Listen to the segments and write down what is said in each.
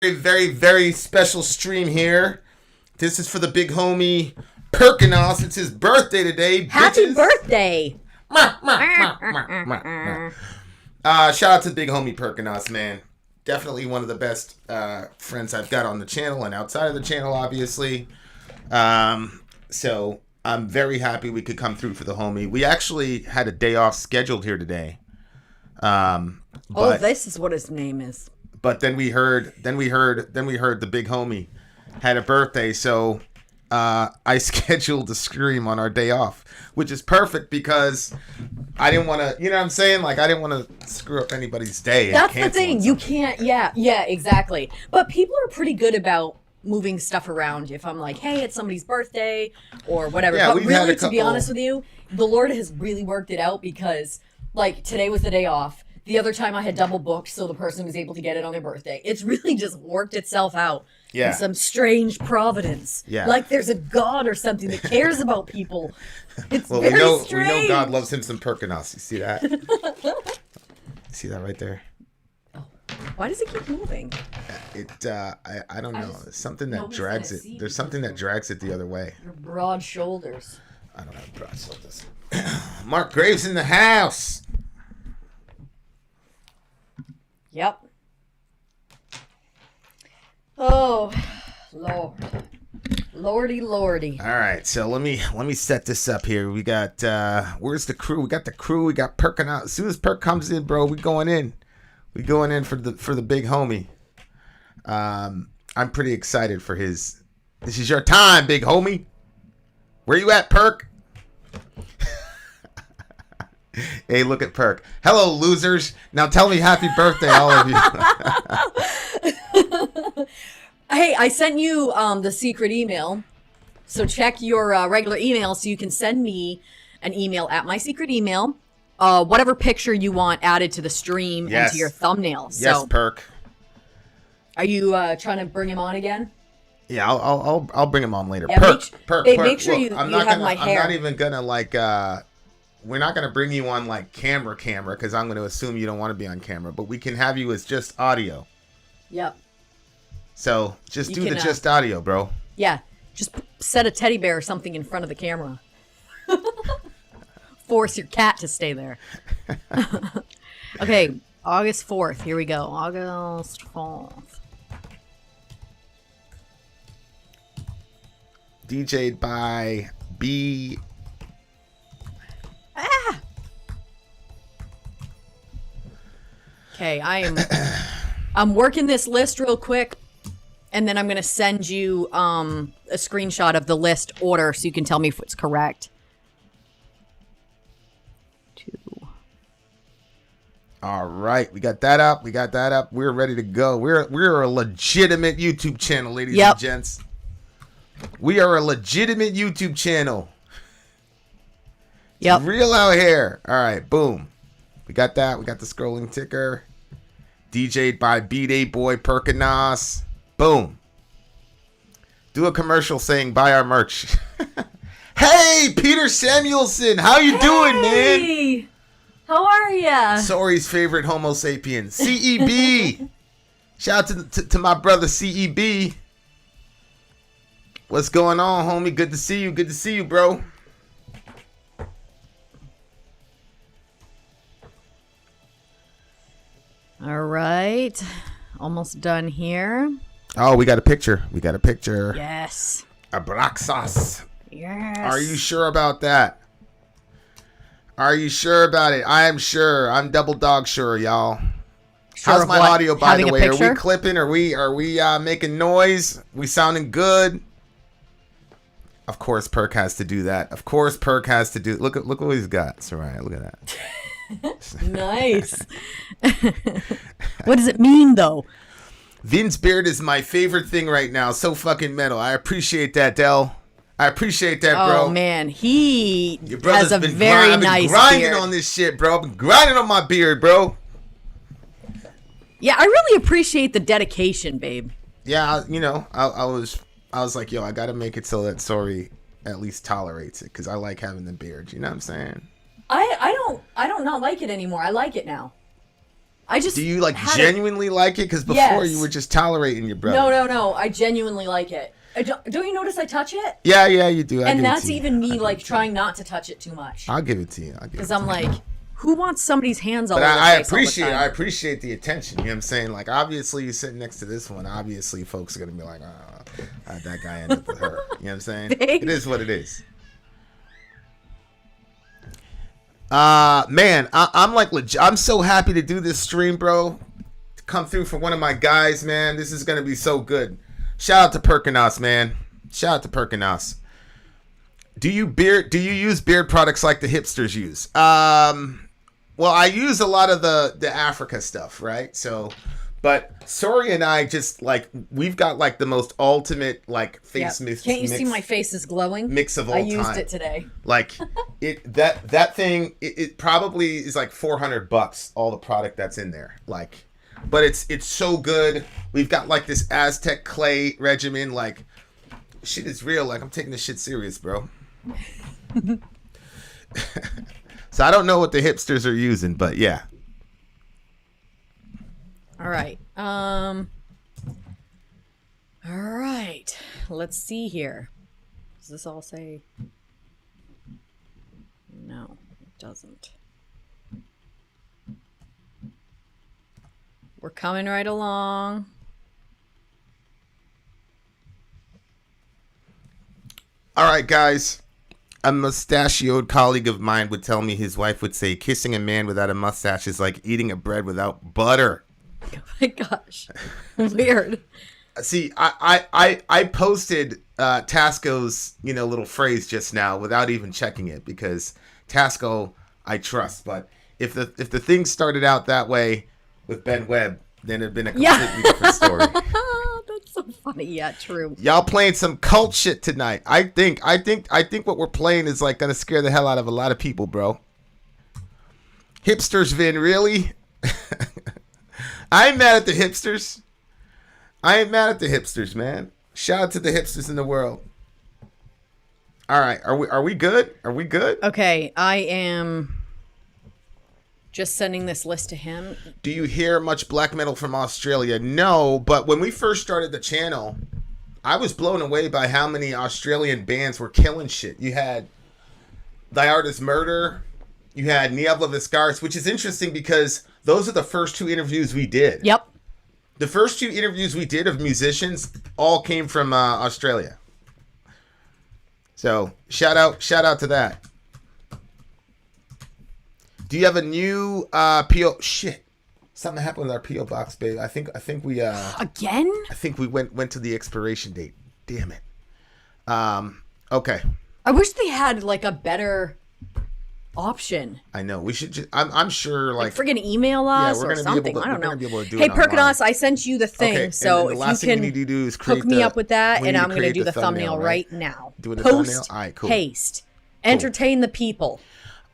Very, very special stream here. This is for the big homie Perkunos. It's his birthday today. Happy bitches. birthday! Shout out to the big homie Perkunos, man. Definitely one of the best friends I've got on the channel and outside of the channel, obviously. So I'm very happy we could come through for the homie. We actually had a day off scheduled here today. This is what his name is. But then we heard the big homie had a birthday, so I scheduled the stream on our day off, which is perfect because I didn't want to, you know what I'm saying? Like, I didn't want to screw up anybody's day. That's the thing. You can't, yeah, exactly. But people are pretty good about moving stuff around. If I'm like, hey, it's somebody's birthday or whatever. Yeah, but really, to be honest with you, the Lord has really worked it out because, like, today was the day off. The other time I had double booked, so the person was able to get it on their birthday. It's really just worked itself out. Yeah. In some strange providence. Yeah. Like there's a God or something that cares about people. It's well, very strange. We know God loves him some Perkunos. You see that? See that right there? Oh. Why does it keep moving? I don't know. There's something that drags it. There's something that drags it the other way. Your broad shoulders. I don't have broad shoulders. Mark Graves in the house. Yep. Oh, Lord. Lordy. All right, so let me set this up here. We got where's the crew? We got the crew. We got Perkunos. As soon as Perk comes in, bro, we going in. We going in for the big homie. I'm pretty excited for his. This is your time, big homie. Where you at, Perk? Hey, look at Perk. Hello, losers. Now tell me happy birthday, all of you. Hey, I sent you the secret email. So check your regular email so you can send me an email at my secret email. Whatever picture you want added to the stream and to your thumbnail. So, yes, Perk. Are you trying to bring him on again? Yeah, I'll bring him on later. Yeah, Perk. Make sure look, you have my hair. I'm not even gonna like. We're not gonna bring you on like camera because I'm gonna assume you don't want to be on camera. But we can have you as just audio. Yep. So just do the just audio, bro. Yeah, just set a teddy bear or something in front of the camera. Force your cat to stay there. Okay, August 4th. Here we go. August 4th. DJ'd by B. Okay, I'm working this list real quick, and then I'm gonna send you a screenshot of the list order so you can tell me if it's correct. 2. All right, we got that up. We're ready to go. We're a legitimate YouTube channel, ladies and gents. We are a legitimate YouTube channel. Yep. It's real out here. All right, boom. We got that. We got the scrolling ticker. DJ'd by Bday Boy Perkunos. Boom. Do a commercial saying buy our merch. Hey, Peter Samuelson. How you doing, man? How are ya? Sori's favorite Homo sapien. CEB. Shout out to my brother CEB. What's going on, homie? Good to see you. Good to see you, bro. All right. Almost done here. Oh, we got a picture. Yes. Abraxas. Yes. Are you sure about that? Are you sure about it? I am sure. I'm double dog sure, y'all. Sure. How's my audio, by the way? Picture? Are we clipping? Are we making noise? We sounding good? Of course, Perk has to do that. Look what he's got, Soraya. Look at that. Nice. What does it mean, though? Vin's beard is my favorite thing right now. So fucking metal. I appreciate that, Del. I appreciate that, bro. Oh, man. He has a very nice beard. I've been grinding on this shit, bro. I've been grinding on my beard, bro. Yeah, I really appreciate the dedication, babe. Yeah, I was like, yo, I got to make it so that Sori at least tolerates it because I like having the beard. You know what I'm saying? I don't not like it anymore. I like it now. I just Do you like had genuinely like it? Because before Yes. you were just tolerating your brother. No. I genuinely like it. Don't you notice I touch it? Yeah, you do. And that's even me like trying not to touch it too much. I'll give it to you. Because I'm like, who wants somebody's hands all But over their I face all the time? appreciate the attention. You know what I'm saying? Like, obviously, you're sitting next to this one. Obviously, folks are gonna be like, that guy ended up with her. You know what I'm saying? Thanks. It is what it is. Man, I'm like legit. I'm so happy to do this stream, bro. To come through for one of my guys, man. This is gonna be so good. Shout out to Perkunos, man. Shout out to Perkunos. Do you use beard products like the hipsters use? Well, I use a lot of the Africa stuff, right? So, but Sori and I just like we've got like the most ultimate like face mix. Can't you see my face is glowing? Mix of all I time. used it today. Like that thing. It probably is like $400. All the product that's in there, like, but it's so good. We've got like this Aztec clay regimen. Like, shit is real. Like, I'm taking this shit serious, bro. So I don't know what the hipsters are using, but yeah. All right. All right. Let's see here. Does this all say? No, it doesn't. We're coming right along. All right, guys. A mustachioed colleague of mine would tell me his wife would say kissing a man without a mustache is like eating a bread without butter. Oh my gosh. Weird. See, I posted Tasco's little phrase just now without even checking it because Tasco I trust. But if the thing started out that way with Ben Webb, then it'd been a completely different story. That's so funny. Yeah, true. Y'all playing some cult shit tonight. I think what we're playing is like gonna scare the hell out of a lot of people, bro. Hipsters, Vin, really? I ain't mad at the hipsters. I ain't mad at the hipsters, man. Shout out to the hipsters in the world. All right, are we good? Are we good? Okay, I am just sending this list to him. Do you hear much black metal from Australia? No, but when we first started the channel, I was blown away by how many Australian bands were killing shit. You had Thy Art is Murder. You had Niebla Viscaris, which is interesting because those are the first two interviews we did. Yep. The first two interviews we did of musicians all came from Australia. So shout out to that. Do you have a new PO? Shit, something happened with our PO box, babe. I think we Again? I think we went to the expiration date. Damn it. Okay. I wish they had like a better option. I know. We should just. I'm sure like friggin' email us we're or gonna something. be able to, I don't know. We're gonna be able to do Hey, it online. Perkunos, I sent you the thing, Okay, so and the if last you thing can we need to do is hook me up with that, and I'm gonna do the thumbnail right now. Doing the Post thumbnail. All right, cool. haste. Entertain the people.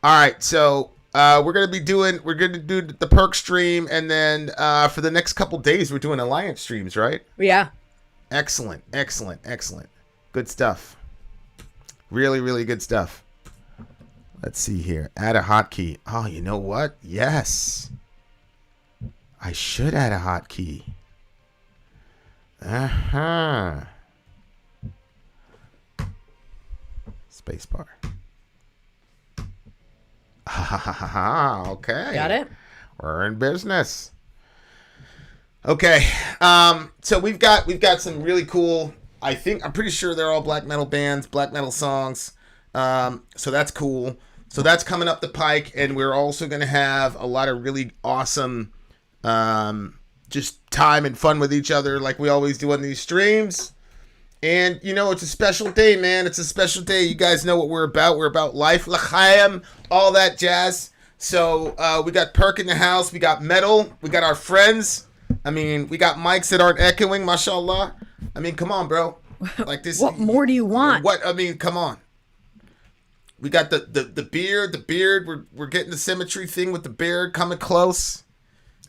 All right, so we're gonna do the perk stream, and then for the next couple days we're doing alliance streams, right? Yeah. Excellent. Good stuff. Really, really good stuff. Let's see here. Add a hotkey. Oh, you know what? Yes. I should add a hotkey. Spacebar. Okay. Got it? We're in business. Okay. So we've got some really cool, I'm pretty sure they're all black metal bands, black metal songs. So that's cool. So that's coming up the pike, and we're also going to have a lot of really awesome just time and fun with each other like we always do on these streams. And, it's a special day, man. It's a special day. You guys know what we're about. We're about life, l'chaim, all that jazz. So we got Perk in the house. We got metal. We got our friends. I mean, we got mics that aren't echoing, mashallah. I mean, come on, bro. Like this. What more do you want? Come on. We got the beard. We're getting the symmetry thing with the beard coming close.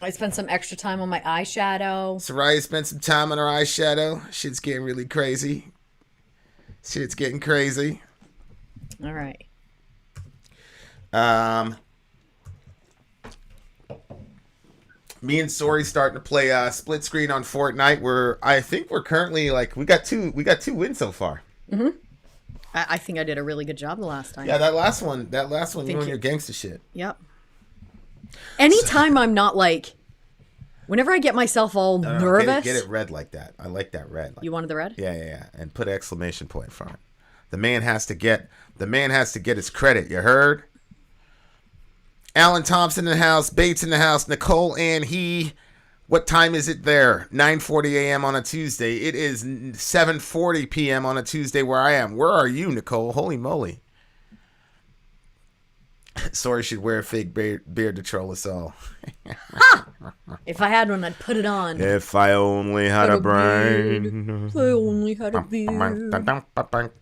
I spent some extra time on my eyeshadow. Soraya spent some time on her eyeshadow. Shit's getting really crazy. All right. Me and Sori starting to play split screen on Fortnite. I think we're currently like we got two wins so far. Mm-hmm. I think I did a really good job the last time. Yeah, that last one, you and your gangster shit. Yep. Anytime I'm not like, whenever I get myself all nervous. Get it red like that. I like that red. Like, you wanted the red? Yeah. And put an exclamation point from it. The man has to get his credit. You heard? Alan Thompson in the house, Bates in the house, Nicole and he. What time is it there? 9:40 a.m. on a Tuesday. It is 7:40 p.m. on a Tuesday where I am. Where are you, Nicole? Holy moly. Sori should wear a fake beard to troll us all. If I had one, I'd put it on. If I only had a brain. If I only had a beard.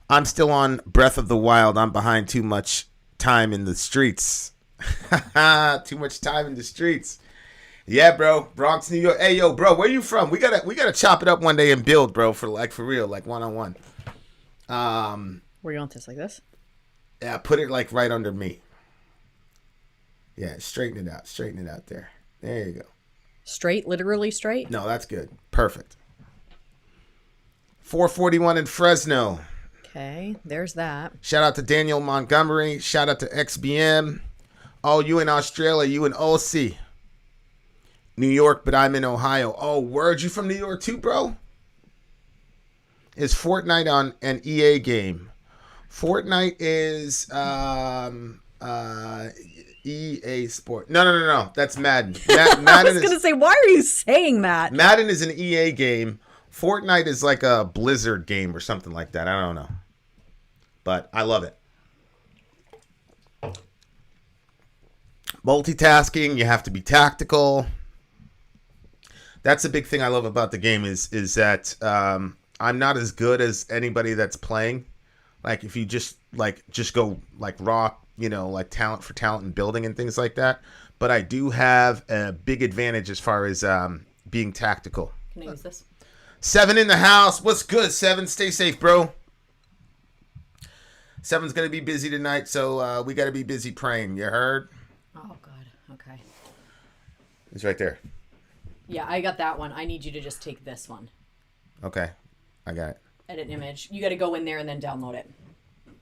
I'm still on Breath of the Wild. I'm behind too much time in the streets. Too much time in the streets. Yeah, bro. Bronx, New York. Hey, yo, bro, where you from? We gotta chop it up one day and build, bro, for real, like one-on-one. Where you want this, like this? Yeah, put it like right under me. Yeah, straighten it out there. There you go. Straight, literally straight? No, that's good. Perfect. 441 in Fresno. Okay, there's that. Shout out to Daniel Montgomery. Shout out to XBM. Oh, you in Australia, you in OC. New York, but I'm in Ohio. Oh, word, you from New York too, bro? Is Fortnite on an EA game? Fortnite is EA Sport. No. That's Madden. Madden I was going to say, why are you saying that? Madden is an EA game. Fortnite is like a Blizzard game or something like that. I don't know. But I love it. Multitasking, you have to be tactical. That's the big thing I love about the game is that I'm not as good as anybody that's playing. Like if you just go like raw, like talent for talent and building and things like that. But I do have a big advantage as far as being tactical. Can I use this? 7 in the house. What's good, 7? Stay safe, bro. 7's gonna be busy tonight, so we gotta be busy praying. You heard? Oh God. Okay. It's right there. Yeah, I got that one. I need you to just take this one. Okay, I got it. Edit image. You got to go in there and then download it.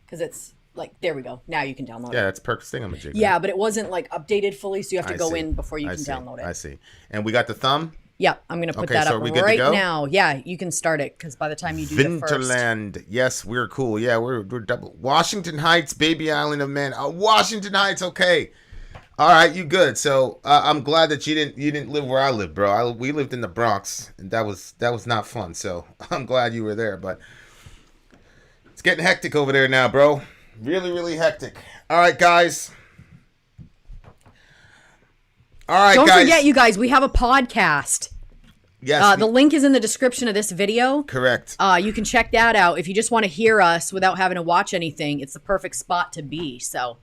Because it's like, there we go. Now you can download it. Yeah, it's Perk's thingamajig. Yeah, but it wasn't like updated fully, so you have to go in before you can download it. I see. And we got the thumb? Yeah, I'm going to put that up right now. Yeah, you can start it because by the time you do the first. Vinterland. Yes, we're cool. Yeah, we're double. Washington Heights, baby island of man. Washington Heights, okay. All right, you good. So I'm glad that you didn't live where I live, bro. We lived in the Bronx, and that was not fun. So I'm glad you were there, but it's getting hectic over there now, bro. Really, really hectic. All right, guys. Don't forget, you guys, we have a podcast. Yes. The link is in the description of this video. Correct. You can check that out. If you just want to hear us without having to watch anything, it's the perfect spot to be. So,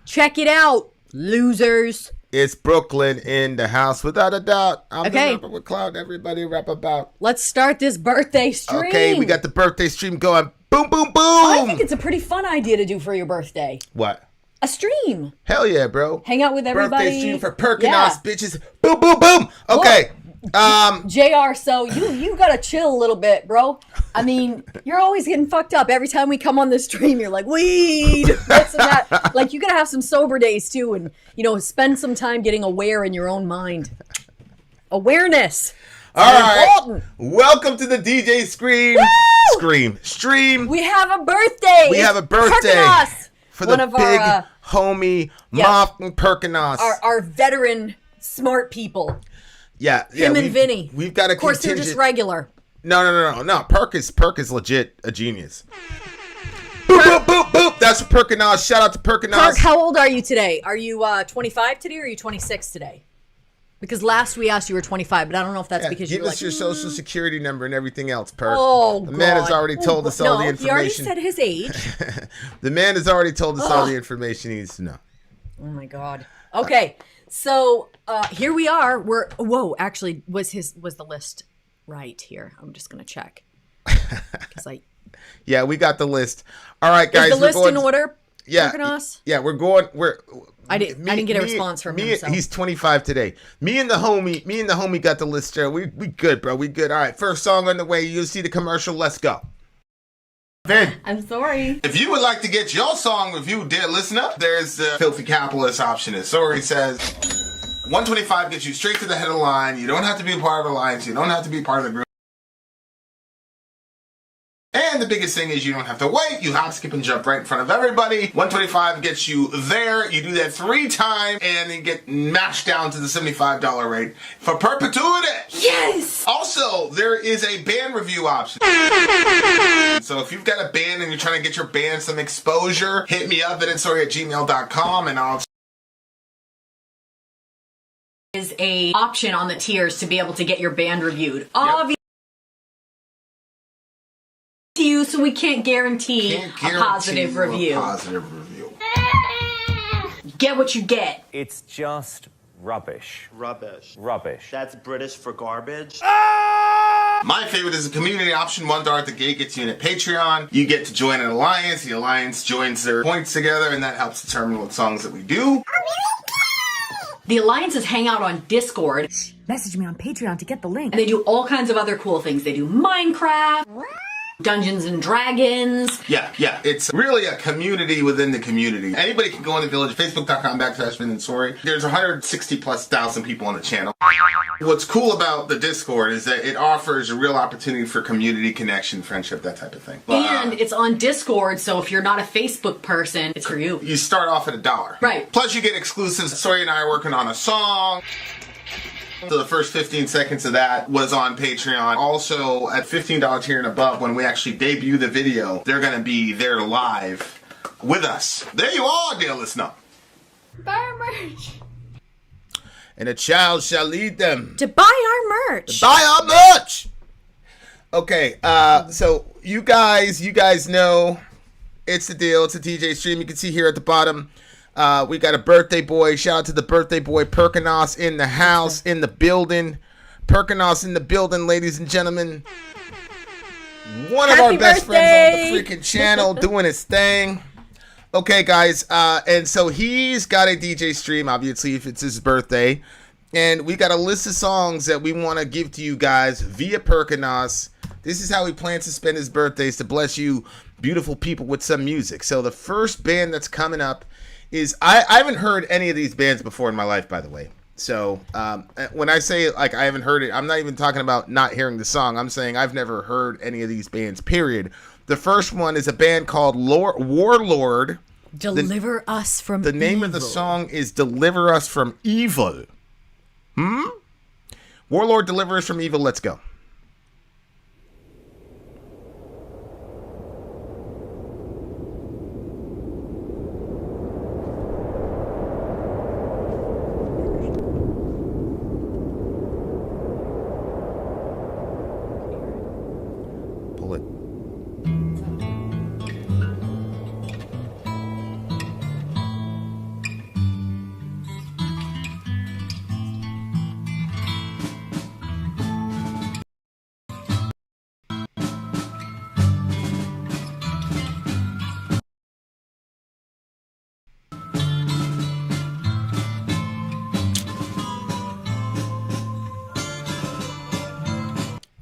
check it out, losers. It's Brooklyn in the house, without a doubt. I'm okay. the rapper with cloud. Everybody rap about. Let's start this birthday stream. Okay, we got the birthday stream going. Boom, boom, boom. I think it's a pretty fun idea to do for your birthday. What? A stream. Hell yeah, bro. Hang out with everybody. Birthday stream for Perkunos, bitches. Boom, boom, boom. Okay. JR, so you gotta chill a little bit, bro. I mean, you're always getting fucked up. Every time we come on the stream, you're like, weed, this and that. Like, you gotta have some sober days, too, and, spend some time getting aware in your own mind. Awareness. All right. Important. Welcome to the DJ Stream. We have a birthday. Perkunos. For the big homie, Moff and Perkunos. Our veteran smart people. Yeah. Him and Vinny. We've got a Of course, they're just regular. No. Perk is legit a genius. Boop, boop, boop, boop. That's Perkunos. Shout out to Perkunos. Perk, how old are you today? Are you 25 today or are you 26 today? Because last we asked you were 25, but I don't know if that's because you're give us your social security number and everything else, Perk. Oh, the man has already told us all the information. He already said his age. The man has already told us all the information he needs to know. Oh my God. Okay, so here we are. Actually, was the list right here? I'm just gonna check. Yeah, we got the list. All right, guys. Is the list in order? Yeah, Perkunos? yeah, we're going. I didn't get a response from him. So. He's 25 today. Me and the homie got the list. We good, bro. We good. All right, first song on the way. You'll see the commercial. Let's go. Vin, I'm sorry. if you would like to get your song reviewed, dear listener, there's the filthy capitalist option. As Sori says, 125 gets you straight to the head of the line. You don't have to be a part of the alliance. You don't have to be part of the group. And the biggest thing is you don't have to wait. You hop, skip, and jump right in front of everybody. 125 gets you there. You do that 3 times, and then get mashed down to the $75 rate for perpetuity. Yes! Also, there is a band review option. So if you've got a band and you're trying to get your band some exposure, hit me up at vinsori@gmail.com, and I'll... Is a option on the tiers to be able to get your band reviewed. Yep. Obviously, to you, so we can't guarantee a positive review. Get what you get. It's just rubbish. Rubbish. Rubbish. That's British for garbage. My favorite is a community option. $1 at the gate gets you in at Patreon. You get to join an alliance. The alliance joins their points together, and that helps determine what songs that we do. The alliances hang out on Discord. Message me on Patreon to get the link. And they do all kinds of other cool things. They do Minecraft, Dungeons and Dragons. Yeah. It's really a community within the community. Anybody can go on the village, facebook.com/Vin and Sori. There's 160,000+ people on the channel. What's cool about the Discord is that it offers a real opportunity for community connection, friendship, that type of thing. And it's on Discord, so if you're not a Facebook person, it's for you. You start off at $1. Right. Plus you get exclusives. Sori and I are working on a song. So the first 15 seconds of that was on Patreon. Also, at $15 tier and above, when we actually debut the video, they're going to be there live with us. There you are, dear listener. Buy our merch. And a child shall lead them To buy our merch. buy our merch. Okay, so you guys know it's the deal. It's a DJ stream. You can see here at the bottom. We got a birthday boy. Shout out to the birthday boy Perkunos in the house, in the building. Perkunos in the building, ladies and gentlemen. One of our best friends on the freaking channel doing his thing. Okay, guys, and so he's got a DJ stream, obviously, if it's his birthday. And we got a list of songs that we want to give to you guys via Perkunos. This is how he plans to spend his birthdays, to bless you beautiful people with some music. So the first band that's coming up is, I haven't heard any of these bands before in my life, by the way. So when I say, like, I haven't heard it, I'm not even talking about not hearing the song. I'm saying I've never heard any of these bands, period. The first one is a band called Warlord. Deliver us from evil. The name of the song is Deliver Us from Evil. Warlord, Deliver Us from Evil. Let's go. Pull it.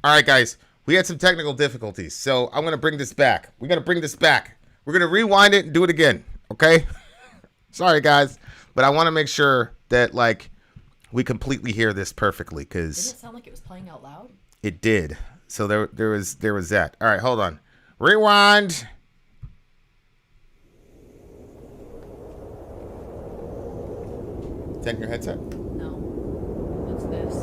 All right, guys, we had some technical difficulties, so I'm going to bring this back. We're going to bring this back. We're going to rewind it and do it again, okay? Sorry, guys, but I want to make sure that, like, we completely hear this perfectly, because Did it sound like it was playing out loud? it did. So there was that. All right, hold on. Rewind. Is that in your headset? No. What's this?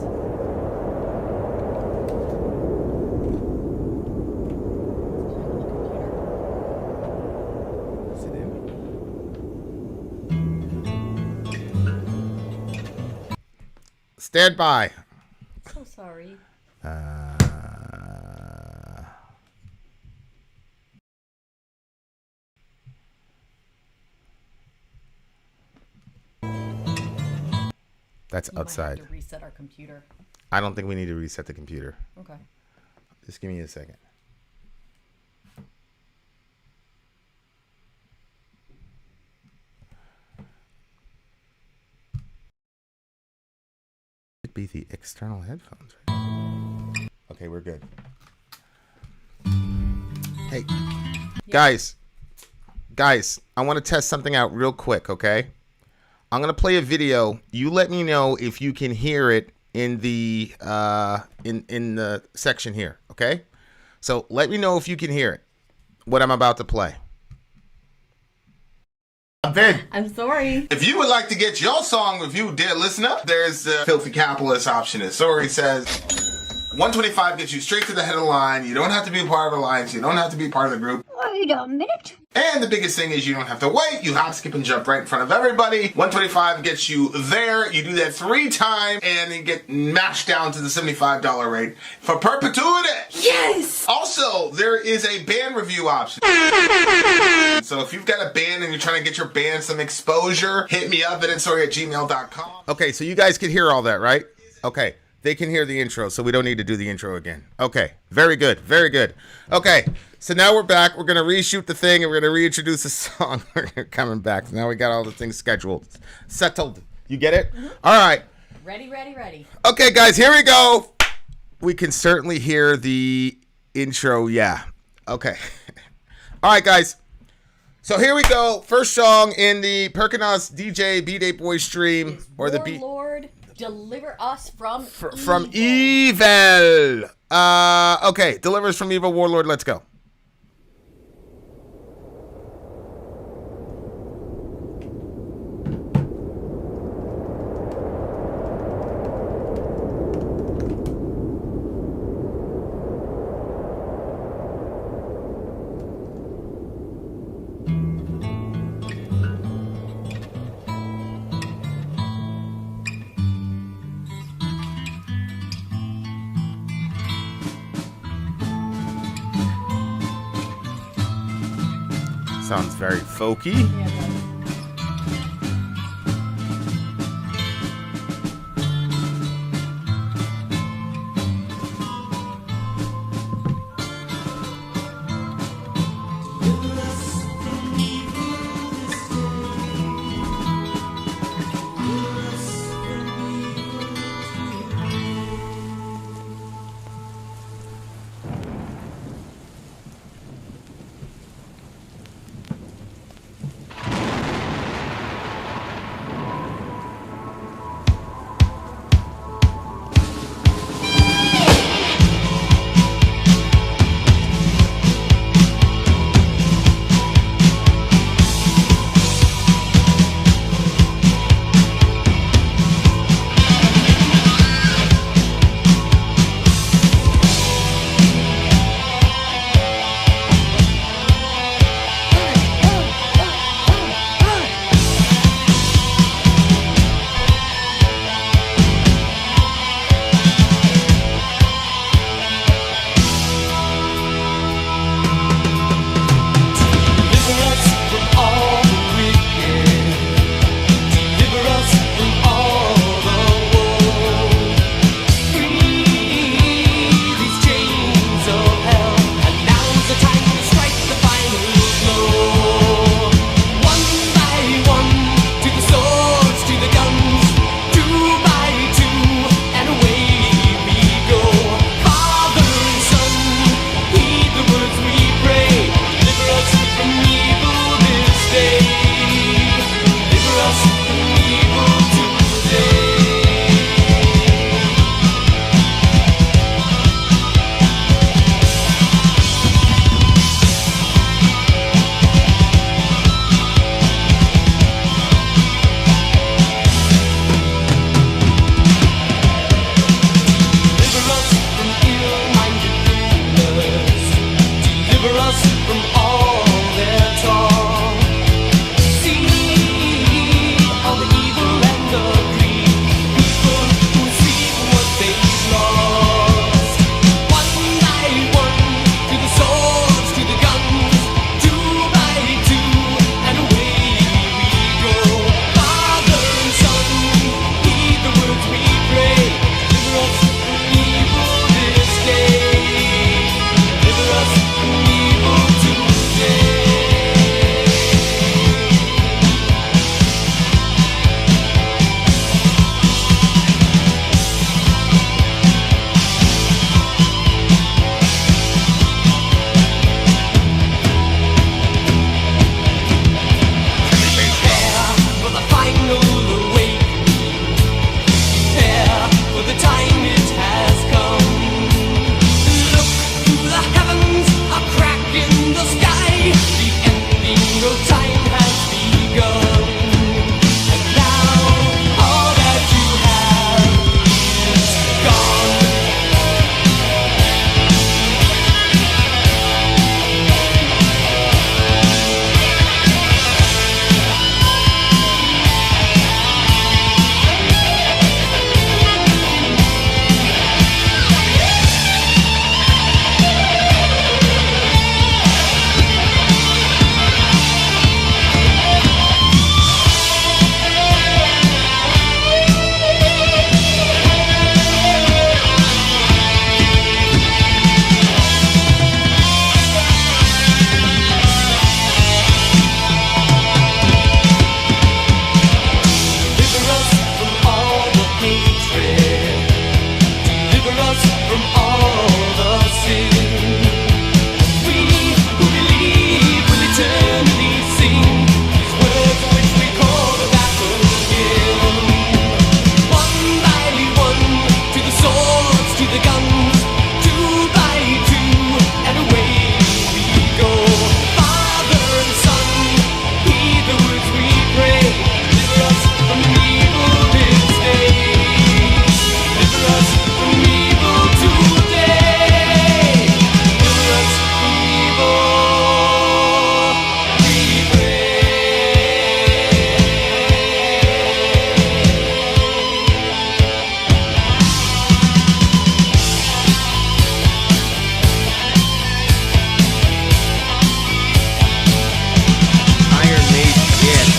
Is it in? Stand by. So sorry. That's You outside. might have to reset our computer. I don't think we need to reset the computer. Okay. Just give me a second. be the external headphones. Right? Okay, we're good. Hey, guys, I want to test something out real quick, okay? I'm going to play a video. You let me know if you can hear it in the in the section here, okay? So let me know if you can hear it, what I'm about to play. Vin, I'm sorry. if you would like to get your song reviewed, dear listener, there's the Filthy Capitalist option. As Sori says, $125 gets you straight to the head of the line. You don't have to be a part of the alliance. You don't have to be part of the group. Wait a minute. And the biggest thing is you don't have to wait. You hop, skip, and jump right in front of everybody. $125 gets you there. You do that 3 times, and you get mashed down to the $75 rate for perpetuity. Yes! Also, there is a band review option. So if you've got a band and you're trying to get your band some exposure, hit me up at insori@gmail.com. Okay, so you guys can hear all that, right? Okay. They can hear the intro, so we don't need to do the intro again. Okay, very good, very good. Okay, so now we're back. We're going to reshoot the thing, and we're going to reintroduce the song. We're coming back. Now we got all the things scheduled. Settled. You get it? Mm-hmm. All right. Ready. Okay, guys, here we go. We can certainly hear the intro, yeah. Okay. All right, guys. So here we go. First song in the Perkunos DJ Bday Boy stream. Or the Warlord. Deliver us from evil. Okay, deliver us from evil, Warlord. Let's go. Sounds very folky.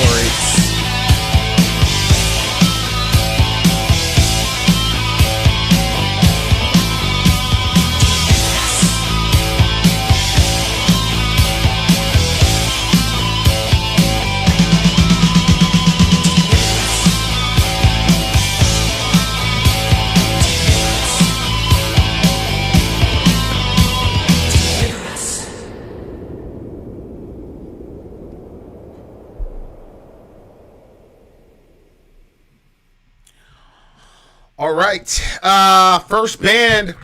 chords. All right. First band,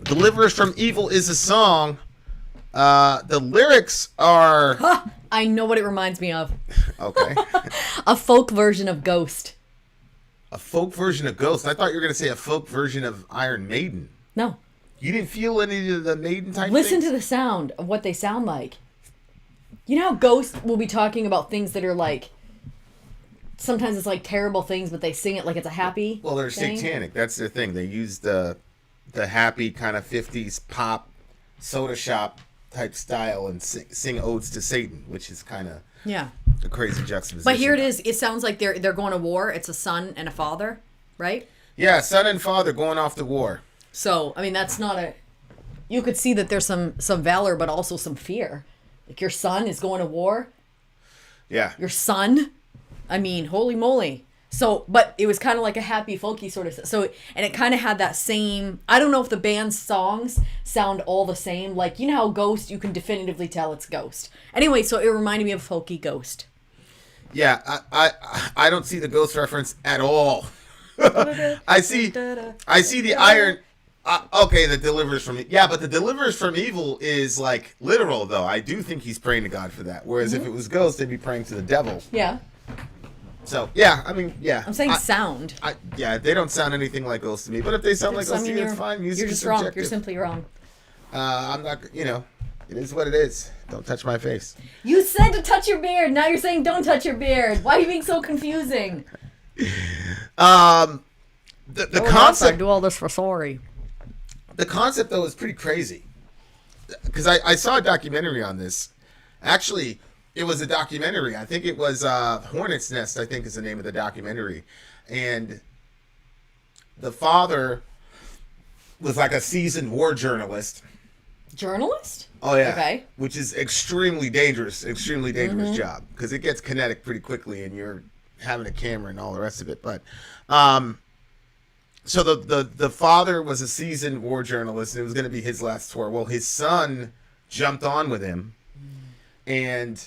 Deliver Us from Evil is a song. The lyrics are... I know what it reminds me of. Okay. A folk version of Ghost. A folk version of Ghost. I thought you were going to say a folk version of Iron Maiden. No. You didn't feel any of the Maiden type Listen things? to the sound of what they sound like. You know how Ghost will be talking about things that are like... Sometimes it's like terrible things, but they sing it like it's a happy Well, they're thing. satanic. That's their thing. They use the happy kind of 50s pop soda shop type style and sing odes to Satan, which is kind of Yeah. a crazy juxtaposition. But here it is. It sounds like they're going to war. It's a son and a father, right? Yeah, son and father going off to war. So, I mean, that's not a... You could see that there's some valor, but also some fear. Like, your son is going to war. Yeah. Your son? I mean, holy moly. So, but it was kind of like a happy, folky sort of... So, and it kind of had that same... I don't know if the band's songs sound all the same. Like, you know how Ghost, you can definitively tell it's Ghost. Anyway, so it reminded me of Folky Ghost. Yeah, I don't see the Ghost reference at all. I see the iron... okay, the Delivers from... Yeah, but the Delivers from Evil is, like, literal, though. I do think he's praying to God for that. Whereas if it was Ghost, they'd be praying to the devil. Yeah. So, yeah, I mean, yeah. I'm saying sound. Yeah, they don't sound anything like Ghost to me. But if they sound like Ghost to you, it's fine. Music You're is just wrong. subjective. You're simply wrong. I'm not, it is what it is. Don't touch my face. You said to touch your beard. Now you're saying don't touch your beard. Why are you being so confusing? The concept... do all this for sorry. The concept, though, is pretty crazy. Because I saw a documentary on this. Actually, it was a documentary. I think it was Hornet's Nest, I think is the name of the documentary. And the father was like a seasoned war journalist. Journalist? Oh, yeah. Okay. Which is extremely dangerous job. Because it gets kinetic pretty quickly and you're having a camera and all the rest of it. But... So the father was a seasoned war journalist, and it was going to be his last tour. Well, his son jumped on with him, and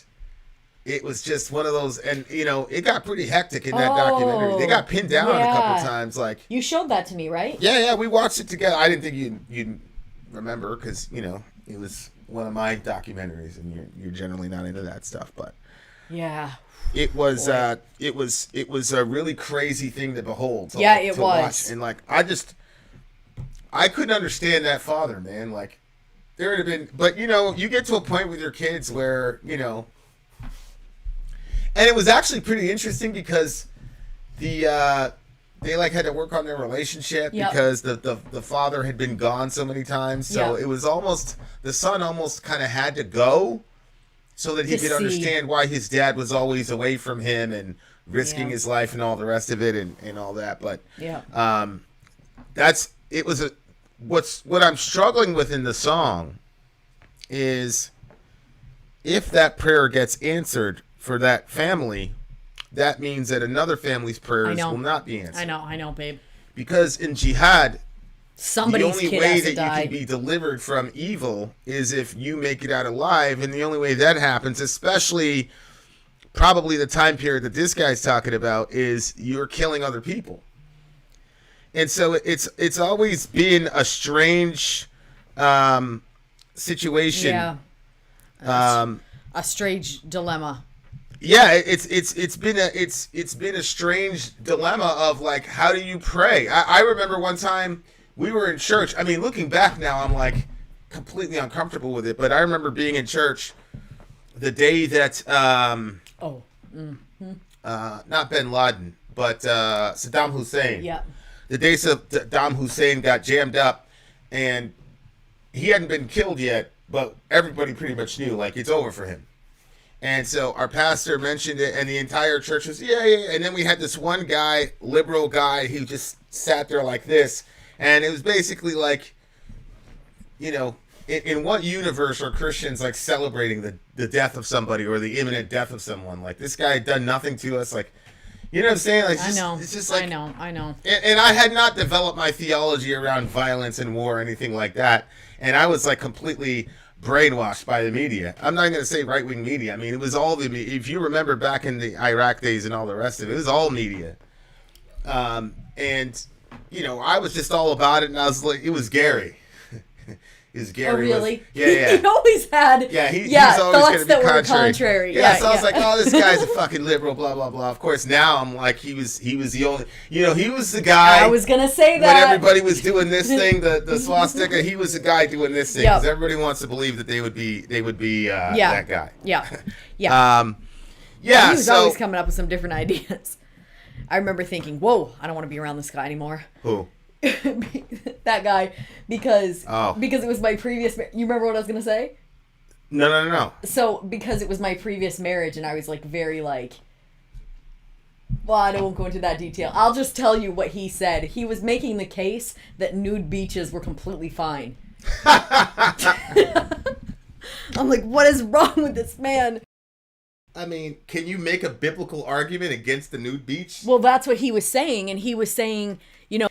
it was just one of those. And it got pretty hectic in that documentary. They got pinned down a couple times. Like, you showed that to me, right? Yeah, we watched it together. I didn't think you'd remember because it was one of my documentaries, and you're generally not into that stuff, but yeah. It was a really crazy thing to behold. To was. Watch. And like I couldn't understand that father, man. Like there would have been, but you get to a point with your kids where and it was actually pretty interesting because they had to work on their relationship because the father had been gone so many times. So it was almost the son almost kind of had to go. So that he could understand why his dad was always away from him and risking his life and all the rest of it and all that. But what I'm struggling with in the song is if that prayer gets answered for that family, that means that another family's prayers will not be answered. I know, babe. Because in jihad, somebody's the only way that you can be delivered from evil is if you make it out alive, and the only way that happens, especially probably the time period that this guy's talking about, is you're killing other people. And so it's always been a strange situation. Yeah. A strange dilemma. Yeah, it's been a strange dilemma of like, how do you pray? I remember one time we were in church. I mean, looking back now, I'm like completely uncomfortable with it. But I remember being in church the day that not Bin Laden, but Saddam Hussein. Yeah. The day Saddam Hussein got jammed up, and he hadn't been killed yet, but everybody pretty much knew like it's over for him. And so our pastor mentioned it, and the entire church was, yeah, yeah. And then we had this one guy, liberal guy, who just sat there like this. And it was basically like, you know, in what universe are Christians like celebrating the death of somebody or the imminent death of someone? Like, this guy had done nothing to us. Like, you know what I'm saying? Like, I know. It's just like, I know. And I had not developed my theology around violence and war or anything like that. And I was like completely brainwashed by the media. I'm not going to say right-wing media. I mean, it was all the media. If you remember back in the Iraq days and all the rest of it, it was all media. And, you know, I was just all about it. And I was like, it was Gary. Is Gary? Oh, really? Yeah. He always had. Yeah, he's thoughts always going to be that were contrary. contrary. Yeah, so I was like, oh, this guy's a fucking liberal, blah blah blah. Of course, now I'm like, he was the only, you know, he was the guy. I was gonna say that when everybody was doing this thing, the swastika, he was the guy doing this thing because everybody wants to believe that they would be that guy. Yeah. Yeah. He was always coming up with some different ideas. I remember thinking, whoa, I don't want to be around this guy anymore. Who? That guy, because it was my previous. You remember what I was gonna say? No. So because it was my previous marriage, and I was like very like. Well, I won't go into that detail. I'll just tell you what he said. He was making the case that nude beaches were completely fine. I'm like, what is wrong with this man? I mean, can you make a biblical argument against the nude beach? Well, that's what he was saying, and he was saying, you know,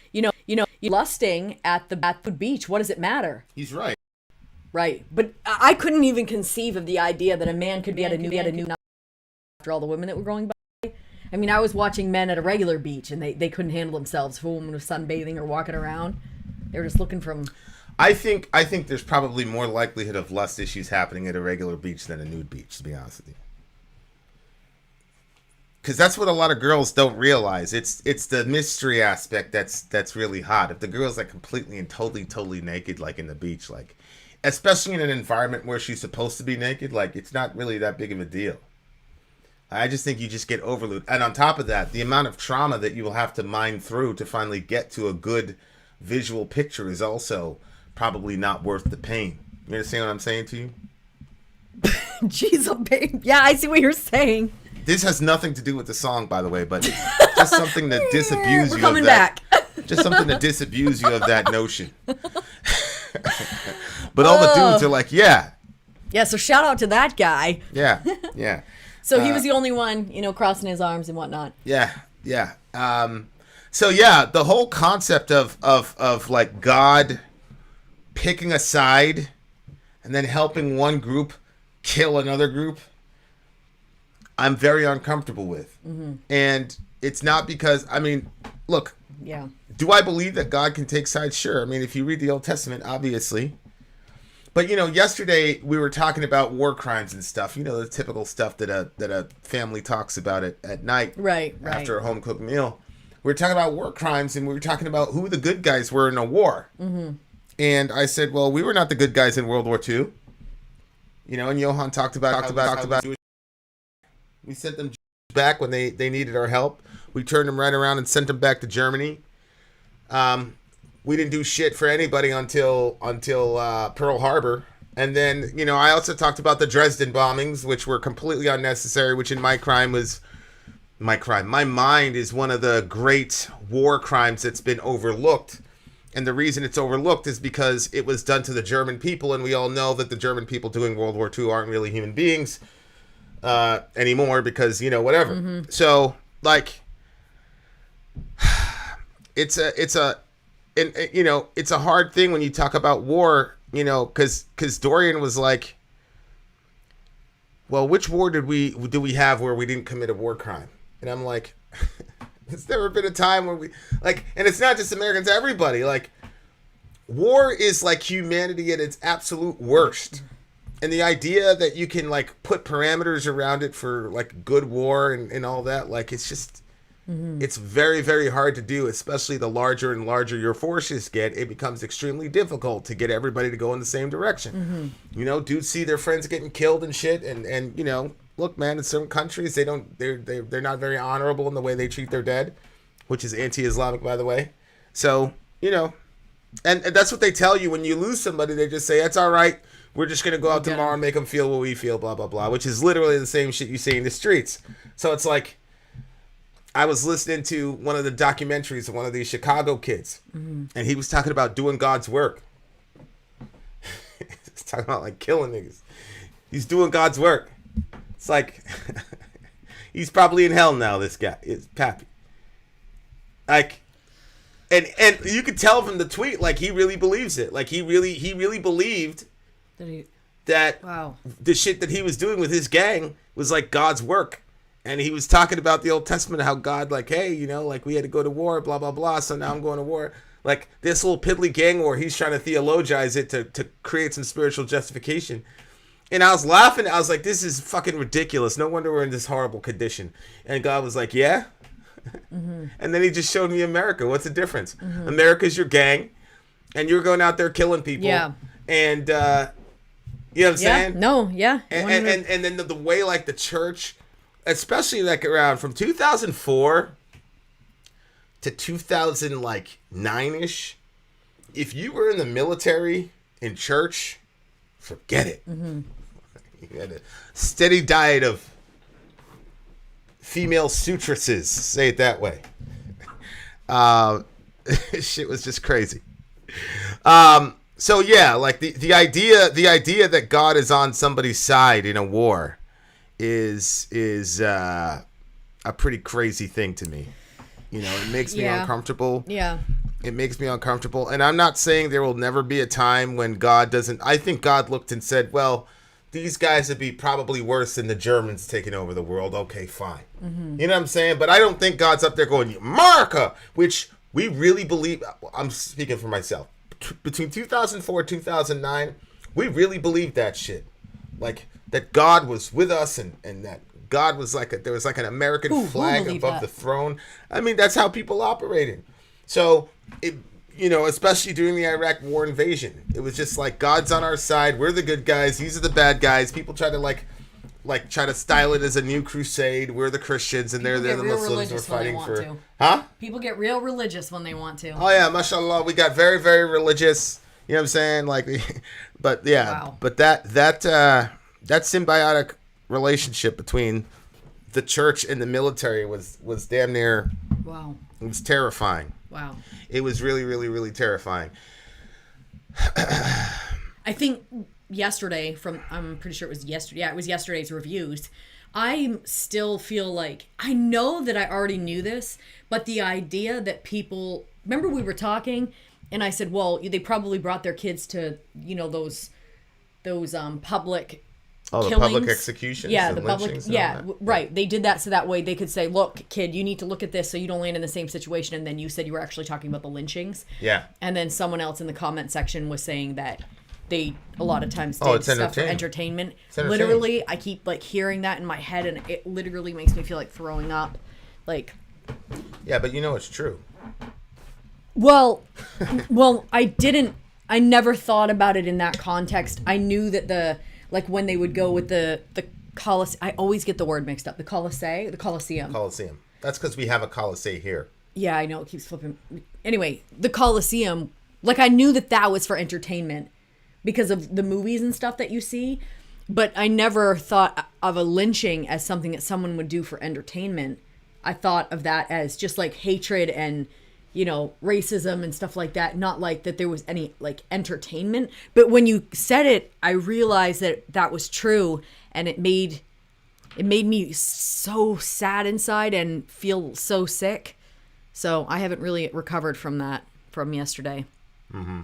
lusting at the beach. What does it matter? He's right. Right, but I couldn't even conceive of the idea that a man could be at a nude after all the women that were going by. I mean, I was watching men at a regular beach, and they couldn't handle themselves. If a woman was sunbathing or walking around, they were just looking from. I think there's probably more likelihood of lust issues happening at a regular beach than a nude beach, to be honest with you. Because that's what a lot of girls don't realize. It's the mystery aspect that's really hot. If the girl's like completely and totally naked, like in the beach, like especially in an environment where she's supposed to be naked, like it's not really that big of a deal. I just think you just get overloaded. And on top of that, the amount of trauma that you will have to mine through to finally get to a good visual picture is also probably not worth the pain. You understand what I'm saying to you? Jeez, babe. Yeah, I see what you're saying. This has nothing to do with the song, by the way, but just something to disabuse We're you coming of that. back. Just something to disabuse you of that notion. But all the dudes are like, yeah. Yeah, so shout out to that guy. Yeah. So he was the only one, crossing his arms and whatnot. Yeah. So yeah, the whole concept of like God picking a side and then helping one group kill another group, I'm very uncomfortable with. Mm-hmm. And it's not because, I mean, look. Yeah. Do I believe that God can take sides? Sure. I mean, if you read the Old Testament, obviously. But, yesterday we were talking about war crimes and stuff. The typical stuff that a family talks about at night. Right. After a home-cooked meal. We were talking about war crimes, and we were talking about who the good guys were in a war. Mm-hmm. And I said, well, we were not the good guys in World War II. And Johan talked about Jewish. We sent them back when they needed our help. We turned them right around and sent them back to Germany. We didn't do shit for anybody until Pearl Harbor. And then, I also talked about the Dresden bombings, which were completely unnecessary, which in my mind is one of the great war crimes that's been overlooked. And the reason it's overlooked is because it was done to the German people, and we all know that the German people doing World War II aren't really human beings anymore because, whatever. Mm-hmm. So, like, it's a hard thing when you talk about war, because Dorian was like, well, which war do we have where we didn't commit a war crime? And I'm like, there's never been a time where we, like, and it's not just Americans, everybody, like, war is like humanity at its absolute worst. And the idea that you can, like, put parameters around it for, like, good war and all that, like, it's just, it's very, very hard to do, especially the larger and larger your forces get. It becomes extremely difficult to get everybody to go in the same direction. Mm-hmm. Dudes see their friends getting killed and shit, and look, man, in certain countries, they're not very honorable in the way they treat their dead, which is anti-Islamic, by the way. So, And that's what they tell you when you lose somebody. They just say, it's all right. We're just going to go out tomorrow and make them feel what we feel, blah, blah, blah, which is literally the same shit you see in the streets. So it's like, I was listening to one of the documentaries of one of these Chicago kids, and he was talking about doing God's work. He's talking about like killing niggas. He's doing God's work. It's like, he's probably in hell now, this guy is Pappy. Like, and you could tell from the tweet, like he really believes it. Like he really believed that the shit that he was doing with his gang was like God's work. And he was talking about the Old Testament, how God, like, hey, you know, like we had to go to war, blah, blah, blah. So now I'm going to war. Like this little piddly gang war, he's trying to theologize it to create some spiritual justification. And I was laughing. I was like, this is fucking ridiculous. No wonder we're in this horrible condition. And God was like, yeah. And then he just showed me America. What's the difference? America's your gang. And you're going out there killing people. Yeah. And, you know what I'm saying? No, yeah. And then the way, like, the church, especially, like, around from 2004 to 2009-ish, if you were in the military, in church, forget it. You had a steady diet of female suitresses, say it that way. Shit was just crazy. So yeah, like the idea that God is on somebody's side in a war is a pretty crazy thing to me. You know, it makes me uncomfortable. Yeah. It makes me uncomfortable. And I'm not saying there will never be a time when God doesn't. I think God looked and said, well, these guys would be probably worse than the Germans taking over the world. Okay, fine. You know what I'm saying? But I don't think God's up there going, America, which we really believe. I'm speaking for myself. Between 2004 and 2009, we really believed that shit. Like, that God was with us and that God was like, there was like an American flag above the throne. I mean, that's how people operated. So, you know, especially during the Iraq war invasion, it was just like, God's on our side. We're the good guys. These are the bad guys. People try to like try to style it as a new crusade. We're the Christians and they're the Muslims. We're fighting for. Huh? People get real religious when they want to. Oh yeah, mashallah. We got very, very religious. You know what I'm saying? Like, but yeah, but that symbiotic relationship between the church and the military was damn near. Wow. It was terrifying. Wow. It was really, really, really terrifying. I think yesterday I'm pretty sure it was yesterday. Yeah, it was yesterday's reviews. I still feel like, I know that I already knew this, but the idea that people, remember we were talking and I said, well, they probably brought their kids to, you know, those public killings. The public executions. Yeah, the public. Yeah, right. They did that so that way they could say, look, kid, you need to look at this so you don't land in the same situation. And then you said you were actually talking about the lynchings. Yeah. And then someone else in the comment section was saying that they a lot of times did stuff for entertainment. Literally, I keep like hearing that in my head and it literally makes me feel like throwing up. Like. Yeah, but you know it's true. Well, I never thought about it in that context. I knew that when they would go with the Colosseum, I always get the word mixed up. The Colosseum. Colosseum. That's because we have a Colosseum here. Yeah, I know. It keeps flipping. Anyway, the Colosseum, like I knew that was for entertainment because of the movies and stuff that you see. But I never thought of a lynching as something that someone would do for entertainment. I thought of that as just like hatred and, you know, racism and stuff like that. Not like that there was any like entertainment. But when you said it, I realized that was true. And it made me so sad inside and feel so sick. So I haven't really recovered from that from yesterday. Mm-hmm.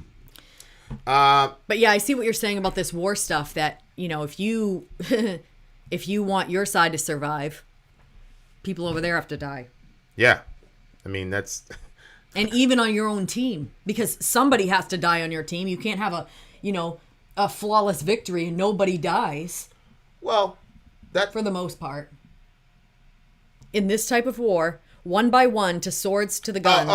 But yeah, I see what you're saying about this war stuff that, you know, if you want your side to survive, people over there have to die. Yeah. I mean, that's... And even on your own team, because somebody has to die on your team. You can't have a flawless victory and nobody dies. Well, that... For the most part. In this type of war, one by one, to swords, to the guns.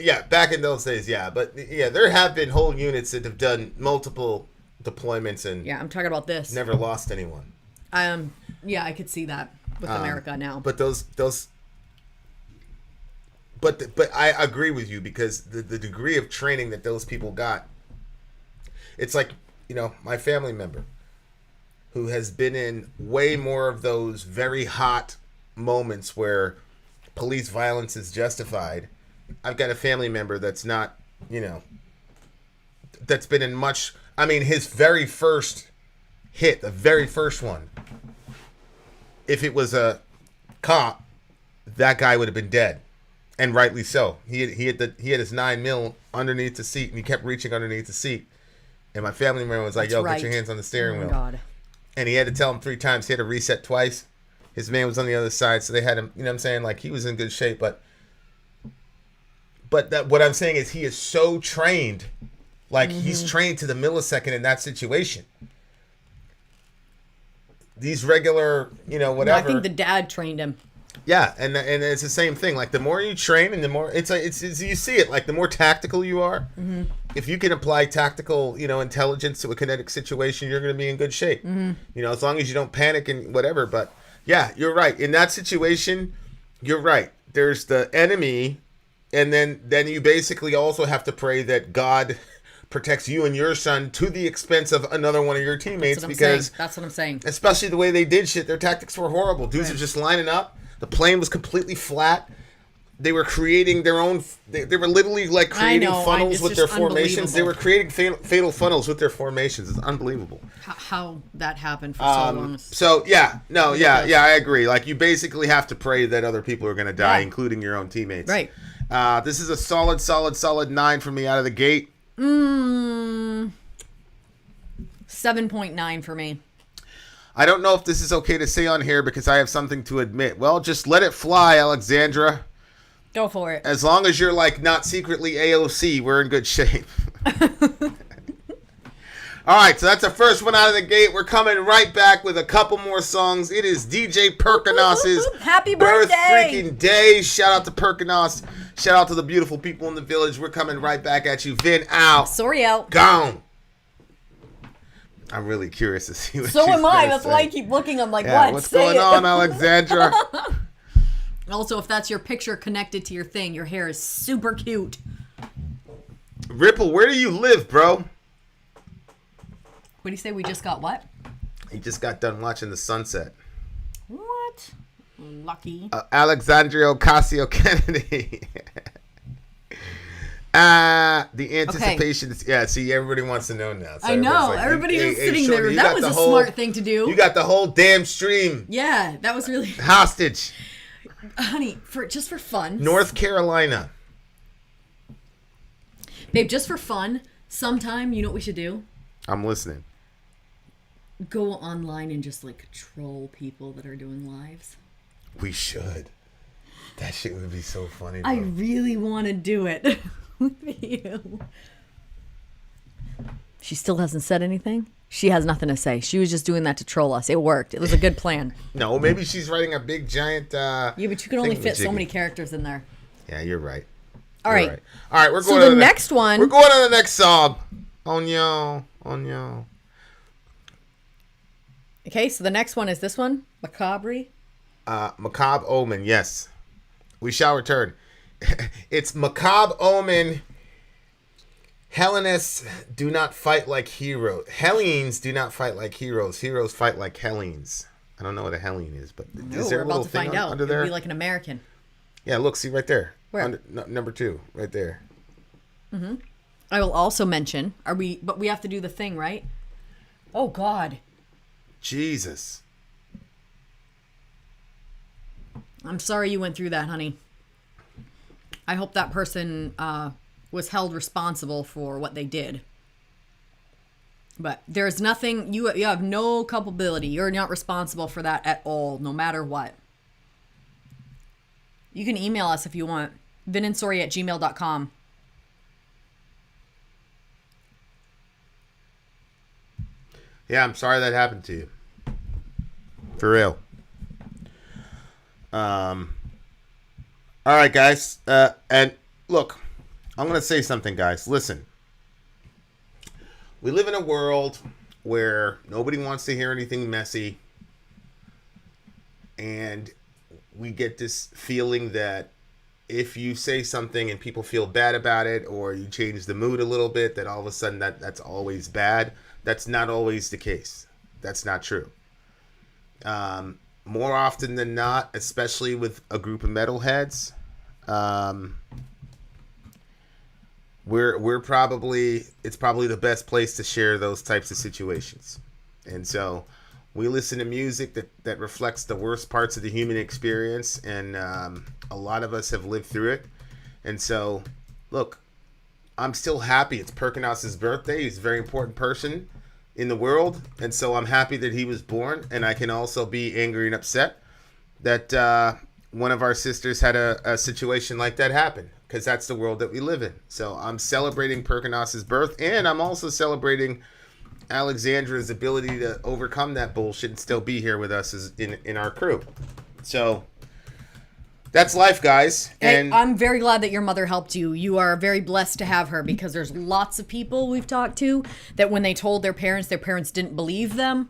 Yeah. Back in those days, yeah. But, yeah, there have been whole units that have done multiple deployments and... Yeah, I'm talking about this. Never lost anyone. Yeah, I could see that with America now. But those but I agree with you because the degree of training that those people got, it's like, my family member who has been in way more of those very hot moments where police violence is justified. I've got a family member that's not, that's been in much, his very first hit, the very first one, if it was a cop, that guy would have been dead. And rightly so. He had his 9mm underneath the seat, and he kept reaching underneath the seat. And my family member was like, That's "Yo, right. get your hands on the steering wheel." God. And he had to tell him 3 times. He had to reset twice. His man was on the other side, so they had him. You know what I'm saying? Like, he was in good shape, but what I'm saying is he is so trained. Like, he's trained to the millisecond in that situation. These regular, whatever. No, I think the dad trained him. Yeah, and it's the same thing. Like, the more you train, and the more it's you see it. Like, the more tactical you are, if you can apply tactical, intelligence to a kinetic situation, you're going to be in good shape. As long as you don't panic and whatever. But yeah, you're right. In that situation, you're right. There's the enemy, and then you basically also have to pray that God protects you and your son to the expense of another one of your teammates. That's what I'm saying. Especially the way they did shit, their tactics were horrible. Dudes were just lining up. The plane was completely flat. They were creating their own. They were literally like creating funnels with their formations. They were creating fatal funnels with their formations. It's unbelievable how that happened for so long. So yeah, I agree. Like, you basically have to pray that other people are going to die, including your own teammates. Right. This is a solid 9 for me out of the gate. 7.9 for me. I don't know if this is okay to say on here because I have something to admit. Well, just let it fly, Alexandra. Go for it. As long as you're like not secretly AOC, we're in good shape. All right, so that's the first one out of the gate. We're coming right back with a couple more songs. It is DJ Perkunos' Happy birthday! freaking day. Shout out to Perkunos. Shout out to the beautiful people in the village. We're coming right back at you. Vin out. Sorry out. Gone. I'm really curious to see what So she's am I. gonna That's say. why I keep looking. I'm like, Yeah, what? what's Say going it. on, Alexandra? Also, if that's your picture connected to your thing, your hair is super cute. Ripple, where do you live, bro? What do you say? We just got what? He just got done watching the sunset. What? Lucky. Alexandria Ocasio-Kennedy. The anticipation is, yeah, see, everybody wants to know now. So I know. like, Everybody was sitting shorty, there. That was a smart thing to do. You got the whole damn stream Yeah, that was really... hostage. Honey, just for fun. North Carolina. Babe, just for fun, sometime, you know what we should do? I'm listening. Go online and just, like, troll people that are doing lives. We should. That shit would be so funny, bro. I really want to do it with you. She still hasn't said anything? She has nothing to say. She was just doing that to troll us. It worked. It was a good plan. No, maybe she's writing a big, giant... yeah, but you can only fit so many characters in there. Yeah, you're right. All right. All right, we're going to the next one. We're going to the next song. On yo. Okay, so the next one is this one. Macabre. Macabre Omen, yes. We shall return. It's Macabre Omen. Hellenists do not fight like heroes. Hellenes do not fight like heroes. Heroes fight like Hellenes. I don't know what a Hellene is, but is there we're a little about to thing find out. under It'll there? be like an American. Yeah, look, see right there. Where? Number 2, right there. Mm-hmm. I will also mention, but we have to do the thing, right? Oh, God. Jesus. I'm sorry you went through that, honey. I hope that person was held responsible for what they did. But there's nothing, you have no culpability. You're not responsible for that at all, no matter what. You can email us if you want. vinandsori@gmail.com. Yeah, I'm sorry that happened to you. For real. All right, guys. And look, I'm going to say something, guys. Listen. We live in a world where nobody wants to hear anything messy. And we get this feeling that if you say something and people feel bad about it, or you change the mood a little bit, that all of a sudden that's always bad. That's not always the case. That's not true. More often than not, especially with a group of metalheads, it's probably the best place to share those types of situations. And so we listen to music that reflects the worst parts of the human experience, and a lot of us have lived through it. And so, look, I'm still happy. It's Perkunos' birthday. He's a very important person in the world, and so I'm happy that he was born. And I can also be angry and upset that one of our sisters had a situation like that happen, because that's the world that we live in. So I'm celebrating Perkunos' birth, and I'm also celebrating Alexandra's ability to overcome that bullshit and still be here with us in our crew. So that's life, guys. And I'm very glad that your mother helped you. You are very blessed to have her, because there's lots of people we've talked to that when they told their parents didn't believe them,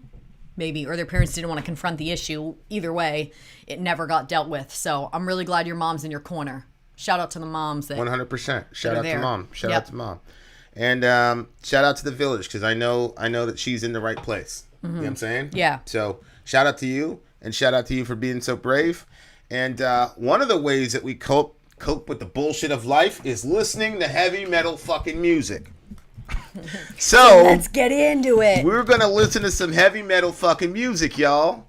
maybe, or their parents didn't want to confront the issue. Either way, it never got dealt with. So I'm really glad your mom's in your corner. Shout out to the moms. 100%. Shout out to mom. Shout Yep. out to mom. And shout out to the village, because I know that she's in the right place. You know what I'm saying? Yeah. So shout out to you, and shout out to you for being so brave. And one of the ways that we cope with the bullshit of life is listening to heavy metal fucking music. So let's get into it. We're going to listen to some heavy metal fucking music, y'all.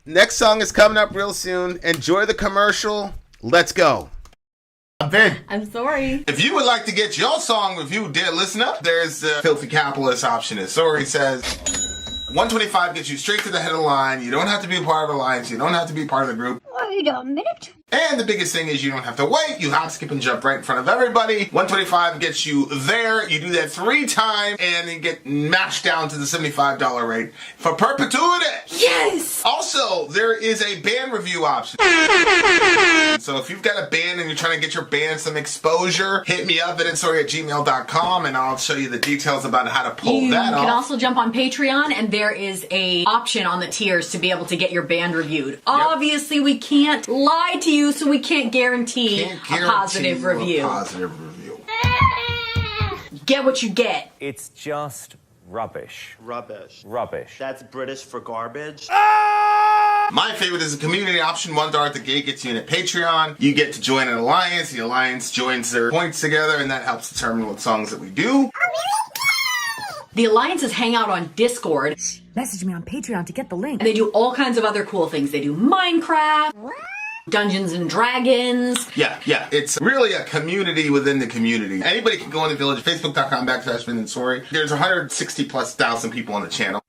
Next song is coming up real soon. Enjoy the commercial. Let's go. I'm Vin. I'm sorry. If you would like to get your song reviewed, dear listener, there's the filthy capitalist option. As Sori says, 125 gets you straight to the head of the line. You don't have to be a part of the alliance. You don't have to be part of the group. Wait a minute. And the biggest thing is you don't have to wait. You hop, skip, and jump right in front of everybody. 125 gets you there. You do that 3 times, and you get mashed down to the $75 rate for perpetuity. Yes! Also, there is a band review option. So if you've got a band and you're trying to get your band some exposure, hit me up at insori@gmail.com, and I'll show you the details about how to pull that off. You can also jump on Patreon, and there is a option on the tiers to be able to get your band reviewed. Obviously, we can't lie to you, so we can't guarantee a positive review. Get what you get. It's just rubbish. Rubbish. Rubbish. That's British for garbage. My favorite is a community option. $1 at the gate gets you in at Patreon. You get to join an alliance. The alliance joins their points together, and that helps determine what songs that we do. The alliances hang out on Discord. Message me on Patreon to get the link. They do all kinds of other cool things. They do Minecraft, Dungeons and Dragons. Yeah. It's really a community within the community. Anybody can go in the village, facebook.com/Vin and Sori. There's 160,000+ people on the channel.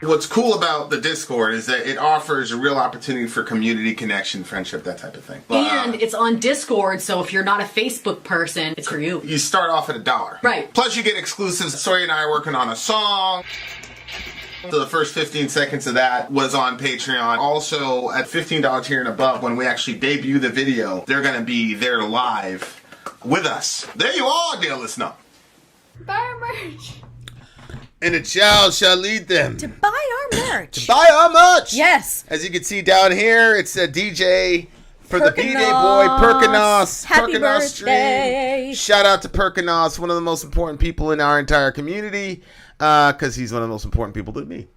What's cool about the Discord is that it offers a real opportunity for community connection, friendship, that type of thing. And it's on Discord, so if you're not a Facebook person, it's for you. You start off at $1. Right. Plus you get exclusives. Sori and I are working on a song. So the first 15 seconds of that was on Patreon. Also, at $15 tier and above, when we actually debut the video, they're going to be there live with us. There you are, dear listener. Buy our merch. And a child shall lead them To buy our merch. buy our merch. Yes. As you can see down here, it's a DJ for the Perkunos. Bday Boy Perkunos. Happy Perkunos birthday. stream. Shout out to Perkunos, one of the most important people in our entire community. Because he's one of the most important people to me.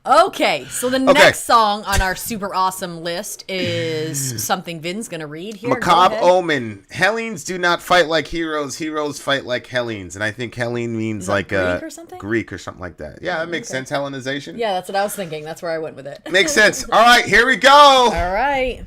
Okay, so the next song on our super awesome list is something Vin's going to read here. Macabre Omen. Hellenes do not fight like heroes. Heroes fight like Hellenes. And I think Hellene means like Greek or something? Greek or something like that. Yeah, that makes sense. Hellenization. Yeah, that's what I was thinking. That's where I went with it. Makes sense. All right, here we go. All right.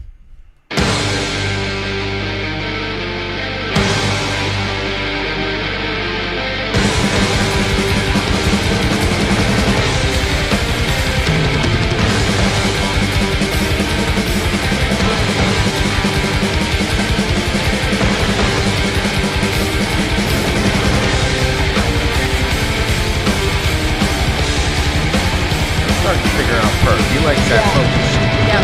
Starting to figure out Perk. He likes that focus. Yeah.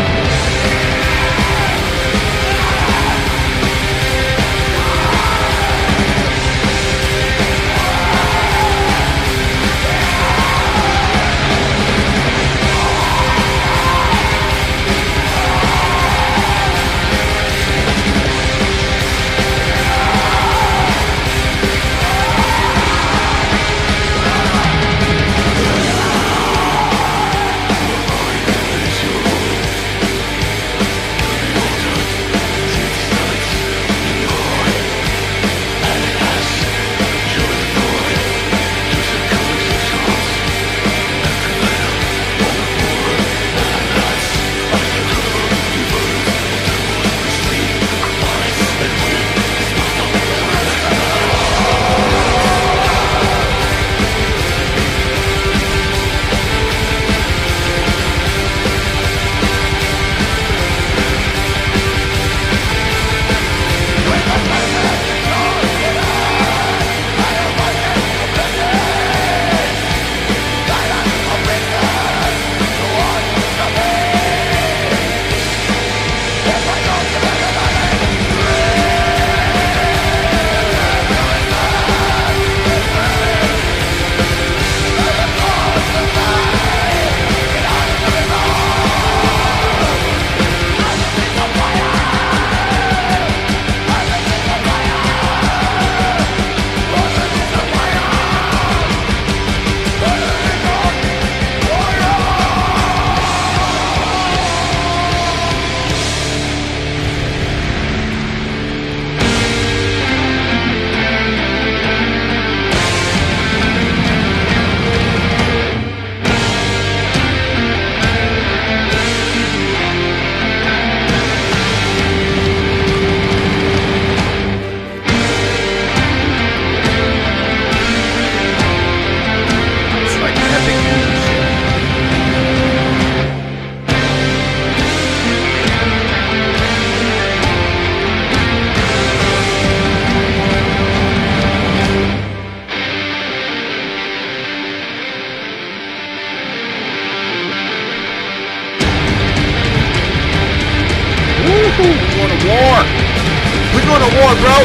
We're going to war, bro.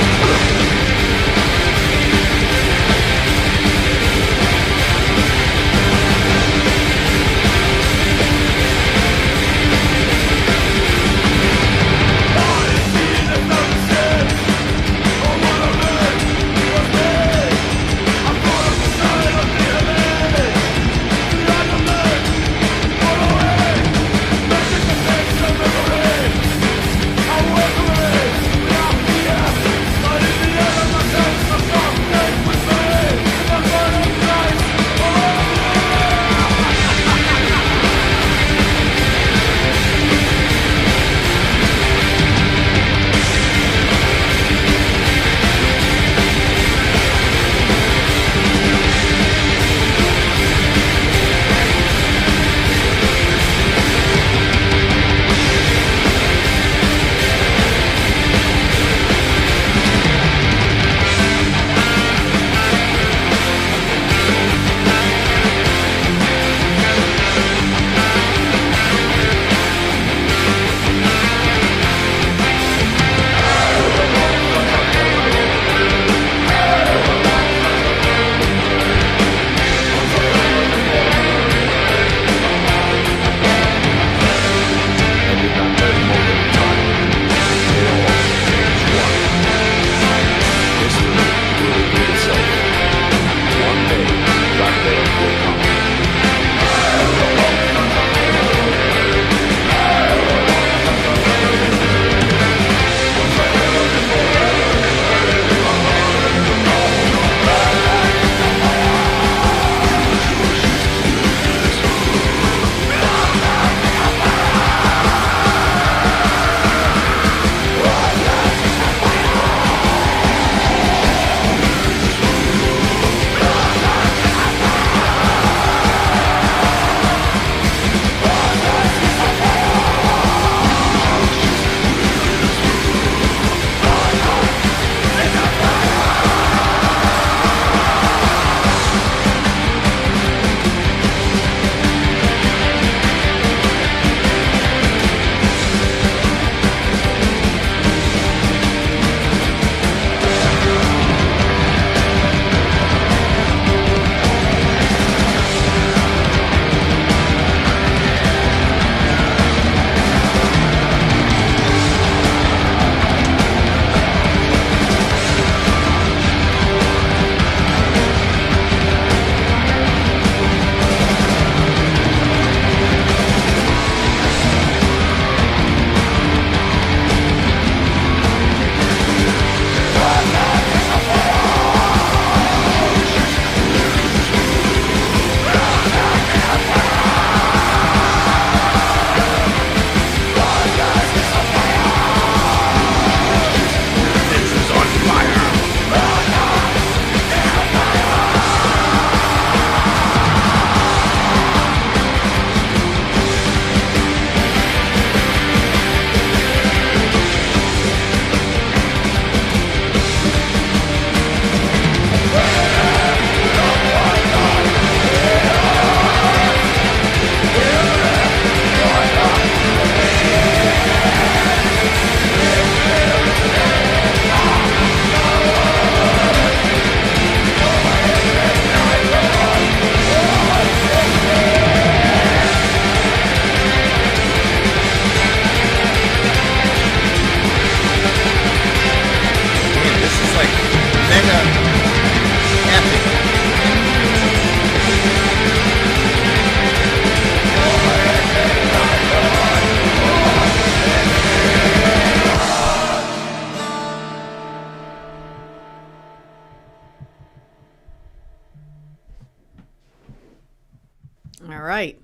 All right.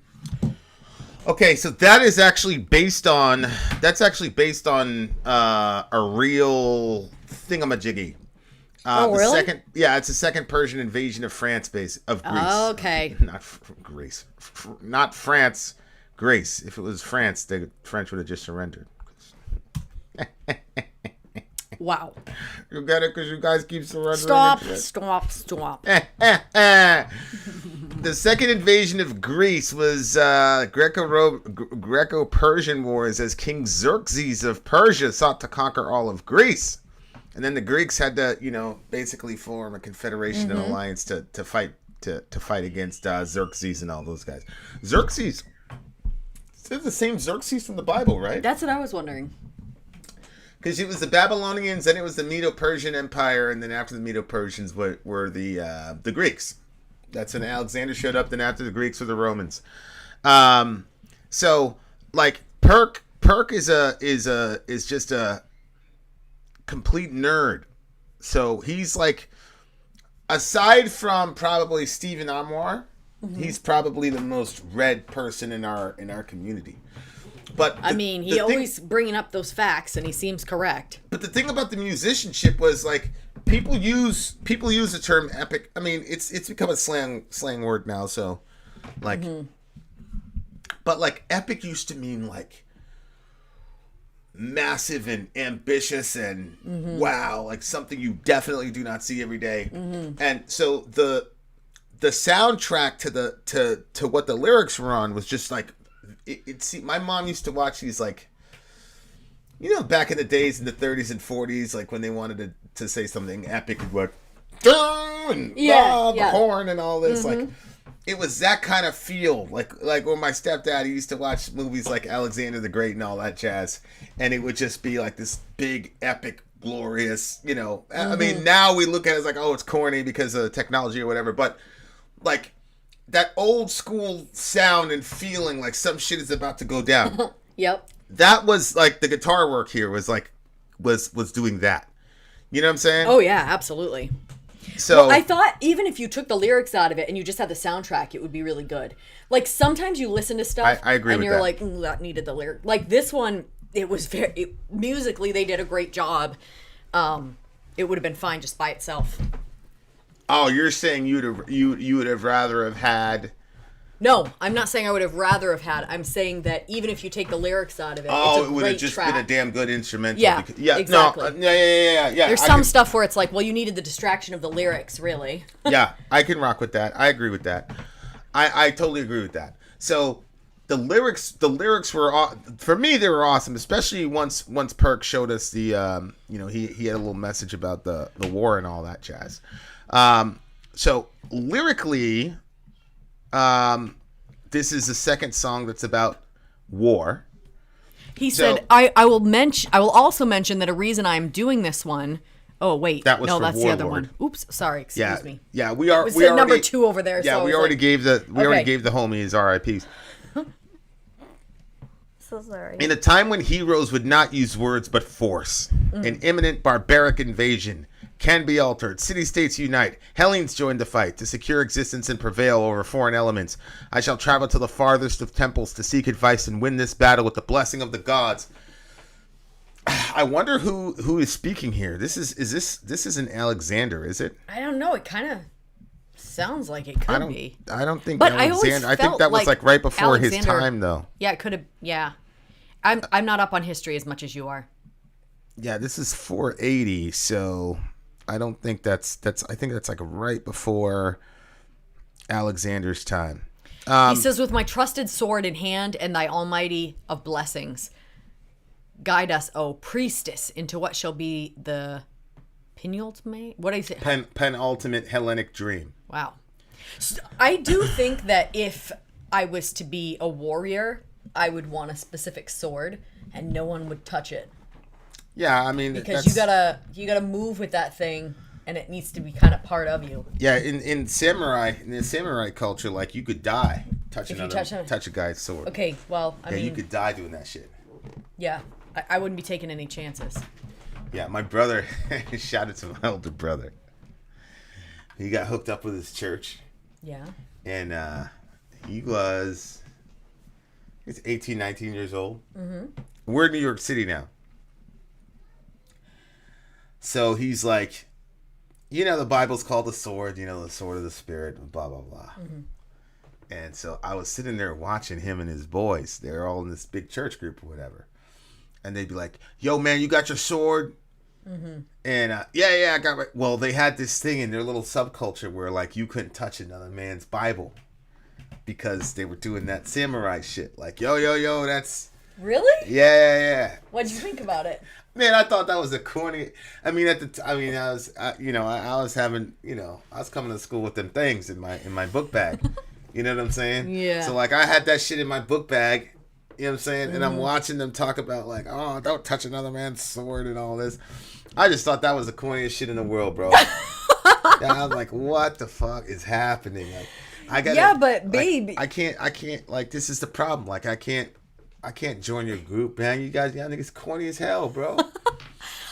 Okay, so that is actually based on a real thingamajiggy. Oh, really? It's the second Persian invasion of France, of Greece. Okay. Not Greece, not France, Greece. If it was France, the French would have just surrendered. Wow. You get it because you guys keep surrendering. Stop. The second invasion of Greece was Greco-Persian wars as King Xerxes of Persia sought to conquer all of Greece. And then the Greeks had to, basically form a confederation and alliance to fight against Xerxes and all those guys. Xerxes, it's the same Xerxes from the Bible, right? That's what I was wondering. Because it was the Babylonians, then it was the Medo-Persian Empire, and then after the Medo-Persians were the Greeks. That's when Alexander showed up. Then after the Greeks were the Romans. So like Perk is just a complete nerd. So he's like, aside from probably Stephen Amor, he's probably the most read person in our community. But he always bringing up those facts, and he seems correct. But the thing about the musicianship was like people use the term epic. I mean, it's become a slang word now. So, like, but like epic used to mean like massive and ambitious and wow, like something you definitely do not see every day. And so the soundtrack to what the lyrics were on was just like. My mom used to watch these, like, back in the days in the 30s and 40s, like when they wanted to say something epic, like, the horn and all this. Like, it was that kind of feel. Like when my stepdad used to watch movies like Alexander the Great and all that jazz, and it would just be like this big, epic, glorious, I mean, now we look at it as like, oh, it's corny because of technology or whatever, but, like, that old school sound and feeling like some shit is about to go down. Yep. That was like the guitar work here was doing that. You know what I'm saying? Oh yeah, absolutely. So I thought even if you took the lyrics out of it and you just had the soundtrack, it would be really good. Like sometimes you listen to stuff I agree and with you're that. like, that needed the lyric. Like this one, it was musically they did a great job. It would have been fine just by itself. Oh, you're saying you would have rather have had. No, I'm not saying I would have rather have had. I'm saying that even if you take the lyrics out of it, Oh, it's a it would have great just track. been a damn good instrumental. Yeah, exactly. No, yeah. There's some stuff where it's like, well, you needed the distraction of the lyrics, really. Yeah, I can rock with that. I agree with that. I totally agree with that. So the lyrics were, for me, they were awesome, especially once Perk showed us the he had a little message about the war and all that jazz. So lyrically, this is the second song that's about war. He said, I will also mention that a reason I'm doing this one. Oh wait, that was no, for that's Warlord. the other one. Oops, sorry, excuse me. Yeah, we are. It was we already, number 2 over there. Yeah, so we already gave the homie his RIPs. So sorry. In a time when heroes would not use words but force, an imminent barbaric invasion can be altered. City-states unite. Hellenes join the fight to secure existence and prevail over foreign elements. I shall travel to the farthest of temples to seek advice and win this battle with the blessing of the gods. I wonder who is speaking here. This isn't Alexander, is it? I don't know. It kind of sounds like it could be. I don't think But Alexander. I think felt that was like right before his Alexander- time, though. Yeah, it could have. Yeah, I'm not up on history as much as you are. Yeah, this is 480, so I don't think that's. I think that's like right before Alexander's time. He says, "With my trusted sword in hand and thy almighty of blessings, guide us, O priestess, into what shall be the penultimate. What is it? Penultimate Hellenic dream." Wow. So I do think that if I was to be a warrior, I would want a specific sword, and no one would touch it. Yeah, I mean, Because you gotta move with that thing, and it needs to be kind of part of you. Yeah, in the samurai culture, like you could die touching touch a guy's sword. Okay, well, I mean, you could die doing that shit. Yeah, I wouldn't be taking any chances. Yeah, my brother, shout out to my older brother. He got hooked up with his church. Yeah. And he's 18, 19 years old. Mm-hmm. We're in New York City now. So he's like, the Bible's called the sword, the sword of the spirit, blah, blah, blah. Mm-hmm. And so I was sitting there watching him and his boys. They're all in this big church group or whatever. And they'd be like, yo, man, you got your sword? Mm-hmm. And yeah, I got my... Well, they had this thing in their little subculture where, like, you couldn't touch another man's Bible because they were doing that samurai shit. Like, yo, that's... Really? Yeah. What'd you think about it? Man, I thought that was a corny. I mean, I was, I was having, I was coming to school with them things in my book bag. You know what I'm saying? Yeah. So like, I had that shit in my book bag. You know what I'm saying? And I'm watching them talk about like, oh, don't touch another man's sword and all this. I just thought that was the corniest shit in the world, bro. I was like, what the fuck is happening? Like, I got. Yeah, but babe, I can't. Like, this is the problem. Like, I can't join your group, man. Y'all niggas corny as hell, bro.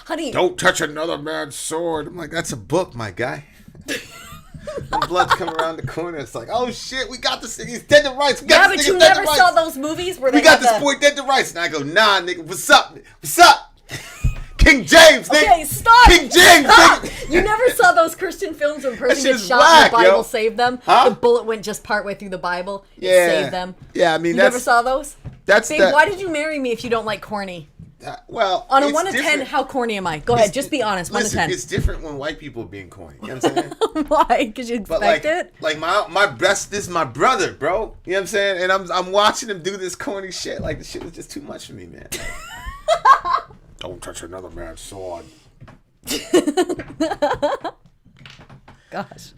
honey, Don't touch another man's sword. I'm like, that's a book, my guy. When blood's come around the corner, it's like, oh shit, we got this thing. He's dead to rights. Yeah, but you never saw those movies where we got this boy dead to rights. And I go, nah, nigga, what's up? What's up? King James, nigga. Okay, stop. King James, Stop. nigga. You never saw those Christian films when a person shit gets is shot whack, and the Bible yo. saved them? Huh? The bullet went just partway through the Bible. It Yeah. saved them. Yeah, I mean, You never saw those? That's Babe, why did you marry me if you don't like corny? well, On a it's 1 to 10, different. how corny am I? Go ahead, just be honest. 1 to Listen, 10. it's different when white people are being corny. You know what I'm saying? Why? Because you But expect like, it? like my best, this is my brother, bro. You know what I'm saying? And I'm watching him do this corny shit. Like, the shit was just too much for me, man. Don't touch another man's sword. Gosh.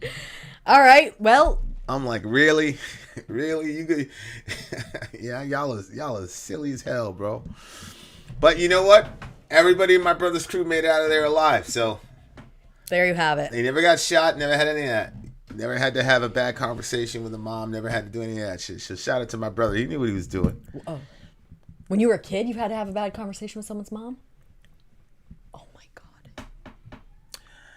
All right. Well, I'm like, really, really, you could, yeah, y'all is silly as hell, bro. But you know what? Everybody in my brother's crew made it out of there alive, so there you have it. they never got shot, never had any of that. Never had to have a bad conversation with a mom, never had to do any of that shit. So shout out to my brother. He knew what he was doing. Oh. When you were a kid, you had to have a bad conversation with someone's mom? Oh, my God.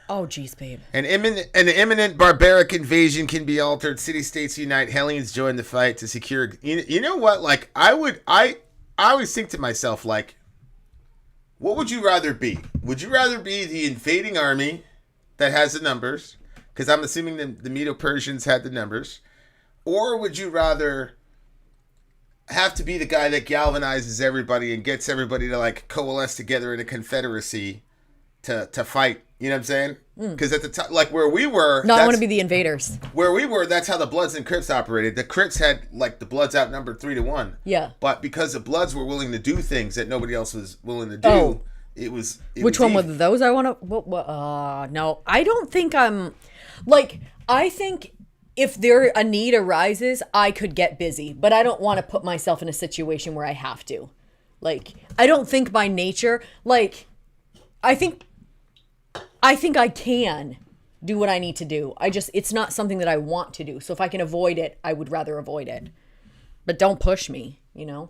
Oh, jeez, babe. An imminent barbaric invasion can be altered. City-states unite. Hellions join the fight to secure... You know what? Like, I always think to myself, like, what would you rather be? Would you rather be the invading army that has the numbers? Because I'm assuming the Medo-Persians had the numbers. Or would you rather have to be the guy that galvanizes everybody and gets everybody to, like, coalesce together in a confederacy to fight? You know what I'm saying? Because at the time, like, where we were... No, I want to be the invaders. Where we were, that's how the Bloods and Crips operated. The Crips had, like, the Bloods outnumbered 3-1. Yeah. But because the Bloods were willing to do things that nobody else was willing to do, Oh. it was... Which one were those I want to... no, I don't think I'm... Like, I think if a need arises, I could get busy. But I don't want to put myself in a situation where I have to. Like, I don't think by nature... Like, I think I can do what I need to do. It's not something that I want to do. So if I can avoid it, I would rather avoid it. But don't push me, you know?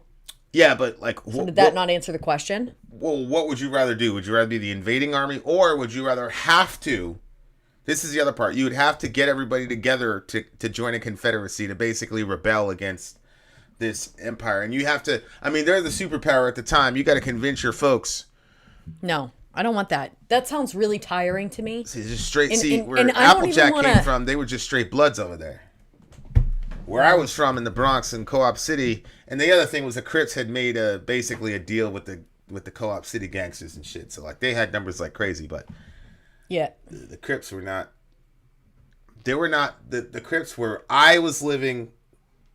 Yeah, but like... So did that not answer the question? Well, what would you rather do? Would you rather be the invading army? Or would you rather have to... This is the other part. You would have to get everybody together to join a confederacy to basically rebel against this empire. And you have to... I mean, they're the superpower at the time. You got to convince your folks... No. I don't want that. That sounds really tiring to me. See, just straight. And Where I don't Applejack even came from, they were just straight Bloods over there. Where I was from in the Bronx in Co-op City, and the other thing was the Crips had made basically a deal with the Co-op City gangsters and shit. So like they had numbers like crazy, but Yeah. the Crips were not. They were not the Crips where I was living.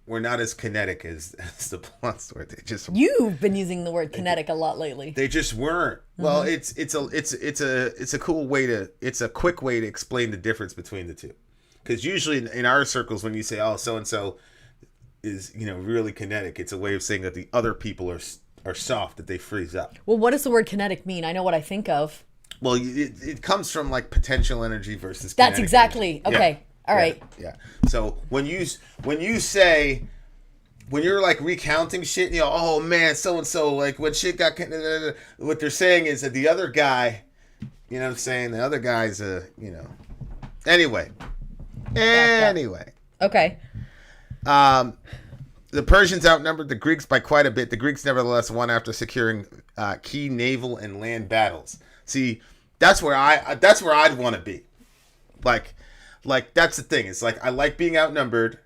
Were not as kinetic as the Bloods were. They just You've been using the word kinetic a lot lately. They just weren't. Well, it's a cool way to... It's a quick way to explain the difference between the two. Because usually in our circles, when you say, oh, so-and-so is, really kinetic, it's a way of saying that the other people are soft, that they freeze up. Well, what does the word kinetic mean? I know what I think of. Well, it comes from, like, potential energy versus That's kinetic exactly... energy. Okay. Yeah. All right. Yeah. So when you say... When you're like recounting shit, oh man, so and so, like when shit got, what they're saying is that the other guy, you know what I'm saying? The other guy's Anyway. Okay. The Persians outnumbered the Greeks by quite a bit. The Greeks nevertheless won after securing key naval and land battles. See, that's where I'd want to be. Like that's the thing. It's like I like being outnumbered.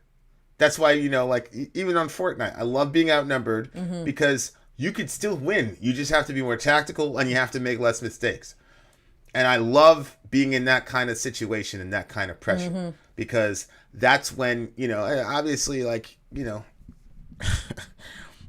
That's why, like, even on Fortnite, I love being outnumbered because you could still win. You just have to be more tactical and you have to make less mistakes. And I love being in that kind of situation and that kind of pressure because that's when, obviously, like,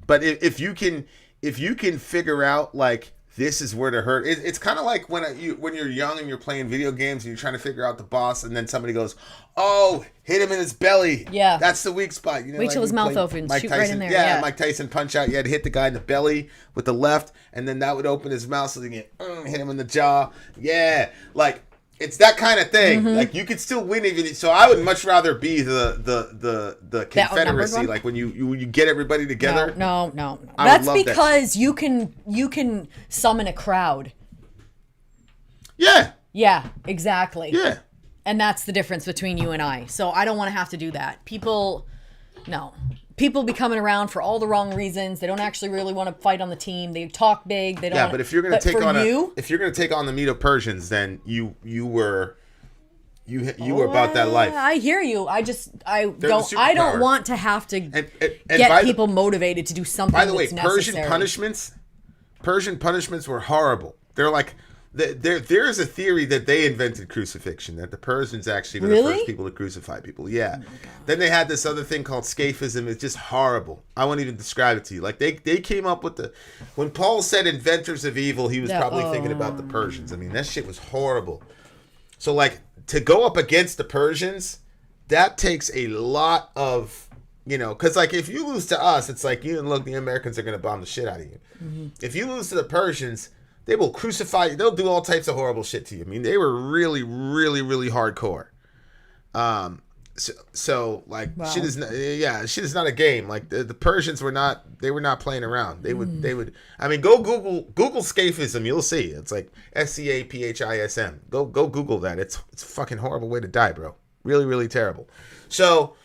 but if you can figure out, like, this is where to hurt. It's kind of like when you're young and you're playing video games and you're trying to figure out the boss, and then somebody goes, "Oh, hit him in his belly." Yeah, that's the weak spot. You know, wait till his mouth opens, shoot Tyson, right in there. Yeah, Mike Tyson punch out. You had to hit the guy in the belly with the left, and then that would open his mouth so they can hit him in the jaw. Yeah, like. It's that kind of thing. Mm-hmm. Like you could still win even. So I would much rather be the Confederacy. Like when you get everybody together. No. That's because you can summon a crowd. Yeah. Yeah, exactly. Yeah. And that's the difference between you and I. So I don't want to have to do that. People be coming around for all the wrong reasons. They don't actually really want to fight on the team. They talk big. They don't. Yeah, but if you're going to take on if you're going to take on the Medo-Persians, then you were about that life. I hear you. I don't want to have to get people motivated to do something. By the way, necessary. Persian punishments were horrible. They're like. There is a theory that they invented crucifixion, that the Persians actually were the first people to crucify people. Yeah. Then they had this other thing called scaphism. It's just horrible. I won't even describe it to you. Like they came up with when Paul said inventors of evil, he was probably thinking about the Persians. I mean, that shit was horrible. So like to go up against the Persians, that takes a lot of, because like if you lose to us, it's like, the Americans are going to bomb the shit out of you. Mm-hmm. If you lose to the Persians, they will crucify you. They'll do all types of horrible shit to you. I mean, they were really, really, really hardcore. So like, wow. Shit is not a game. Like the Persians were not playing around. They would. I mean, go Google scaphism. You'll see. It's like SCAPHISM. Go Google that. It's a fucking horrible way to die, bro. Really, really terrible. So,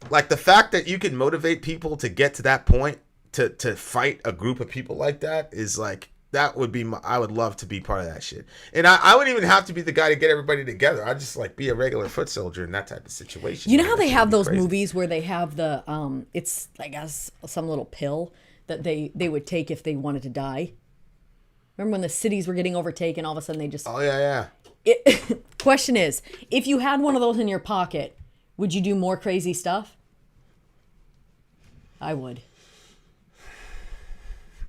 like the fact that you can motivate people to get to that point to fight a group of people like that is like. That would be I would love to be part of that shit. And I wouldn't even have to be the guy to get everybody together. I'd just like be a regular foot soldier in that type of situation. You know how they have those movies where they have the it's I guess some little pill that they would take if they wanted to die. Remember when the cities were getting overtaken, all of a sudden they just Question is, if you had one of those in your pocket, would you do more crazy stuff? I would.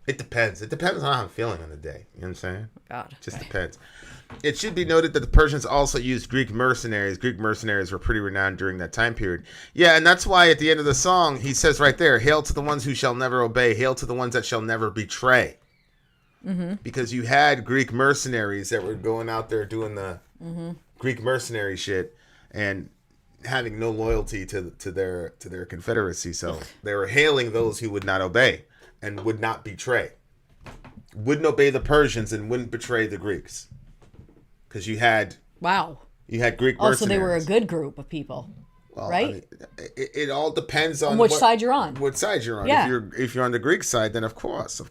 It depends. It depends on how I'm feeling on the day. You know what I'm saying? God. It just depends. It should be noted that the Persians also used Greek mercenaries. Greek mercenaries were pretty renowned during that time period. Yeah, and that's why at the end of the song, he says right there, "Hail to the ones who shall never obey. Hail to the ones that shall never betray." Mm-hmm. Because you had Greek mercenaries that were going out there doing the Greek mercenary shit and having no loyalty to their confederacy. So they were hailing those who would not obey. And would not betray. Wouldn't obey the Persians and wouldn't betray the Greeks. Because you had Greek mercenaries. Also, they were a good group of people, right? I mean, it all depends on which side you're on. What side you're on. Yeah. If you're on the Greek side, then of course.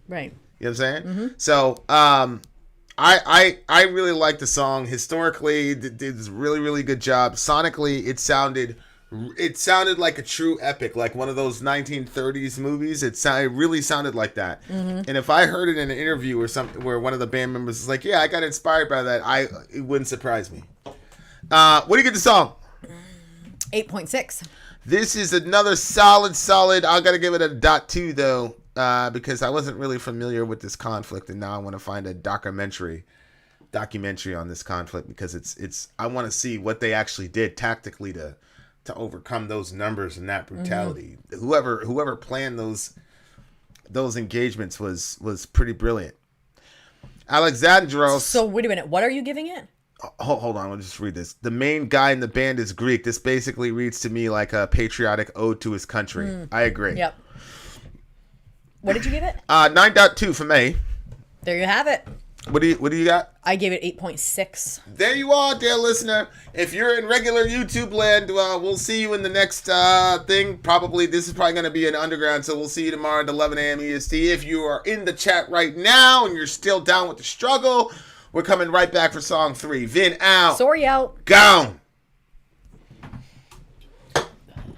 Right. You know what I'm saying? Mm-hmm. So, I really like the song. Historically, it did a really, really good job. Sonically, it sounded like a true epic, like one of those 1930s movies. It really sounded like that. Mm-hmm. And if I heard it in an interview or something where one of the band members was like, "Yeah, I got inspired by that," it wouldn't surprise me. What do you get the song? 8.6. This is another solid. I gotta give it a .2 though, because I wasn't really familiar with this conflict, and now I want to find a documentary on this conflict because it's. I want to see what they actually did tactically to overcome those numbers and that brutality. Mm-hmm. Whoever planned those engagements was pretty brilliant. Alexandros. So wait a minute, what are you giving it? Hold on, I'll just read this. The main guy in the band is Greek. This basically reads to me like a patriotic ode to his country. I agree. Yep. What did you give it? 9.2 for me. There you have it. What do you got? I gave it 8.6. There you are, dear listener. If you're in regular YouTube land, we'll see you in the next thing. Probably, this is probably going to be an underground, so we'll see you tomorrow at 11 a.m. EST. If you are in the chat right now and you're still down with the struggle, we're coming right back for song 3. Vin out. Sori out. Gone. I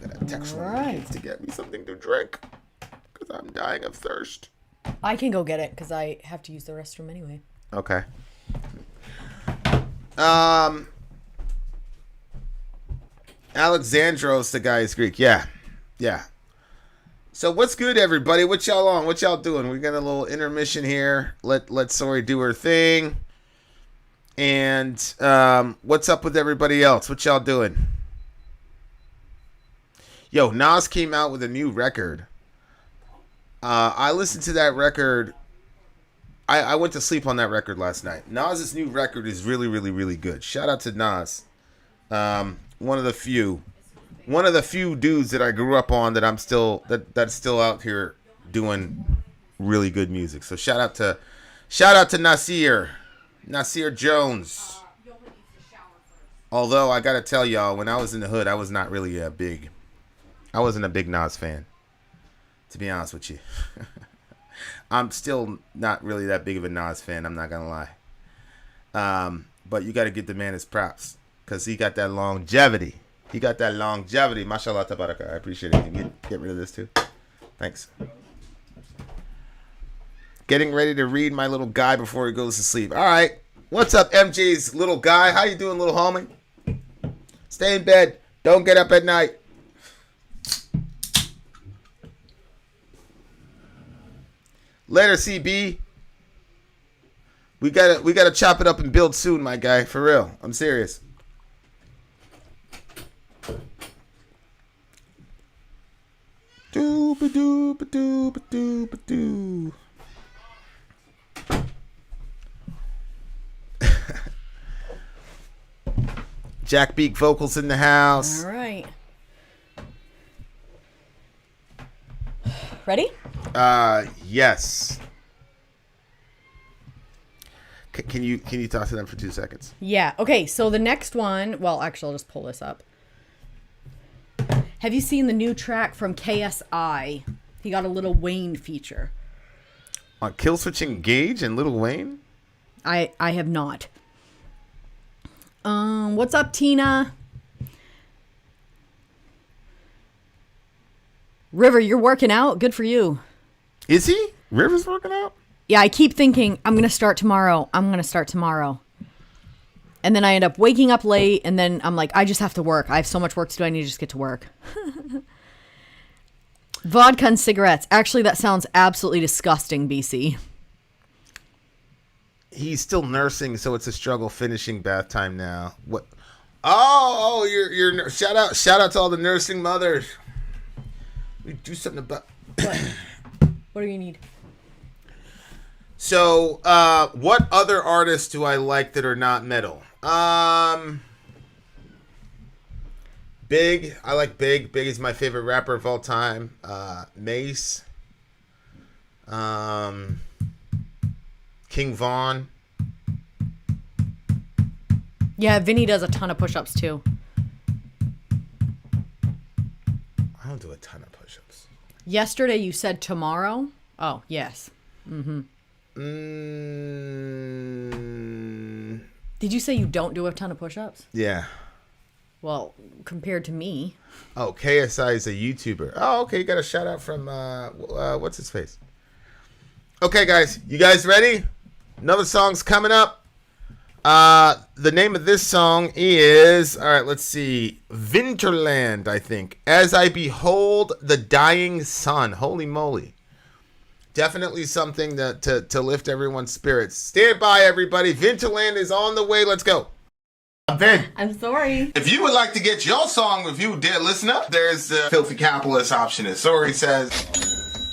got a text from me to get me something to drink because I'm dying of thirst. I can go get it because I have to use the restroom anyway. Okay. Alexandros, the guy is Greek. Yeah. So what's good, everybody? What y'all on? What y'all doing? We got a little intermission here. Let Sori do her thing. And what's up with everybody else? What y'all doing? Yo, Nas came out with a new record. I listened to that record. I went to sleep on that record last night. Nas's new record is really, really, really good. Shout out to Nas. One of the few dudes that I grew up on that I'm still that's still out here doing really good music. So shout out to Nasir Jones. Although I gotta tell y'all, when I was in the hood, I was not really I wasn't a big Nas fan, to be honest with you. I'm still not really that big of a Nas fan, I'm not gonna lie. But you gotta give the man his props, because he got that longevity. Mashallah tabaraka. I appreciate it. You can get rid of this too. Thanks. Getting ready to read my little guy before he goes to sleep. All right. What's up, MJ's little guy? How you doing, little homie? Stay in bed. Don't get up at night. Later, CB. We gotta chop it up and build soon, my guy. For real. I'm serious. Doo-ba-doo-ba-doo-ba-doo-ba-doo. Jack Beak vocals in the house. All right. Ready? Yes. Can you talk to them for 2 seconds? Yeah. Okay. So the next one. Well, actually, I'll just pull this up. Have you seen the new track from KSI? He got a Lil Wayne feature. On Killswitch Engage and Lil Wayne? I have not. What's up, Tina? River, you're working out? Good for you. Is he? River's working out? Yeah, I keep thinking, I'm going to start tomorrow. And then I end up waking up late, and then I'm like, I just have to work. I have so much work to do. I need to just get to work. Vodka and cigarettes. Actually, that sounds absolutely disgusting, BC. He's still nursing, so it's a struggle finishing bath time now. What? Oh, you're shout out to all the nursing mothers. We do something about. What do you need? So, what other artists do I like that are not metal? Big. I like Big. Big is my favorite rapper of all time. Mace. King Von. Yeah, Vinny does a ton of push-ups too. I don't do a ton of push-ups. Yesterday you said tomorrow? Oh, yes. Did you say you don't do a ton of push-ups? Yeah. Well, compared to me. Oh, KSI is a YouTuber. Oh, okay. You got a shout out from, what's his face? Okay, guys. You guys ready? Another song's coming up. The name of this song is, all right, let's see. Vinterland, I think. As I Behold the Dying Sun. Holy moly. Definitely something to lift everyone's spirits. Stand by, everybody. Vinterland is on the way. Let's go. I'm Vin. I'm sorry. If you would like to get your song reviewed, dear listener, there's the Filthy Capitalist option. As Sori says,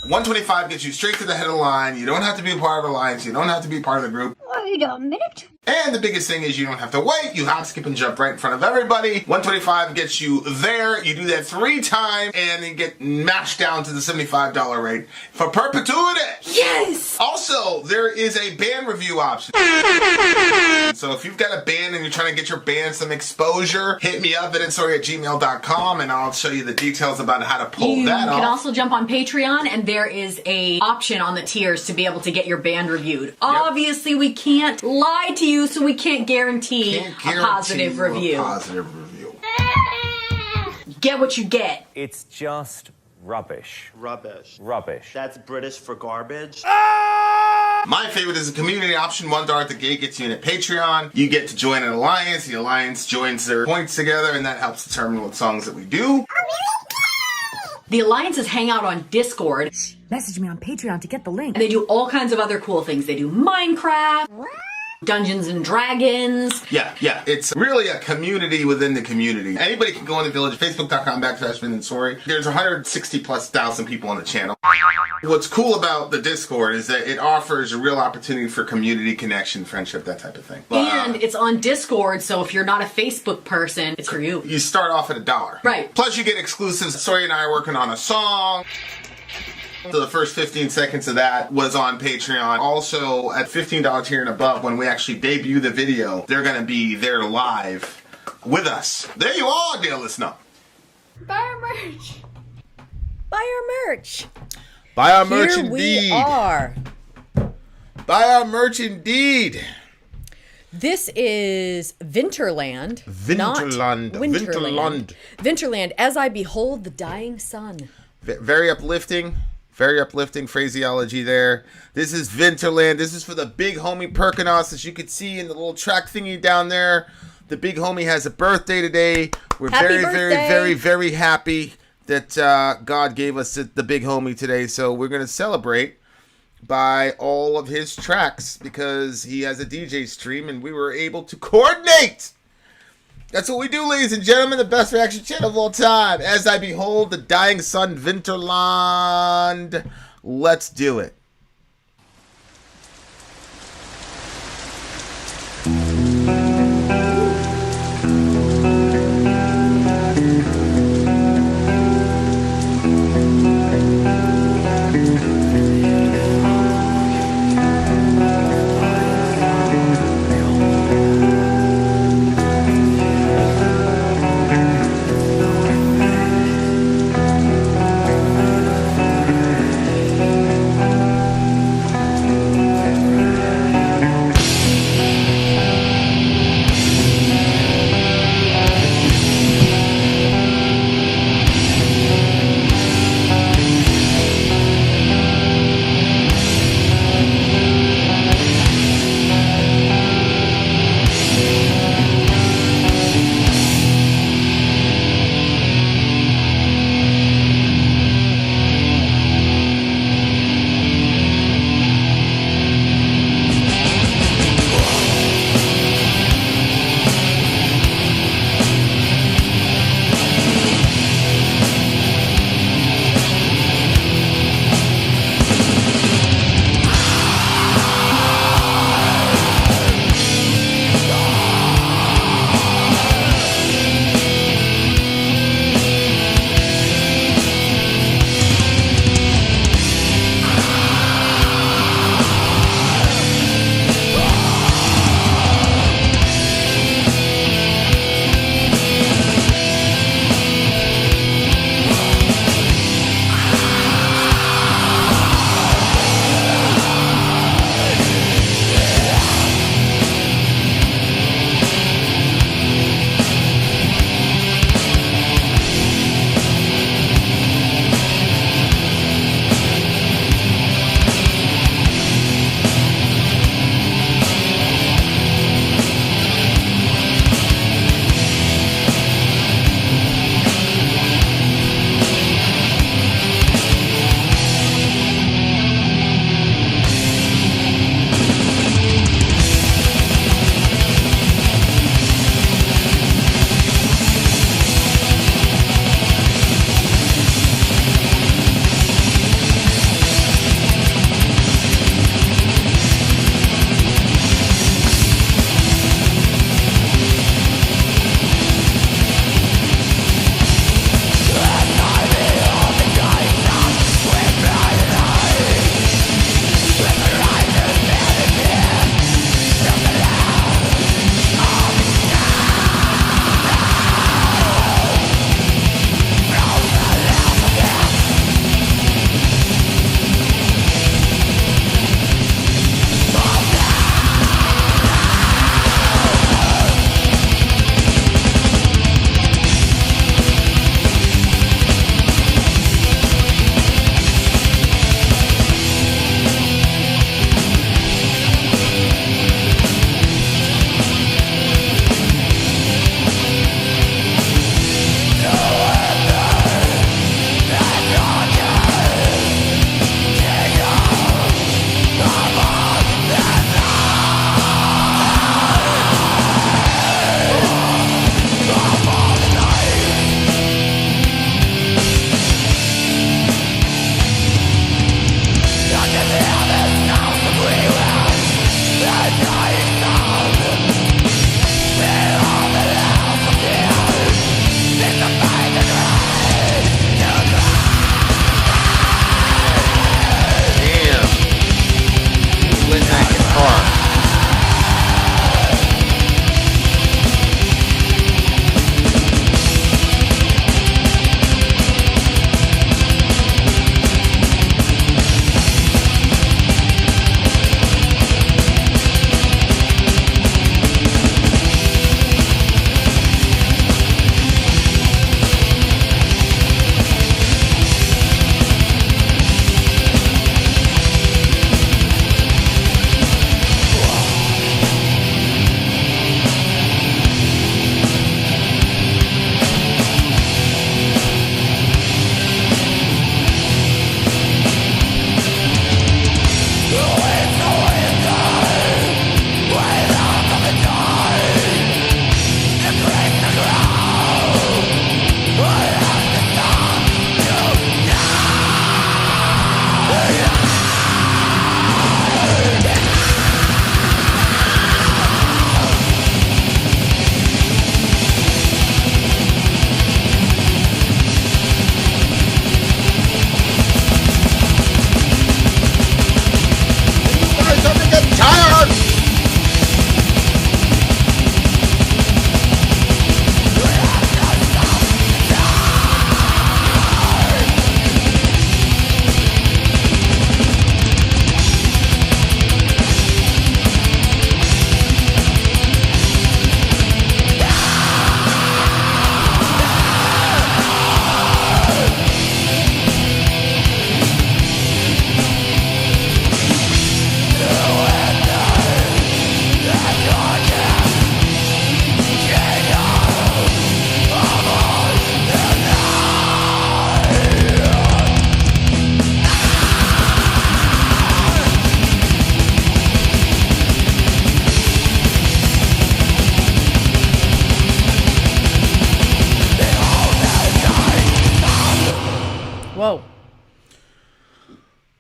$125 gets you straight to the head of the line. You don't have to be a part of the alliance. You don't have to be part of the group. Wait a minute. And the biggest thing is you don't have to wait. You hop, skip, and jump right in front of everybody. $125 gets you there. You do that 3 times, and then get matched down to the $75 rate for perpetuity. Yes! Also, there is a band review option. So if you've got a band and you're trying to get your band some exposure, hit me up at insori@gmail.com, and I'll show you the details about how to pull that off. You can also jump on Patreon, and there is a option on the tiers to be able to get your band reviewed. Yep. Obviously, we can't lie to you, so we can't guarantee a positive review. Get what you get. It's just rubbish. Rubbish. Rubbish. That's British for garbage. My favorite is the community option. $1 at the gate gets you in at Patreon. You get to join an alliance. The alliance joins their points together, and that helps determine what songs that we do. The alliances hang out on Discord, Message me on Patreon to get the link. and they do all kinds of other cool things. They do Minecraft, Dungeons and Dragons. Yeah. It's really a community within the community. Anybody can go in the village, facebook.com/Vin and Sori. There's 160,000+ people on the channel. What's cool about the Discord is that it offers a real opportunity for community connection, friendship, that type of thing. And it's on Discord, so if you're not a Facebook person, it's for you. You start off at $1. Right. Plus you get exclusives. Sori and I are working on a song. So the first 15 seconds of that was on Patreon. Also, at $15 tier and above, when we actually debut the video, they're going to be there live with us. There you are, dear listener. Buy our merch. Buy our merch. Buy our merch Here indeed. we are. Buy our merch indeed. This is Vinterland. not Vinterland. Winterland. Vinterland, as I behold the dying sun. Very uplifting. Very uplifting phraseology there. This is Vinterland. This is for the big homie Perkunos, as you can see in the little track thingy down there. The big homie has a birthday today. We're Happy very, birthday. very, very happy that God gave us the big homie today. So we're going to celebrate by all of his tracks because he has a DJ stream and we were able to coordinate. That's what we do, ladies and gentlemen. The best reaction channel of all time. As I behold the dying sun, Vinterland. Let's do it.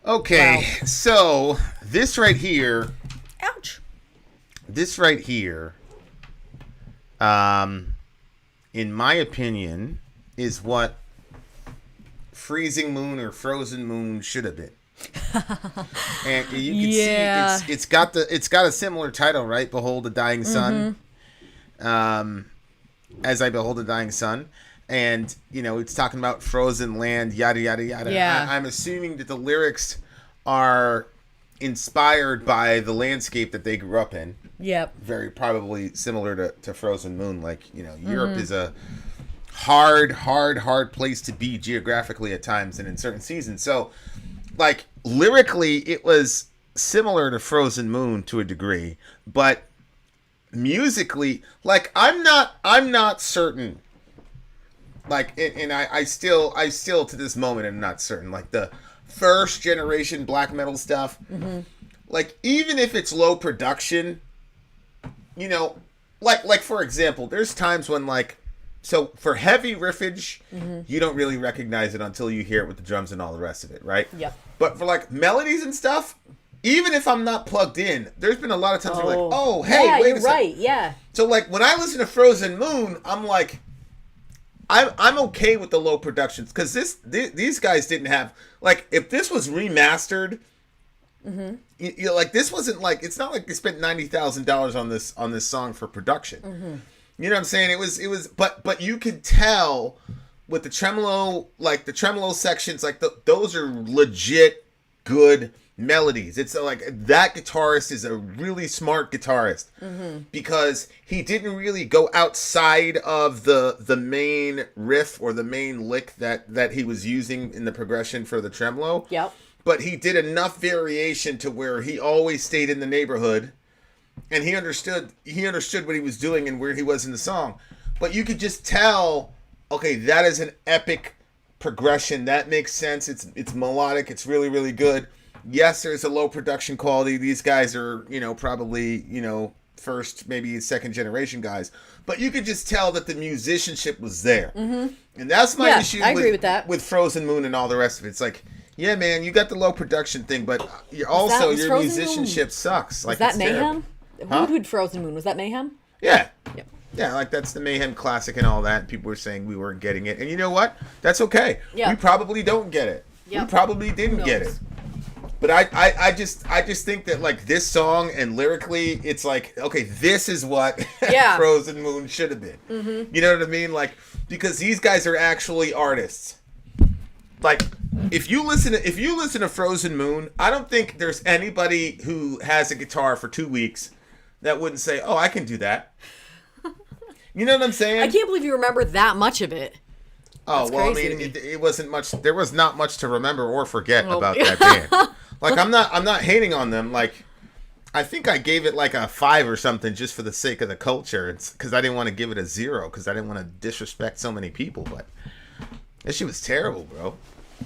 Okay, so this right here, Ouch. in my opinion, is what Freezing Moon or Frozen Moon should have been. And you can see it's got a similar title, right? Behold the Dying Sun. As I Behold the Dying Sun. And, you know, it's talking about frozen land, yada, yada, yada. Yeah. I'm assuming that the lyrics are inspired by the landscape that they grew up in. Yep. Very probably similar to Frozen Moon. Like, you know, Europe is a hard place to be geographically at times and in certain seasons. So, like, lyrically, it was similar to Frozen Moon to a degree. But musically, like, I'm not certain. Like, and I still to this moment am not certain. Like the first generation black metal stuff, like even if it's low production, you know, like for example, there's times when like, so for heavy riffage, you don't really recognize it until you hear it with the drums and all the rest of it, right? Yep. But for like melodies and stuff, even if I'm not plugged in, there's been a lot of times where like, oh hey, yeah, wait you're a second. right. Yeah. So like when I listen to Frozen Moon, I'm like, I'm okay with the low productions because these guys didn't have, like, if this was remastered, you like this wasn't like, it's not like they spent $90,000 on this song for production. You know what I'm saying? It was but you could tell with the tremolo, like the tremolo sections, like those are legit good melodies. It's like that guitarist is a really smart guitarist because he didn't really go outside of the main riff or the main lick that he was using in the progression for the tremolo. Yep. But he did enough variation to where he always stayed in the neighborhood and he understood what he was doing and where he was in the song. But you could just tell, okay, that is an epic progression. That makes sense. It's melodic. It's really, really good. Yes, there's a low production quality. These guys are, you know, probably, you know, first, maybe second generation guys. But you could just tell that the musicianship was there. And that's my issue I agree with that. With Frozen Moon and all the rest of it. It's like, yeah, man, you got the low production thing, but you're also, was your Frozen musicianship sucks. Like, Was that it's Mayhem? Huh? Who did Frozen Moon? Was that Mayhem? Yeah. Yep. Yeah, like that's the Mayhem classic and all that. People were saying we weren't getting it. And you know what? That's okay. Yeah. We probably don't get it. Yep. We probably didn't get it. But I just think that like this song and lyrically, it's like, okay, this is what Frozen Moon should have been. You know what I mean? Like, because these guys are actually artists. Like, if you listen to Frozen Moon, I don't think there's anybody who has a guitar for 2 weeks that wouldn't say, "Oh, I can do that." You know what I'm saying? I can't believe you remember that much of it. Oh, That's well, I crazy mean, to me. it wasn't much. There was not much to remember or forget about that band. Like, I'm not hating on them. Like, I think I gave it like a 5 or something just for the sake of the culture. It's because I didn't want to give it a 0 because I didn't want to disrespect so many people. But that shit was terrible, bro.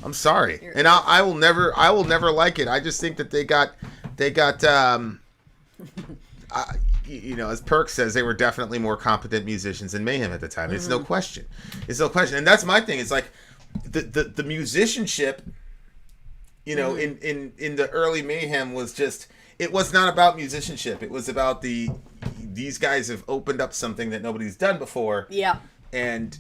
I'm sorry, and I will never like it. I just think that they got you know, as Perk says, they were definitely more competent musicians than Mayhem at the time. It's no question. And that's my thing. It's like the musicianship, you know, in the early Mayhem was just, it was not about musicianship. It was about these guys have opened up something that nobody's done before. Yeah. And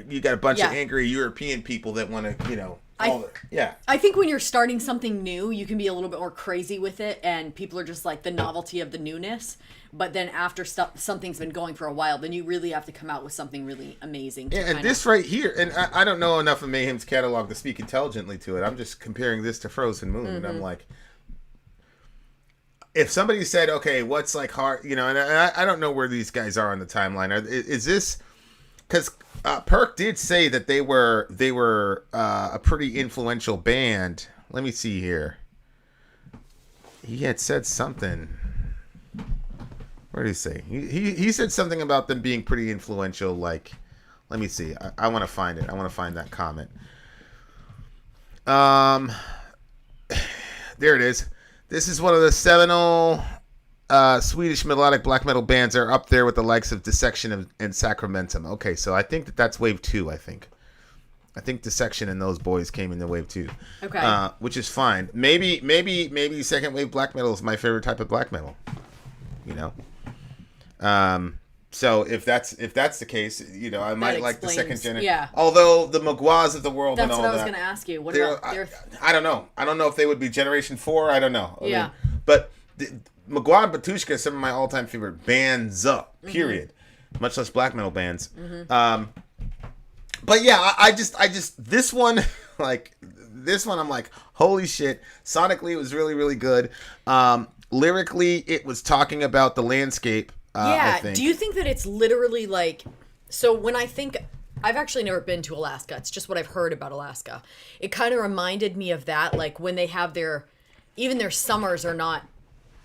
you got a bunch of angry European people that want to, you know, I think when you're starting something new, you can be a little bit more crazy with it, and people are just like the novelty of the newness. But then after something's been going for a while, then you really have to come out with something really amazing. And this right here, and I don't know enough of Mayhem's catalog to speak intelligently to it. I'm just comparing this to Frozen Moon, and I'm like, if somebody said, okay, what's like hard, you know, and I don't know where these guys are on the timeline. Is this, because Perk did say that they were a pretty influential band. Let me see here. He had said something. What did he say? He said something about them being pretty influential. Like, let me see. I want to find it. I want to find that comment. There it is. This is one of the seminal Swedish melodic black metal bands. Are up there with the likes of Dissection and Sacramentum. Okay, so I think that's wave 2. I think I think Dissection and those boys came in the wave too. Okay. Which is fine. Maybe second wave black metal is my favorite type of black metal. You know. So if that's the case, you know, I might like the second generation. Yeah. Although the Maguas of the world and That's all what I was that. going to ask you. What about their... I don't know. I don't know if they would be Generation 4. I don't know. I Yeah. mean, but Magua and Batushka are some of my all-time favorite bands period. Much less black metal bands. But yeah, I just this one, I'm like, holy shit. Sonically, it was really, really good. Lyrically, it was talking about the landscape. I think. Do you think that it's literally like... So when I think... I've actually never been to Alaska. It's just what I've heard about Alaska. It kind of reminded me of that, like when they have their... Even their summers are not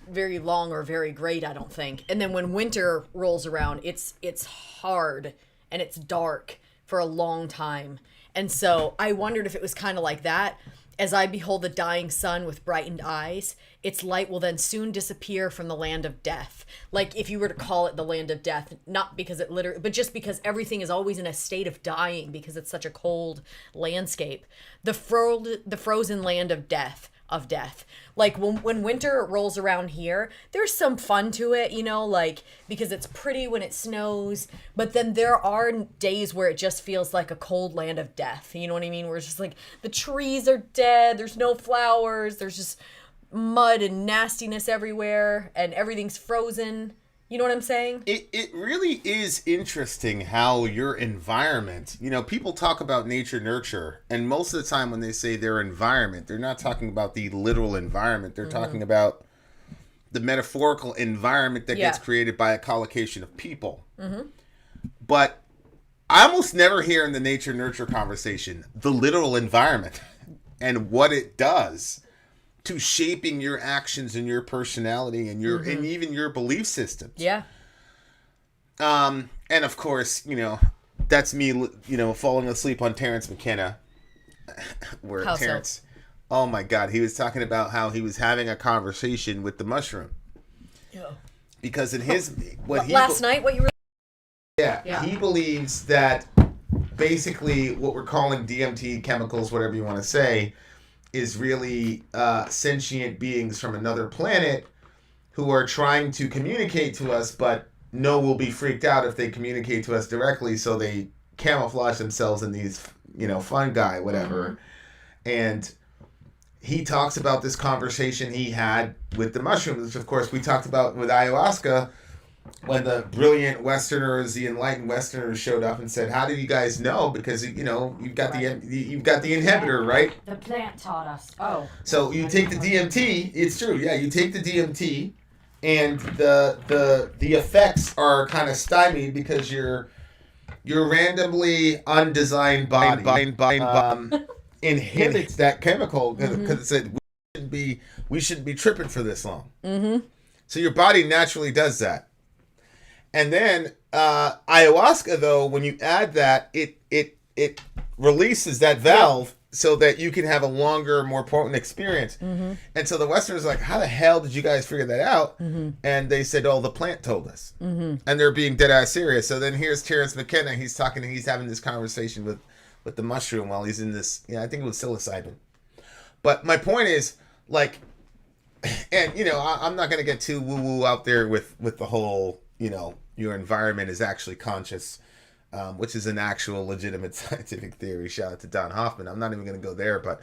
very long or very great, I don't think. And then when winter rolls around, it's hard and it's dark for a long time. And so I wondered if it was kind of like that. As I behold the dying sun with brightened eyes, its light will then soon disappear from the land of death. Like if you were to call it the land of death, not because it literally, but just because everything is always in a state of dying because it's such a cold landscape. The frozen land of death. Like when winter rolls around here, there's some fun to it, you know, like because it's pretty when it snows, but then there are days where it just feels like a cold land of death. You know what I mean? Where it's just like the trees are dead, there's no flowers, there's just mud and nastiness everywhere and everything's frozen. You know what I'm saying? It really is interesting how your environment, you know, people talk about nature nurture, and most of the time when they say their environment, they're not talking about the literal environment. They're talking about the metaphorical environment that gets created by a collocation of people. But I almost never hear in the nature nurture conversation the literal environment and what it does to shaping your actions and your personality and your and even your belief systems. Yeah. And of course, you know, that's me, you know, falling asleep on Terrence McKenna. Where How Terrence, oh my God, he was talking about how he was having a conversation with the mushroom. Yeah. Because in his last night, what you were... Yeah, he believes that basically what we're calling DMT chemicals, whatever you want to say, is really sentient beings from another planet who are trying to communicate to us, but know we'll be freaked out if they communicate to us directly, so they camouflage themselves in these, you know, fungi, whatever. And he talks about this conversation he had with the mushrooms, which of course we talked about with ayahuasca, when the brilliant Westerners, the enlightened Westerners showed up and said, "How do you guys know? Because you know you've got the inhibitor, right? The plant taught us." Oh. So you take the DMT. It's true, yeah. You take the DMT, and the effects are kind of stymied because your randomly undesigned body inhibits that chemical because it said we shouldn't be tripping for this long. So your body naturally does that. And then ayahuasca, though, when you add that, it releases that valve so that you can have a longer, more potent experience. And so the Westerners are like, how the hell did you guys figure that out? And they said, oh, the plant told us. And they're being dead ass serious. So then here's Terrence McKenna. He's having this conversation with the mushroom while he's in this, I think it was psilocybin. But my point is, like, and, you know, I'm not going to get too woo-woo out there with the whole, you know, your environment is actually conscious, which is an actual legitimate scientific theory. Shout out to Don Hoffman. I'm not even going to go there, but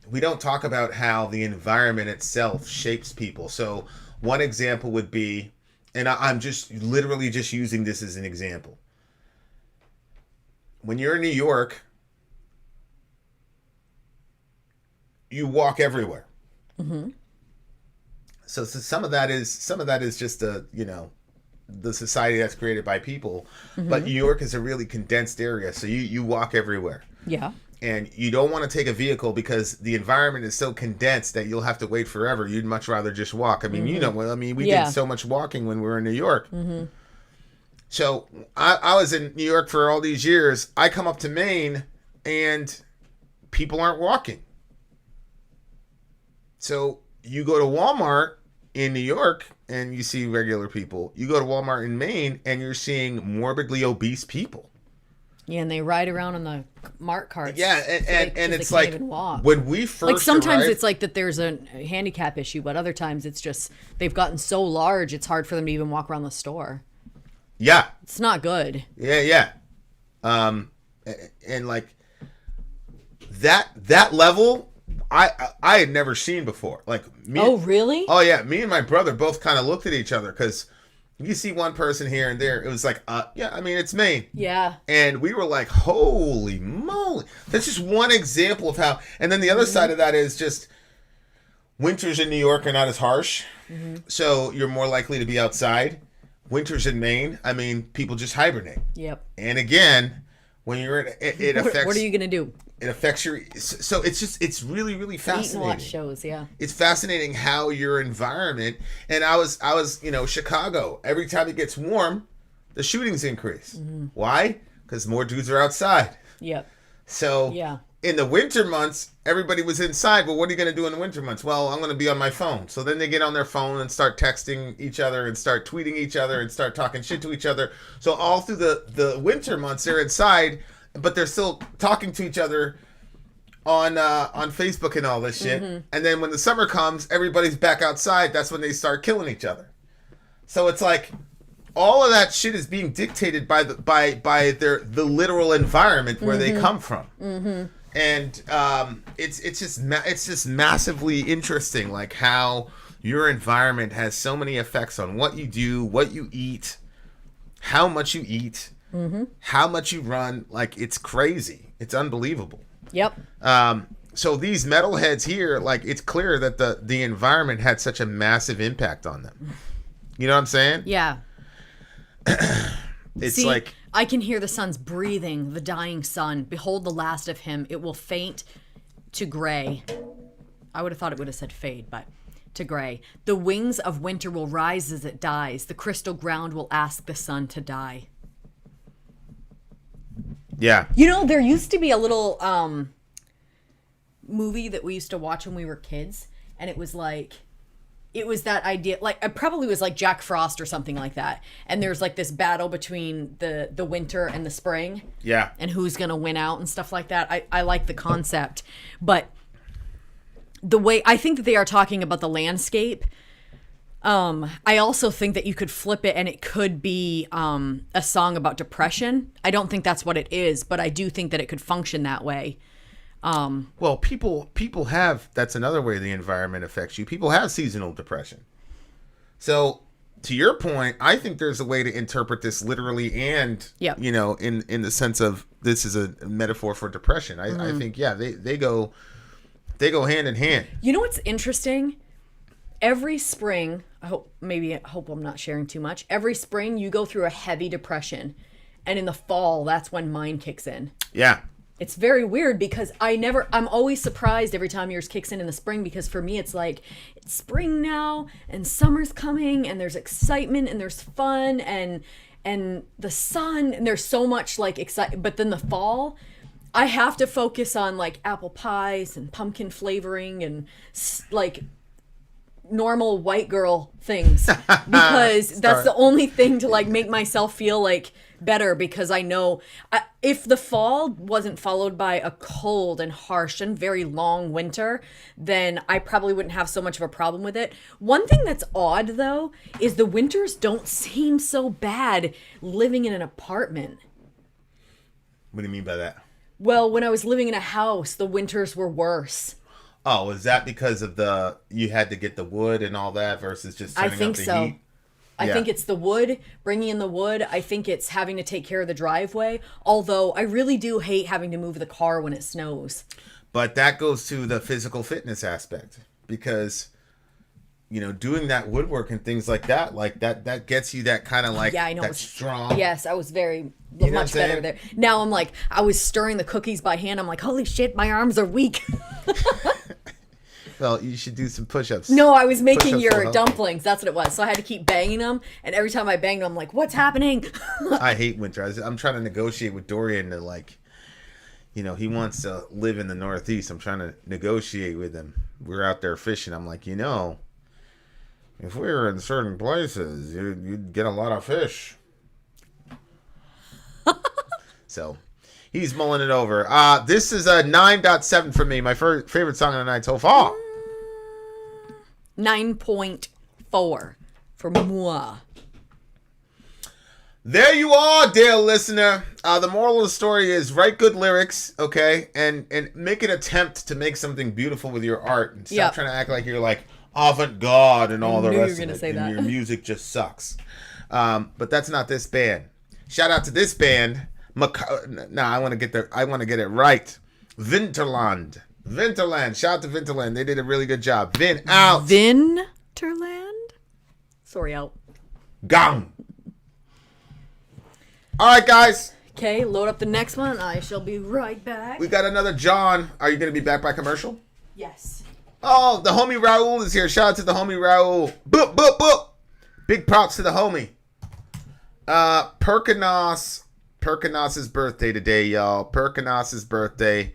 we don't talk about how the environment itself shapes people. So one example would be, and I'm just literally just using this as an example. When you're in New York, you walk everywhere. So some of that is just the society that's created by people. But New York is a really condensed area, so you walk everywhere. Yeah. And you don't want to take a vehicle because the environment is so condensed that you'll have to wait forever. You'd much rather just walk. I mean, you know, we did so much walking when we were in New York. So I was in New York for all these years. I come up to Maine and people aren't walking. So you go to Walmart in New York and you see regular people. You go to Walmart in Maine and you're seeing morbidly obese people. Yeah, and they ride around on the mart carts. Yeah, and they it's can't like even walk. when we first Like sometimes arrived, it's like that there's a handicap issue, but other times it's just they've gotten so large it's hard for them to even walk around the store. yeah, It's not good. yeah. And like that level, I had never seen before. Like me. Oh, really? Oh yeah, me and my brother both kind of looked at each other because you see one person here and there. It was like, yeah, I mean it's Maine. Yeah. And we were like, holy moly. That's just one example of how. And then the other side of that is just winters in New York are not as harsh. So you're more likely to be outside. Winters in Maine, I mean, people just hibernate. Yep. And again, when you're in, it affects. What are you gonna do? It affects your. So it's really, really Eat fascinating. and watch shows, yeah. It's fascinating how your environment. And I was Chicago. Every time it gets warm, the shootings increase. Why? Because more dudes are outside. Yep. So Yeah. in the winter months, everybody was inside. Well, what are you going to do in the winter months? Well, I'm going to be on my phone. So then they get on their phone and start texting each other and start tweeting each other and start talking shit to each other. So all through the winter months, they're inside, but they're still talking to each other on Facebook and all this shit. And then when the summer comes, everybody's back outside. That's when they start killing each other. So it's like all of that shit is being dictated by the literal environment where they come from. And it's just massively interesting, like how your environment has so many effects on what you do, what you eat, how much you eat, how much you run. Like it's crazy. It's unbelievable. Yep. So these metalheads here, like it's clear that the environment had such a massive impact on them. You know what I'm saying? Yeah. It's See, like I can hear the sun's breathing, the dying sun. Behold the last of him. It will faint to gray. I would have thought it would have said fade, but to gray. The wings of winter will rise as it dies. The crystal ground will ask the sun to die. yeah. You know, there used to be a little movie that we used to watch when we were kids, and it was that idea, like it probably was like Jack Frost or something like that. And there's like this battle between the winter and the spring. Yeah. And who's gonna win out and stuff like that. I like the concept, but the way I think that they are talking about the landscape. I also think that you could flip it and it could be a song about depression. I don't think that's what it is, but I do think that it could function that way. Well, people have, that's another way the environment affects you. People have seasonal depression. So to your point, I think there's a way to interpret this literally and, Yep. In the sense of this is a metaphor for depression. I think, yeah, they go hand in hand. You know what's interesting? Every spring, I hope I'm not sharing too much. Every spring you go through a heavy depression. And in the fall, that's when mine kicks in. Yeah. It's very weird because I'm always surprised every time yours kicks in the spring, because for me it's like it's spring now and summer's coming and there's excitement and there's fun and the sun and there's so much like excitement. But then the fall, I have to focus on like apple pies and pumpkin flavoring and like normal white girl things because that's the only thing to like make myself feel like better, because I know if the fall wasn't followed by a cold and harsh and very long winter, then I probably wouldn't have so much of a problem with it. One thing that's odd though is the winters don't seem so bad living in an apartment. What do you mean by that? Well, when I was living in a house, the winters were worse. Oh, is that because of you had to get the wood and all that versus just turning up the heat? I think it's the wood, bringing in the wood. I think it's having to take care of the driveway. Although I really do hate having to move the car when it snows. But that goes to the physical fitness aspect, because, doing that woodwork and things like that gets you that kind of like, yeah, I know, that strong. Yes, I was very know much what I'm better saying? there. Now I'm like, I was stirring the cookies by hand. I'm like, holy shit, my arms are weak. Well, you should do some push-ups. No, I was making Push-ups will your help. dumplings. That's what it was. So I had to keep banging them. And every time I banged them, I'm like, what's happening? I hate winter. I'm trying to negotiate with Dorian to he wants to live in the Northeast. I'm trying to negotiate with him. We're out there fishing. I'm like, if we were in certain places, you'd get a lot of fish. So, He's mulling it over. This is a 9.7 for me. My favorite song of the night so far. 9.4 for moi. There you are, dear listener. The moral of the story is write good lyrics, okay? And make an attempt to make something beautiful with your art. And stop trying to act like you're like avant-garde and all the rest of it. And your music just sucks. But that's not this band. Shout out to this band. I want to get it right. Vinterland. Shout out to Vinterland. They did a really good job. Vin out. Vinterland? Sorry, out. Gong. All right, guys. Okay, load up the next one. I shall be right back. We got another John. Are you going to be back by commercial? Yes. Oh, the homie Raul is here. Shout out to the homie Raul. Boop, boop, boop. Big props to the homie. Perkunos' birthday today, y'all. Perkunos' birthday.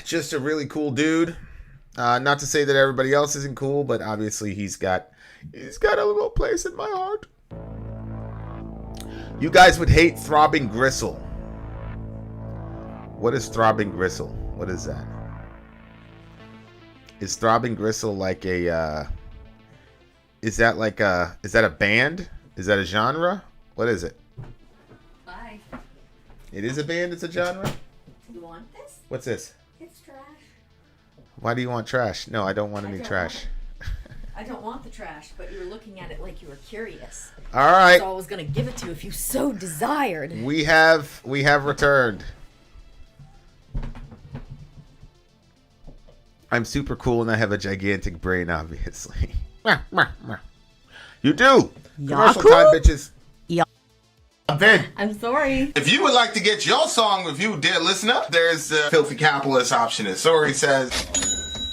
Just a really cool dude. Not to say that everybody else isn't cool, but obviously he's got a little place in my heart. You guys would hate Throbbing Gristle. What is Throbbing Gristle? What is that? Is Throbbing Gristle like a is that a band? Is that a genre? What is it? Bye. It is a band, it's a genre? You want this? What's this? It's trash. Why do you want trash? No, I don't want any trash. I don't want the trash, but you were looking at it like you were curious. All right. So I was going to give it to you if you so desired. We have returned. I'm super cool and I have a gigantic brain, obviously. You do. Commercial time, bitches. Yeah. I'm Vin. I'm sorry. If you would like to get your song reviewed, dear listener, there's the Filthy Capitalist option. As Sori says,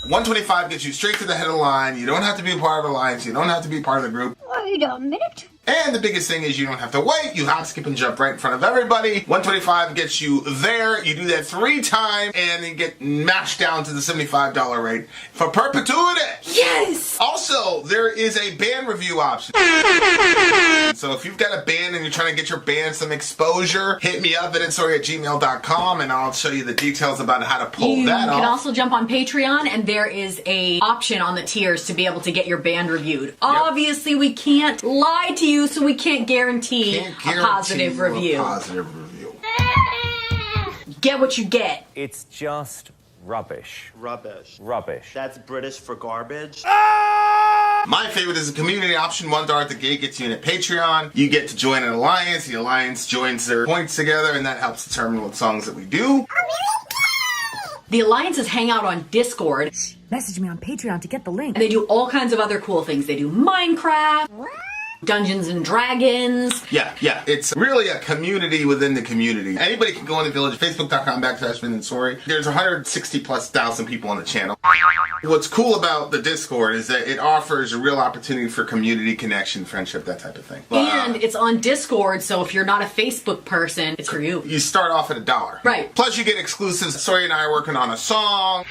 125 gets you straight to the head of the line. You don't have to be a part of the alliance. You don't have to be part of the group. Wait a minute. And the biggest thing is you don't have to wait. You hop, skip, and jump right in front of everybody. 125 gets you there. You do that 3 times, and you get mashed down to the $75 rate for perpetuity. Yes! Also, there is a band review option. So if you've got a band and you're trying to get your band some exposure, hit me up at insori@gmail.com, and I'll show you the details about how to pull that off. You can also jump on Patreon, and there is a option on the tiers to be able to get your band reviewed. Yep. Obviously, we can't lie to you, so we can't guarantee a positive review. Get what you get. It's just rubbish. Rubbish. Rubbish. That's British for garbage. My favorite is the community option. $1 at the gate gets you in at Patreon. You get to join an alliance. The alliance joins their points together, and that helps determine what songs that we do. The alliances hang out on Discord. Message me on Patreon to get the link. And they do all kinds of other cool things. They do Minecraft, Dungeons and Dragons. Yeah. It's really a community within the community. Anybody can go in the village, facebook.com/Vin and Sori. There's 160,000+ people on the channel. What's cool about the Discord is that it offers a real opportunity for community connection, friendship, that type of thing. And it's on Discord, so if you're not a Facebook person, it's for you. You start off at $1. Right. Plus you get exclusives. Sori and I are working on a song.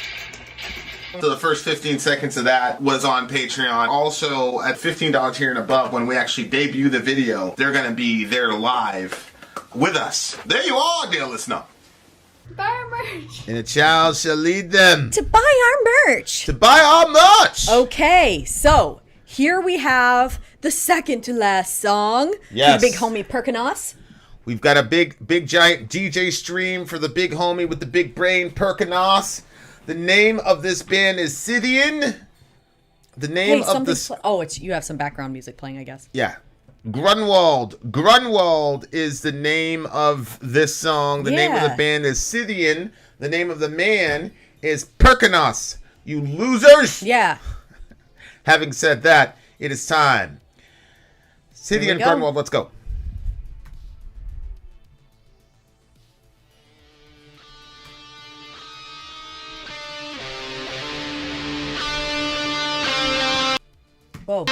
So the first 15 seconds of that was on Patreon. Also, at $15 here and above, when we actually debut the video, they're going to be there live with us. There you are, dear listener. Buy our merch. And a child shall lead them To buy our merch. to buy our merch. Okay, so here we have the second to last song. Yes. The big homie Perkunos. We've got a big giant DJ stream for the big homie with the big brain, Perkunos. The name of this band is Scythian. The name of this... it's you have some background music playing, I guess. Yeah. Grunwald is the name of this song. The name of the band is Scythian. The name of the man is Perkunos. You losers! Yeah. Having said that, it is time. Scythian, Grunwald, let's go. Whoa.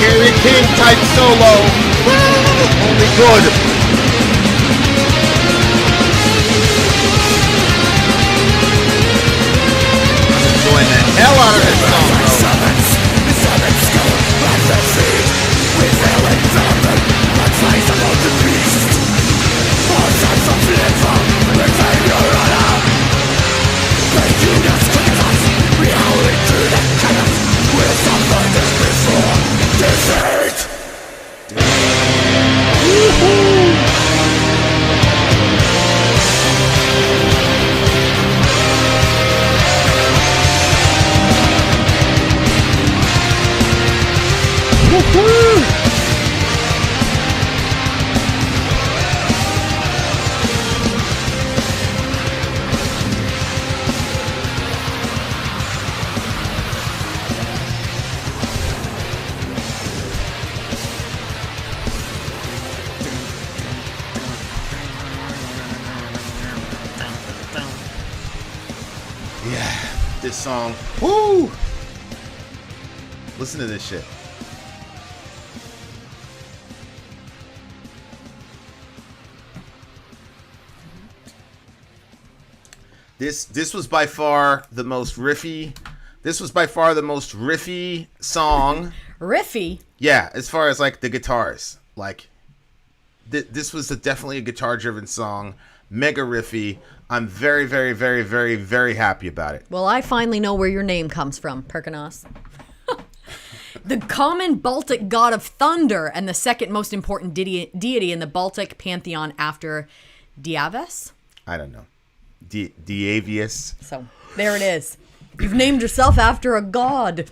Gary King type solo. Only good. I'm enjoying the hell out of this song, bro. Yeah, this song. Woo! Listen to this shit. This was by far the most riffy. This was by far the most riffy song. Riffy? Yeah, as far as like the guitars. Like this was definitely a guitar-driven song. Mega riffy. I'm very, very, very, very, very happy about it. Well, I finally know where your name comes from, Perkunos. The common Baltic god of thunder and the second most important deity in the Baltic pantheon after Diavis. I don't know. Diavius. So there it is. You've named yourself after a god.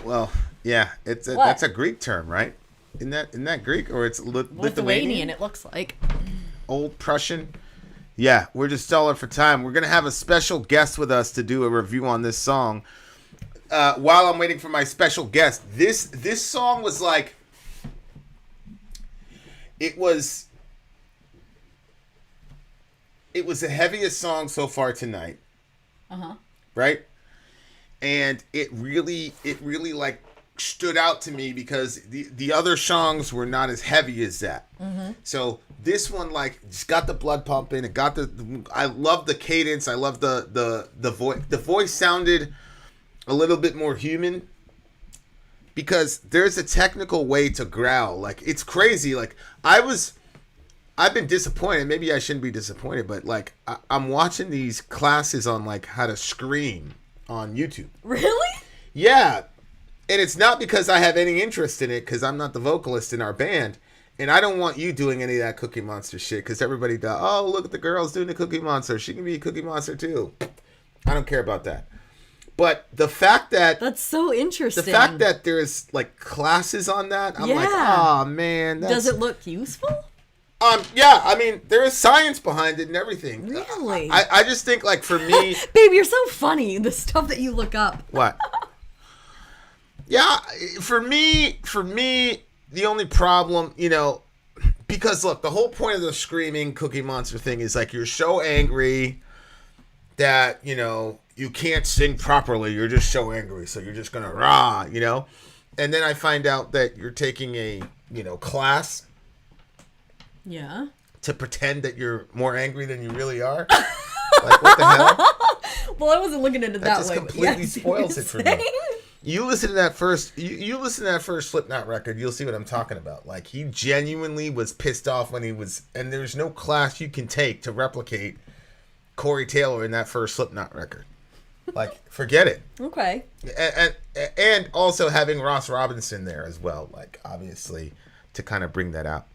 Well, yeah, that's a Greek term, right? Isn't that Greek or it's Lithuanian? It looks like. Old Prussian. Yeah, we're just stalling for time. We're gonna have a special guest with us to do a review on this song. While I'm waiting for my special guest, this song was like, it was the heaviest song so far tonight. Right? And it really like stood out to me because the other songs were not as heavy as that. So this one like just got the blood pumping. It got I love the cadence. I love the voice. The voice sounded a little bit more human because there's a technical way to growl. Like it's crazy. Like I've been disappointed. Maybe I shouldn't be disappointed, but like I'm watching these classes on like how to scream on YouTube. Really? Yeah. And it's not because I have any interest in it, because I'm not the vocalist in our band. And I don't want you doing any of that Cookie Monster shit, because everybody does. Oh, look at the girls doing the Cookie Monster. She can be a Cookie Monster too. I don't care about that. But the fact that... That's so interesting. The fact that there's like classes on that, I'm like, oh man. Does it look useful? Yeah, I mean, there is science behind it and everything. Really? I just think, like, for me... Babe, you're so funny. The stuff that you look up. What? Yeah, for me, the only problem, because, look, the whole point of the screaming Cookie Monster thing is, like, you're so angry that, you can't sing properly. You're just so angry, so you're just going to rah, And then I find out that you're taking a, class... Yeah. To pretend that you're more angry than you really are. Like, what the hell? Well, I wasn't looking at it that way. That just completely spoils it for me. You listen to that first. You listen to that first Slipknot record. You'll see what I'm talking about. Like he genuinely was pissed off when he was, and there's no class you can take to replicate Corey Taylor in that first Slipknot record. Like, forget it. Okay. And also having Ross Robinson there as well. Like, obviously, to kind of bring that out.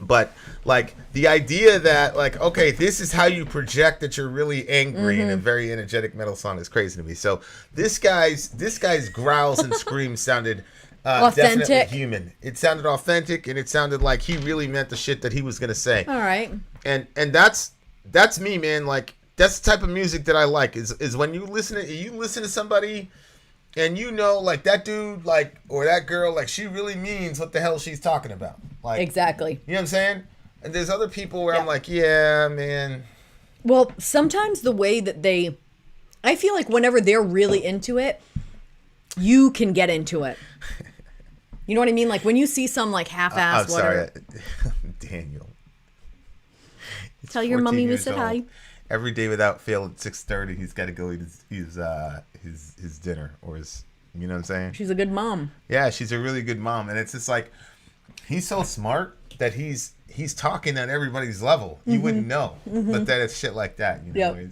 But like the idea that like, okay, this is how you project that you're really angry in a very energetic metal song is crazy to me. So this guy's growls and screams sounded Authentic. definitely human. It sounded authentic, and it sounded like he really meant the shit that he was gonna say. All right. And that's me, man. Like that's the type of music that I like. Is when you listen to somebody, and you know, like that dude, like or that girl, like she really means what the hell she's talking about. Like Exactly. you know what I'm saying? And there's other people where I'm like, yeah, man. Well, sometimes the way that I feel like whenever they're really into it, you can get into it. You know what I mean? Like when you see some like half-ass I'm whatever. sorry, Daniel. He's Tell your 14 mummy we years said old. hi. Every day without fail at 6:30, he's got to go eat his dinner or his. You know what I'm saying? She's a good mom. Yeah, she's a really good mom, and it's just like he's so smart that he's talking at everybody's level. You wouldn't know, but that it's shit like that. You know. Yep.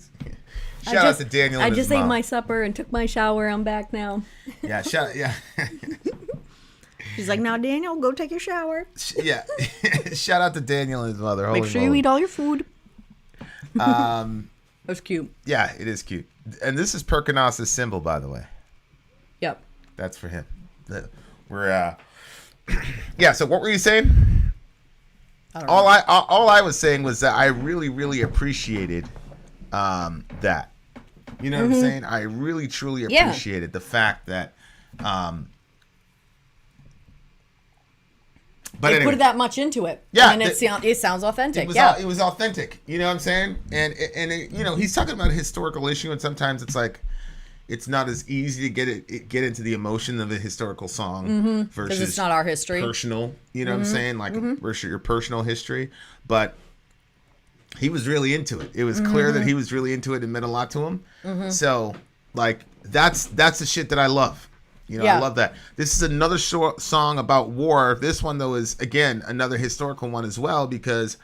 Shout out to Daniel. I and his just ate mom. my supper and took my shower. I'm back now. Yeah, yeah. She's like, now Daniel, go take your shower. Yeah. Shout out to Daniel and his mother. Make Holy sure you moly. eat all your food. That's cute. Yeah, it is cute. And this is Perkunos' symbol, by the way. Yep. That's for him. We're yeah. So what were you saying? All I was saying was that I really, really appreciated that. You know what I'm saying? I really, truly appreciated the fact that. But They anyway, put that much into it. Yeah, And it sounds authentic. it was authentic. You know what I'm saying? And you know, he's talking about a historical issue, and sometimes it's like it's not as easy to get into the emotion of a historical song versus Because it's not our history. personal. You know what I'm saying? Like versus your personal history. But he was really into it. It was clear that he was really into it and meant a lot to him. So like that's the shit that I love. You know, I love that. This is another short song about war. This one, though, is, again, another historical one as well, because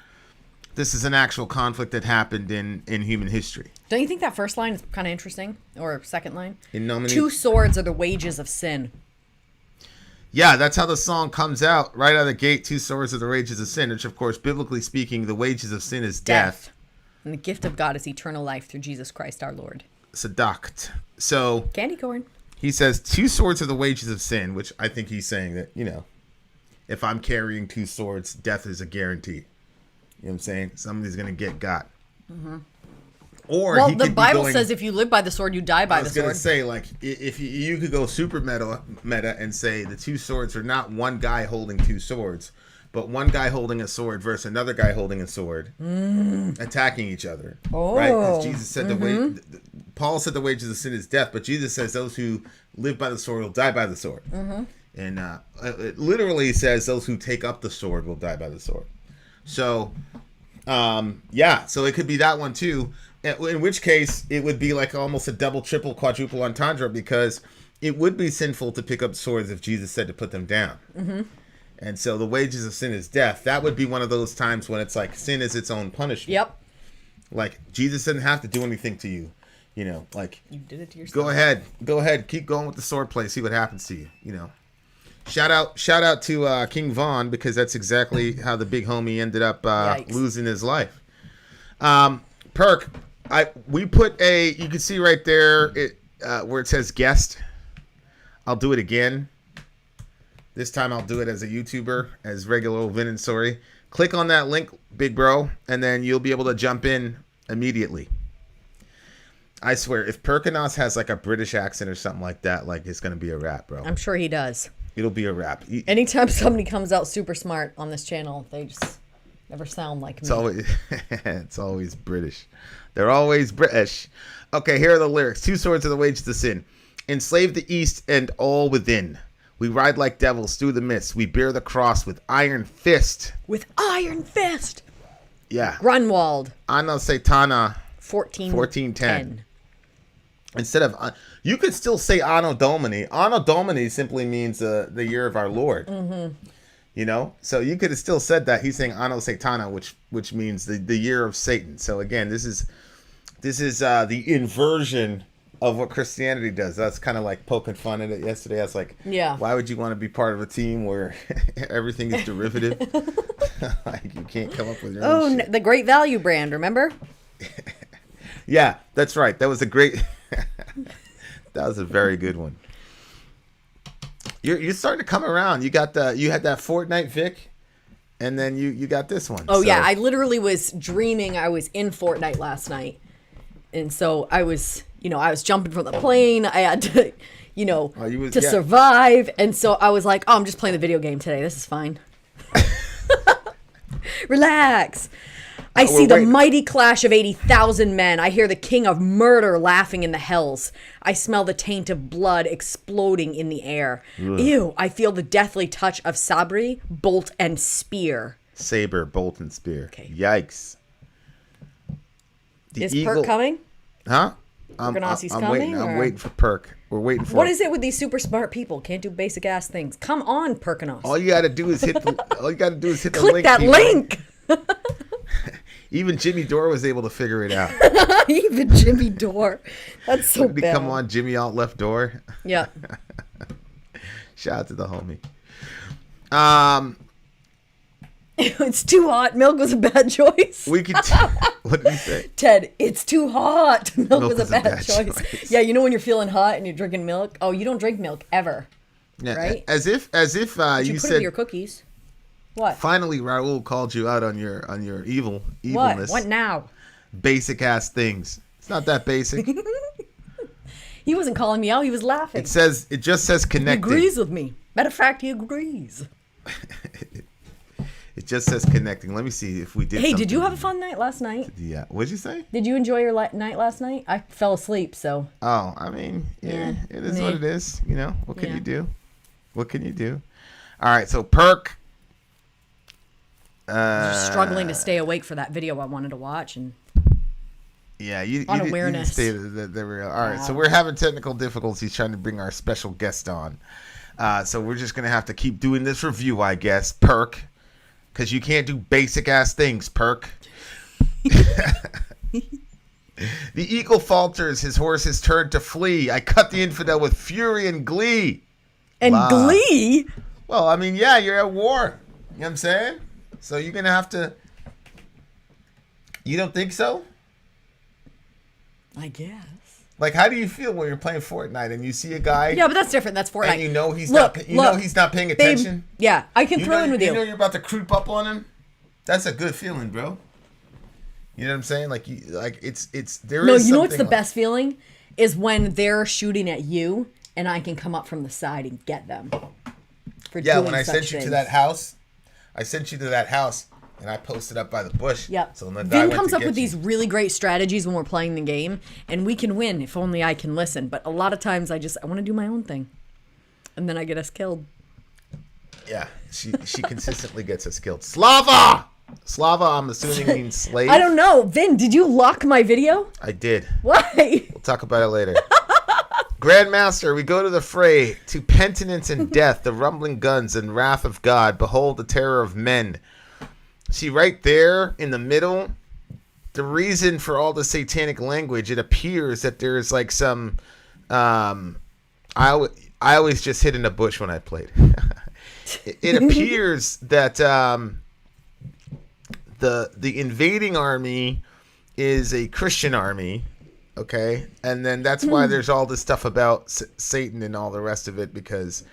this is an actual conflict that happened in human history. Don't you think that first line is kind of interesting? Or second line? In nomine- 2 swords are the wages of sin. Yeah, that's how the song comes out. Right out of the gate, 2 swords are the wages of sin, which, of course, biblically speaking, the wages of sin is death. And the gift of God is eternal life through Jesus Christ our Lord. Sadakt. So Candy corn. he says 2 swords are the wages of sin, which I think he's saying that, you know, if I'm carrying 2 swords, death is a guarantee. You know what I'm saying? Somebody's going to get got. Or Well, he the could be Bible going, says if you live by the sword, you die by I the was going sword. to say, like, if you could go super meta and say the 2 swords are not one guy holding 2 swords, but one guy holding a sword versus another guy holding a sword, attacking each other. Right? Because Jesus said Paul said the wages of sin is death, but Jesus says those who live by the sword will die by the sword. And it literally says those who take up the sword will die by the sword. So, yeah, so it could be that one too. In which case, it would be like almost a double, triple, quadruple entendre, because it would be sinful to pick up swords if Jesus said to put them down. And so the wages of sin is death. That would be one of those times when it's like sin is its own punishment. Yep. Like Jesus didn't have to do anything to you. You know, like You did it to yourself. go ahead, keep going with the sword play, see what happens to you. You know, shout out to King Vaughn, because that's exactly how the big homie ended up losing his life. Perk, we put you can see right there where it says guest. I'll do it again. This time I'll do it as a YouTuber, as regular old Vin and Sori. Click on that link, big bro, and then you'll be able to jump in immediately. I swear, if Perkunos has like a British accent or something like that, like it's gonna be a rap, bro. I'm sure he does. It'll be a rap. Anytime somebody comes out super smart on this channel, they just never sound like me. It's always British. They're always British. Okay, here are the lyrics. 2 swords are the wages of sin. Enslave the east and all within. We ride like devils through the mist. We bear the cross with iron fist. With iron fist. Yeah. Grunwald. Anno Satana 1410. Instead of, you could still say Anno Domini. Anno Domini simply means the year of our Lord. You know, so you could have still said that. He's saying Anno Satana, which means the year of Satan. So again, this is the inversion of what Christianity does. That's kind of like poking fun at it yesterday. I was like, Yeah. why would you want to be part of a team where everything is derivative? Like you can't come up with your own shit. The Great Value brand, remember? Yeah, that's right. That was a great. That was a very good one. You're starting to come around. You had that Fortnite Vic, and then you got this one. Oh yeah, I literally was dreaming I was in Fortnite last night, and so I was jumping from the plane. I had to, survive, and so I was like, oh, I'm just playing the video game today. This is fine. Relax. I see the mighty clash of 80,000 men. I hear the king of murder laughing in the hells. I smell the taint of blood exploding in the air. Ugh. Ew, I feel the deathly touch of sabre, bolt, and spear. Saber, bolt, and spear. Okay. Yikes. Is Perk coming? Huh? Perkunos coming? I'm waiting for Perk. We're waiting for. What is it with these super smart people? Can't do basic ass things. Come on, Perkunos. All you gotta do is hit the. The Click link. That link. Even Jimmy Dore was able to figure it out. Even Jimmy Dore. That's so bad. Come on, Jimmy Alt Left Door. Yeah. Shout out to the homie. It's too hot. Milk was a bad choice. We could. What did he say? Ted, it's too hot. Milk was a bad choice. Yeah, you know when you're feeling hot and you're drinking milk? Oh, you don't drink milk ever. Yeah, right? As if you put said it in your cookies. What? Finally, Raul called you out on your evilness. What now? Basic ass things. It's not that basic. He wasn't calling me out. He was laughing. It just says connecting. He agrees with me. Matter of fact, he agrees. It just says connecting. Let me see if we did. Hey, did you have a fun night last night? Yeah. What'd you say? Did you enjoy your night last night? I fell asleep, so. Oh, I mean, yeah, it is what it is. You know, what can you do? What can you do? All right, so Perk. Struggling to stay awake for that video I wanted to watch, and yeah, you unawareness. You didn't stay the real. All right, so we're having technical difficulties trying to bring our special guest on. So we're just gonna have to keep doing this review, I guess, Perk, because you can't do basic ass things, Perk. The eagle falters, his horse is turned to flee. I cut the infidel with fury and glee. And glee? Well, I mean, yeah, you're at war. You know what I'm saying? So you're going to have to... You don't think so? I guess. Like, how do you feel when you're playing Fortnite and you see a guy... Yeah, but that's different. That's Fortnite. And you know he's not paying attention? Babe, yeah, I can throw in with you. You know you're about to creep up on him? That's a good feeling, bro. You know what I'm saying? Like, you know what's the best feeling? Is when they're shooting at you and I can come up from the side and get them. Yeah, when I sent you to that house... I sent you to that house, and I posted up by the bush. Yep. So Vin comes up with these really great strategies when we're playing the game, and we can win if only I can listen. But a lot of times I want to do my own thing, and then I get us killed. Yeah, she consistently gets us killed. Slava, I'm assuming means slave. I don't know. Vin, did you lock my video? I did. Why? We'll talk about it later. Grandmaster, we go to the fray, to penitence and death, the rumbling guns and wrath of God. Behold the terror of men. See, right there in the middle, the reason for all the satanic language, it appears that there's like some... I always just hid in a bush when I played. It appears that the invading army is a Christian army. Okay, and then that's why there's all this stuff about Satan and all the rest of it, because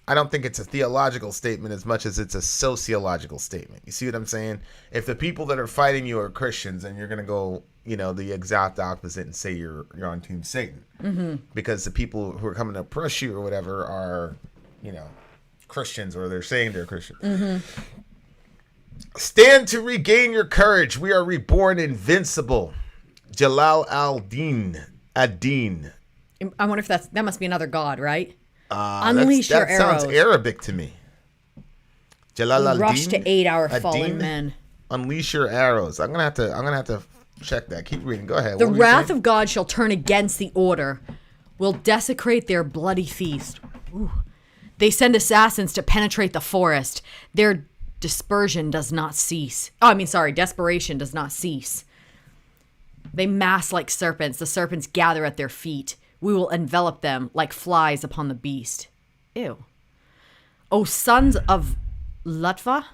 I don't think it's a theological statement as much as it's a sociological statement. You see what I'm saying? If the people that are fighting you are Christians, and you're going to go, the exact opposite and say you're on Team Satan, because the people who are coming to oppress you or whatever are, Christians, or they're saying they're Christians. Stand to regain your courage. We are reborn invincible. Jalal ad-Din. I wonder if that must be another god, right? Unleash your arrows. That sounds Arabic to me. Jalal ad-Din. Rush to aid our fallen men. Unleash your arrows. I'm gonna have to check that. Keep reading. Go ahead. The wrath of God shall turn against the order. Will desecrate their bloody feast. Ooh. They send assassins to penetrate the forest. Their desperation does not cease. Desperation does not cease. They mass like serpents. The serpents gather at their feet. We will envelop them like flies upon the beast. Ew. O sons of Litva,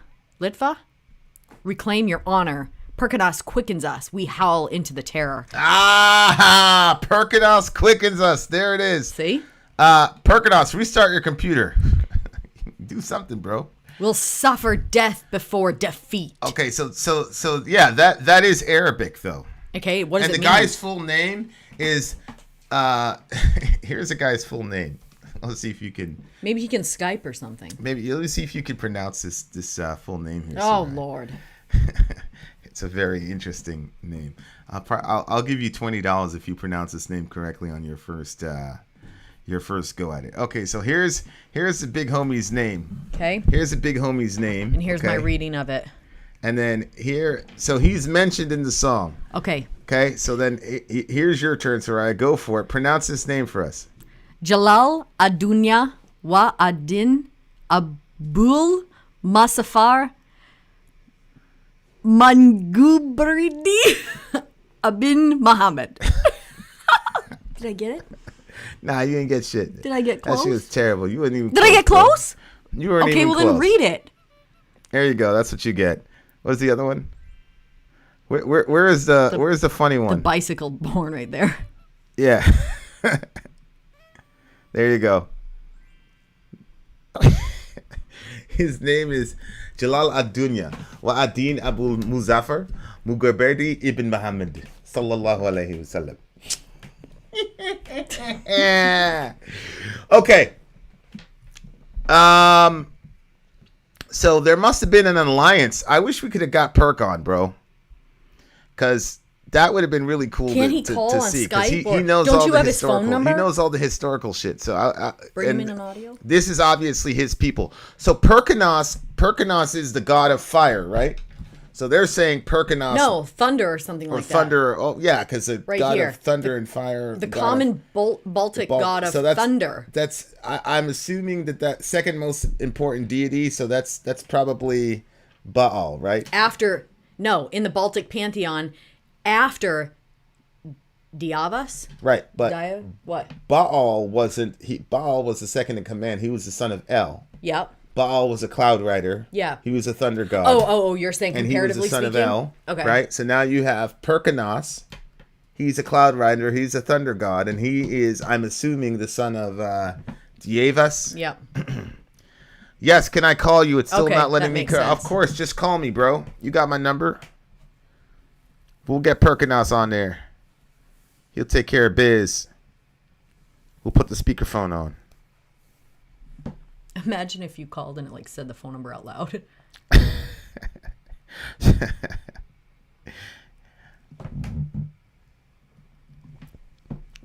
Reclaim your honor. Perkunos quickens us. We howl into the terror. Ah, Perkunos quickens us. There it is. See? Perkunos, restart your computer. Do something, bro. We'll suffer death before defeat. Okay, so yeah, that is Arabic though. Okay, what does and it the mean? guy's full name is here's a guy's full name. Let's see if you can. Maybe he can Skype or something. Maybe let's see if you can pronounce this full name here. Oh Lord. It's a very interesting name. I'll give you $20 if you pronounce this name correctly on your first go at it. Okay, so here's the big homie's name. Okay. Here's the big homie's name. And here's my reading of it. And then so he's mentioned in the song. Okay. Okay, so then here's your turn, Soraya. Go for it. Pronounce this name for us. Jalal Adunya wa Adin Abul Masafar Mangubridi Abin Muhammad. Did I get it? Nah, you didn't get shit. Did I get close? That shit was terrible. You wasn't even. Did I get close? Bro. You weren't okay, even well close. then read it. There you go. That's what you get. What's the other one? Where is the funny one? The bicycle born right there. Yeah. There you go. His name is Jalal Ad-Dunya wa Adin Abu Muzaffar Mugaberdi ibn Muhammad sallallahu alayhi wasallam. Okay. So there must have been an alliance. I wish we could have got Perk on, bro. Because that would have been really cool Can to he call on see. Skype? He knows Don't all you the have his phone historical. number? He knows all the historical shit. So Bring him in an audio. This is obviously his people. So Perkunos is the god of fire, right? So they're saying Perkunos. No, thunder or something like that. Or thunder. Oh, yeah, because the Right god here. of thunder and fire. The common Baltic god of thunder. I'm assuming that second most important deity. So that's probably Baal, right? In the Baltic pantheon, after Diavas. Right, but what? Baal wasn't. Baal was the second in command. He was the son of El. Yep. Baal was a cloud rider. Yeah. He was a thunder god. Oh, you're saying and he was comparatively the son speaking? of El. Okay. Right? So now you have Perkunos. He's a cloud rider. He's a thunder god. And he is, I'm assuming, the son of Diavas. Yep. Yes, can I call you? It's still Okay, not letting that me makes call. sense. Of course, just call me, bro. You got my number? We'll get Perkunos on there. He'll take care of biz. We'll put the speakerphone on. Imagine if you called and it said the phone number out loud.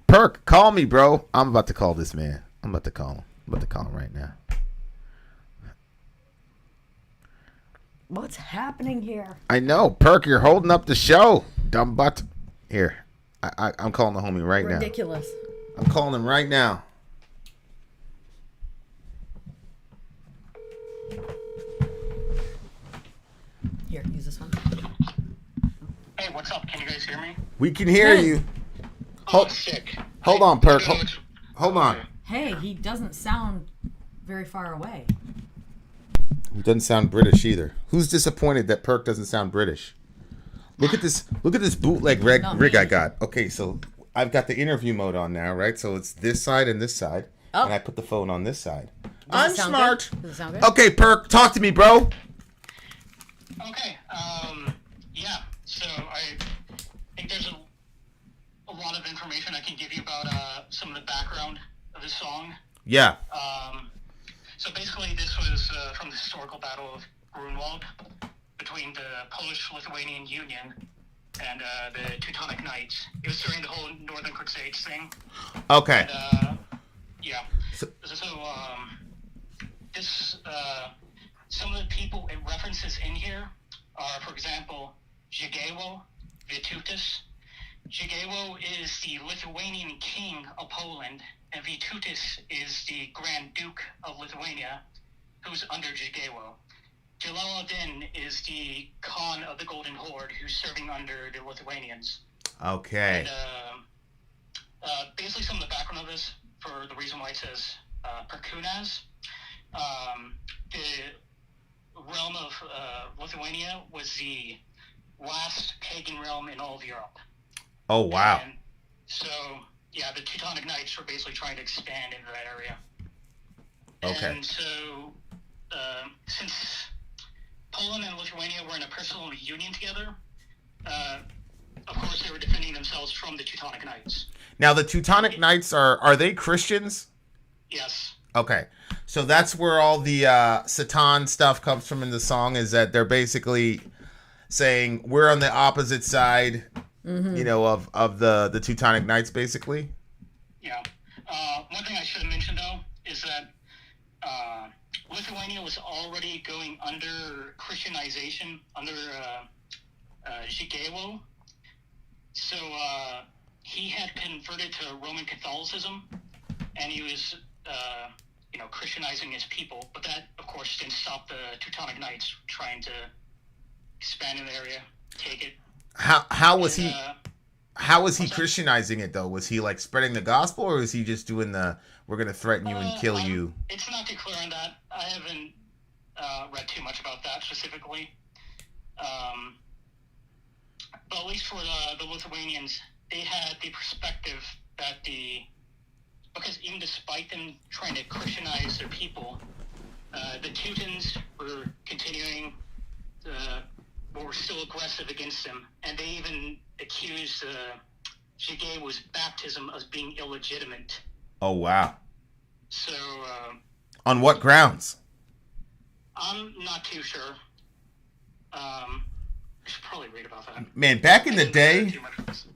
Perk, call me, bro. I'm about to call this man. I'm about to call him. I'm about to call him right now. What's happening here? I know, Perk. You're holding up the show, dumb butt. Here, I'm calling the homie right now. Ridiculous. I'm calling him right now. Here, use this one. Hey, what's up? Can you guys hear me? We can hear Hey. you. Oh, sick. Hold on, Perk. Hold on. Hey, he doesn't sound very far away. He doesn't sound British either. Who's disappointed that Perk doesn't sound British? Look at this bootleg rig I got. Okay, so I've got the interview mode on now, right? So it's this side and this side. Oh. And I put the phone on this side. Does I'm it sound smart. good? Does it sound good? Okay, Perk, talk to me, bro. Okay, yeah. So I think there's a lot of information I can give you about some of the background of the song. Yeah. So basically, this was from the historical Battle of Grunwald between the Polish-Lithuanian Union and the Teutonic Knights. It was during the whole Northern Crusades thing. Okay. And, yeah. So this some of the people it references in here are, for example, Żygiewo, Vytautas. Żygiewo is the Lithuanian king of Poland, and Vytautas is the Grand Duke of Lithuania, who's under Żygiewo. Jalal ad-Din is the Khan of the Golden Horde, who's serving under the Lithuanians. Okay. And, basically, some of the background of this, for the reason why it says Perkunos, realm of Lithuania was the last pagan realm in all of Europe. Oh, wow. And so, yeah, the Teutonic Knights were basically trying to expand into that area. Okay. And so, since Poland and Lithuania were in a personal union together, of course they were defending themselves from the Teutonic Knights. Now, the Teutonic Knights, are they Christians? Yes. Okay. So that's where all the Satan stuff comes from in the song, is that they're basically saying we're on the opposite side, you know, of the Teutonic Knights, basically. Yeah. One thing I should have mentioned, though, is that Lithuania was already going under Christianization, under Zhigewo. So he had converted to Roman Catholicism, and he was, Christianizing his people. But that, of course, didn't stop the Teutonic Knights trying to expand in the area, take it. How was he? How was he What's that? Christianizing it, though? Was he like spreading the gospel, or was he just doing the "we're going to threaten you and kill you"? It's not too clear on that. I haven't read too much about that specifically. But at least for the Lithuanians, they had the perspective that because even despite them trying to Christianize their people, the Teutons were continuing, were still aggressive against them, and they even accused Zhigewo's baptism as being illegitimate. Oh, wow. So, On what grounds? I'm not too sure. I should probably read about that. Man, back in the I didn't read day, too much of this.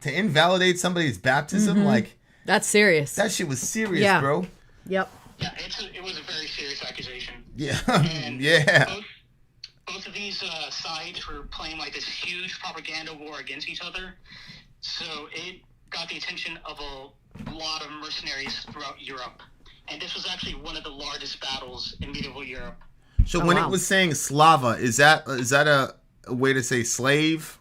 to invalidate somebody's baptism, like, That's serious. that shit was serious, Yeah. bro. Yep. Yeah, it was a very serious accusation. Yeah. And Yeah. both of these sides were playing like this huge propaganda war against each other. So it got the attention of a lot of mercenaries throughout Europe. And this was actually one of the largest battles in medieval Europe. So Oh, when wow. it was saying Slava, is that a way to say slave?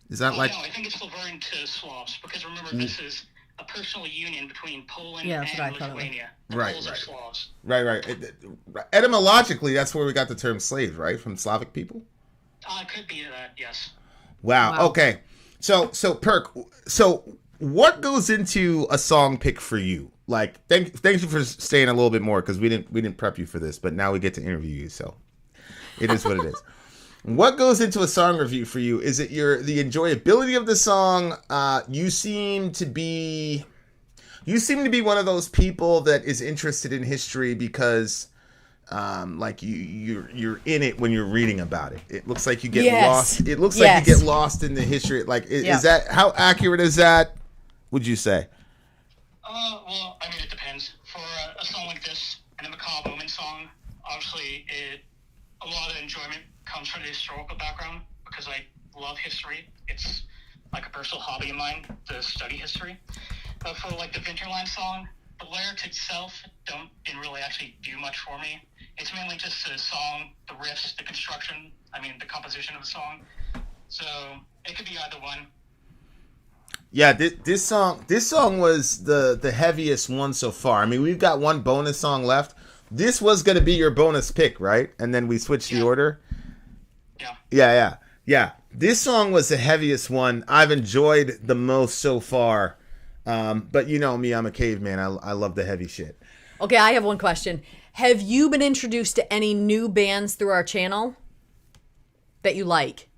Is that like No, I think it's referring to Slavs, because remember, this is a personal union between Poland Yeah, that's what I and thought it was. Lithuania. The Right, Poles are right. Slavs. right? Etymologically, that's where we got the term slave, right? From Slavic people. It could be that, yes. Wow. Wow. Okay. So Perk. So what goes into a song pick for you? Like, thank you for staying a little bit more, because we didn't prep you for this, but now we get to interview you, so it is what it is. What goes into a song review for you? Is it the enjoyability of the song? You seem to be one of those people that is interested in history because, like you're in it when you're reading about it. It looks like you get Yes. lost. It looks Yes. like you get lost in the history. Like, Yeah. is that, how accurate is that? Would you say? Well, I mean, it depends. For a song like this, and a Macabre Omen song, obviously, a lot of enjoyment comes from the historical background, because I love history. It's like a personal hobby of mine to study history. But for like the Vinterland song, the lyrics itself didn't really actually do much for me. It's mainly just the song, the riffs, the construction. I mean, the composition of the song. So it could be either one. Yeah, this song was the heaviest one so far. I mean, we've got one bonus song left. This was going to be your bonus pick, right? And then we switched the order. Yeah. This song was the heaviest one. I've enjoyed the most so far. But you know me, I'm a caveman. I love the heavy shit. Okay, I have one question. Have you been introduced to any new bands through our channel that you like?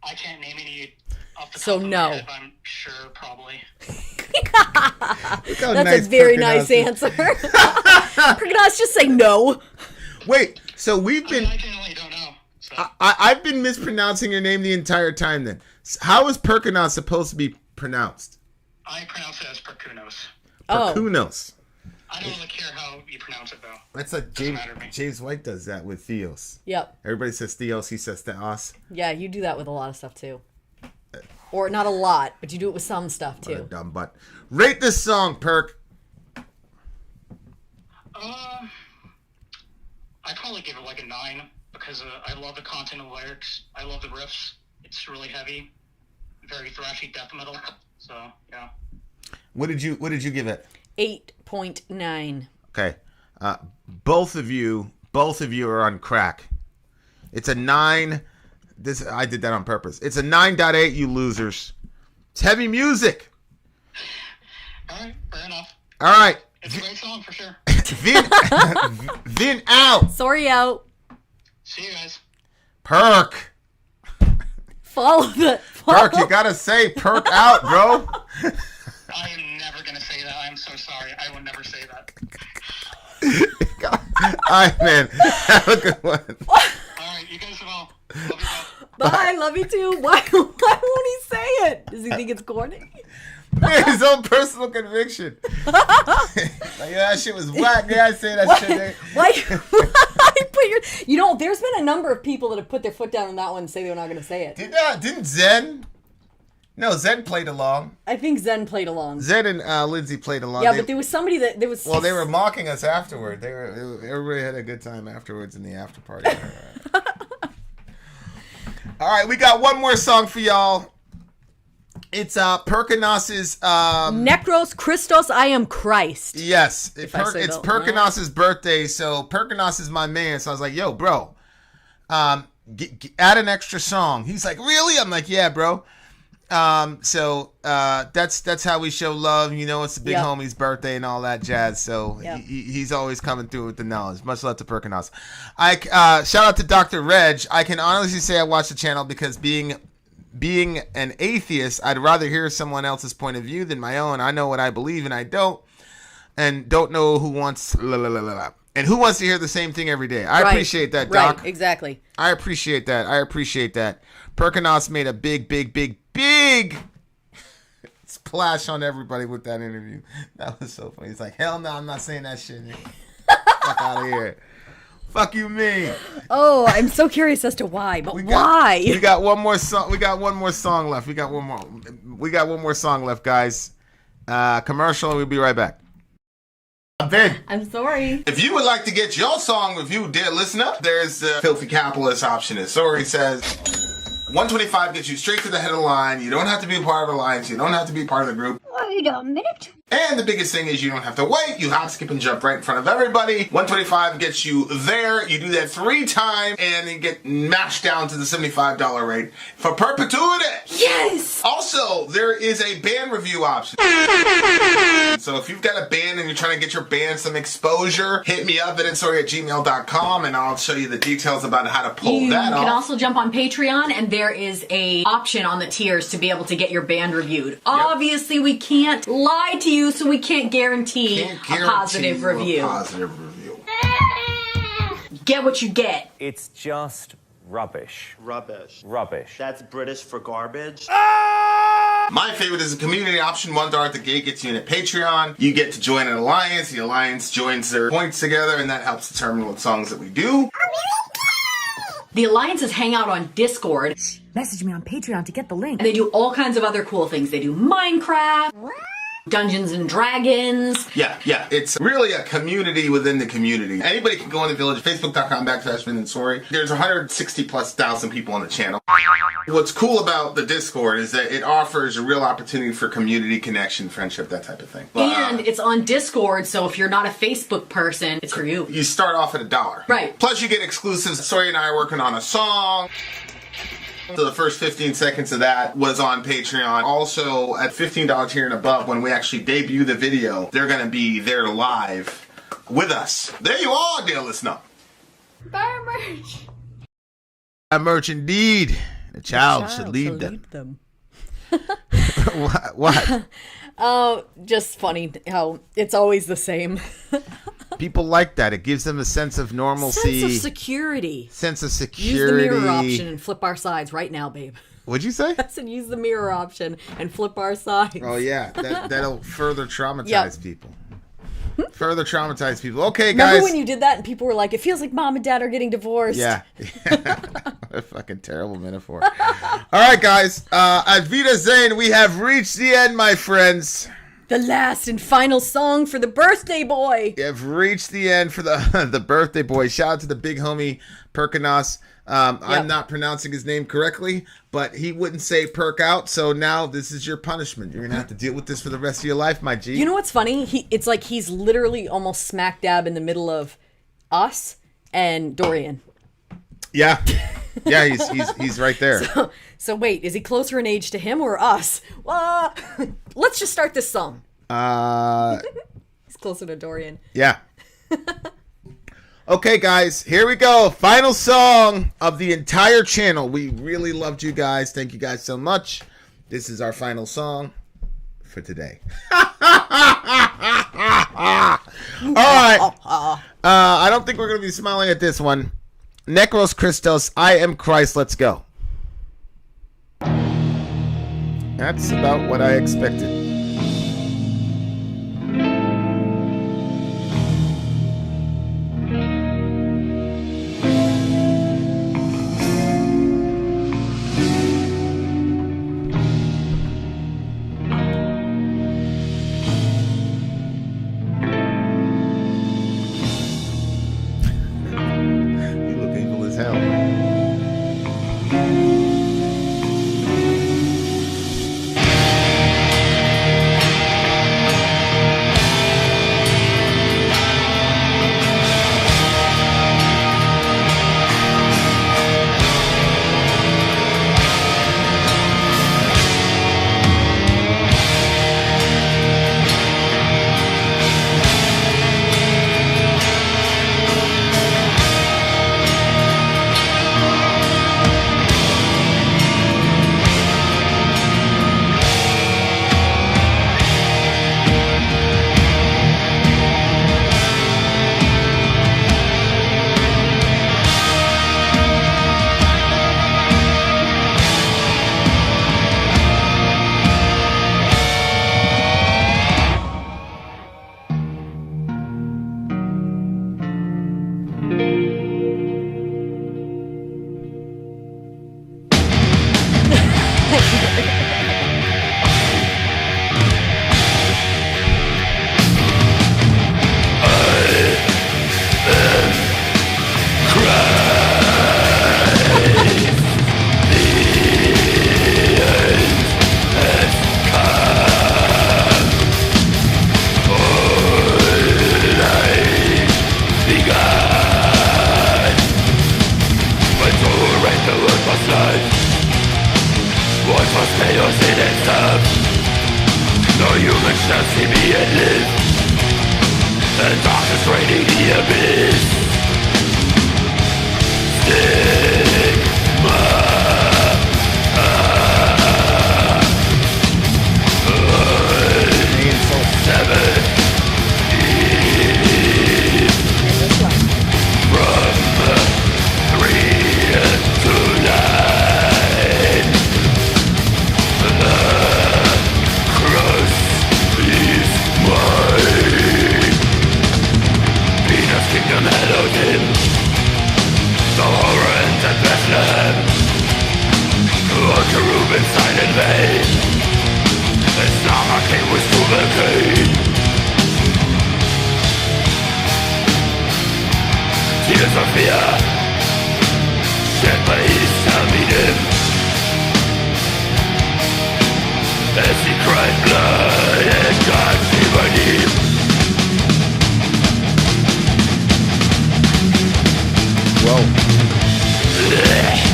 I can't name any off the top So of no. my head, but I'm sure probably. Look how That's a very Perkunos nice is. answer. Perkunos, just say no. Wait, so we've been... I genuinely don't know. So. I've been mispronouncing your name the entire time then. How is Perkunos supposed to be pronounced? I pronounce it as Perkunos. Oh. Perkunos. I don't really care how you pronounce it, though. That's like Doesn't matter to me. James White does that with Theos. Yep. Everybody says Theos, he says Theos. Yeah, you do that with a lot of stuff too. Or not a lot, but you do it with some stuff What a too. dumb butt. Rate this song, Perk. I'd probably give it like a 9, because I love the content of the lyrics. I love the riffs. It's really heavy, very thrashy death metal. So yeah. What did you give it? 8.9. Okay. Both of you are on crack. It's a 9. I did that on purpose. It's a 9.8, you losers. It's heavy music. All right, fair enough. All right. It's a great song for sure. Vin out. Sorry out. See you guys. Perk. Follow the. Perk, you gotta say perk out, bro. I am never going to say that. I'm so sorry. I will never say that. All right, man. Have a good one. All right, you guys have all. Love you both. Bye. Love you too. Why won't he say it? Does he think it's corny? His own personal conviction. Like, yeah, that shit was whack. Yeah, I say that shit. Like, there's been a number of people that have put their foot down on that one and say they're not going to say it. Didn't Zen? No, Zen played along. I think Zen played along. Zen and Lindsay played along. Yeah, but there was somebody that there was. Well, they were mocking us afterward. Everybody had a good time afterwards in the after party. All right, we got one more song for y'all. It's Perkunos's Necros Christos, I am Christ. Yes, If it's Perkunos's birthday, so Perkunos is my man. So I was like, "Yo, bro, add an extra song." He's like, "Really?" I'm like, "Yeah, bro." So that's how we show love. You know, it's the big homie's birthday and all that jazz. So he's always coming through with the knowledge. Much love to Perkunos. Shout out to Dr. Reg. I can honestly say I watch the channel because being an atheist, I'd rather hear someone else's point of view than my own. I know what I believe and I don't know who wants and who wants to hear the same thing every day. I appreciate that, Doc. Right, exactly. I appreciate that. Perkunos made a big splash on everybody with that interview. That was so funny. He's like, hell no, I'm not saying that shit. Fuck out of here. Fuck you, me. Oh, I'm so curious as to why, but why? We got one more song. We got one more song left. We got one more song left, guys. Commercial, and we'll be right back. Vin, I'm sorry. if you would like to get your song reviewed, dear listener, there's the filthy capitalist option. As Sori says, 125 gets you straight to the head of the line. You don't have to be a part of Alliance. You don't have to be part of the group. Wait a minute. And the biggest thing is you don't have to wait. You hop, skip, and jump right in front of everybody. 125 gets you there. You do that 3 times, and you get mashed down to the $75 rate for perpetuity. Yes! Also, there is a band review option. So if you've got a band and you're trying to get your band some exposure, hit me up at insori@gmail.com, and I'll show you the details about how to pull that off. You can also jump on Patreon, and there is a option on the tiers to be able to get your band reviewed. Obviously, we can't lie to you, so we can't guarantee a positive review. Get what you get. It's just rubbish. Rubbish. Rubbish. That's British for garbage. My favorite is the community option. $1 at the gate gets you in at Patreon. You get to join an alliance. The alliance joins their points together, and that helps determine what songs that we do. The alliances hang out on Discord. Message me on Patreon to get the link. And they do all kinds of other cool things. They do Minecraft, Dungeons and Dragons. Yeah. It's really a community within the community. Anybody can go in the village, facebook.com/Vin and Sori. There's 160,000+ people on the channel. What's cool about the Discord is that it offers a real opportunity for community connection, friendship, that type of thing. And it's on Discord, so if you're not a Facebook person, it's for you. You start off at $1. Right. Plus you get exclusives. Sori and I are working on a song. So the first 15 seconds of that was on Patreon. Also, at $15 tier and above, when we actually debut the video, they're going to be there live with us. There you are, dear listener. Buy merch. Buy merch indeed. The child should lead them. What? Oh, just funny how it's always the same. People like that. It gives them a sense of normalcy. Sense of security. Sense of Use security. the mirror option and flip our sides right now, babe. What'd you say? I said use the mirror option and flip our sides. Oh, yeah. That'll further traumatize people. Further traumatize people. Okay, guys. Remember when you did that and people were like, it feels like mom and dad are getting divorced? Yeah. What a fucking terrible metaphor. All right, guys. At Vita Zane, we have reached the end, my friends. The last and final song for the birthday boy. We have reached the end for the birthday boy. Shout out to the big homie Perkunos. I'm not pronouncing his name correctly, but he wouldn't say perk out. So now this is your punishment. You're going to have to deal with this for the rest of your life, my G. You know what's funny? It's like he's literally almost smack dab in the middle of us and Dorian. Yeah. Yeah, he's right there. So wait, is he closer in age to him or us? Let's just start this song. He's closer to Dorian. Yeah. Okay, guys, here we go. Final song of the entire channel. We really loved you guys. Thank you guys so much. This is our final song for today. All right. I don't think we're going to be smiling at this one. Necros Christos, I Am Christ, let's go. That's about what I expected.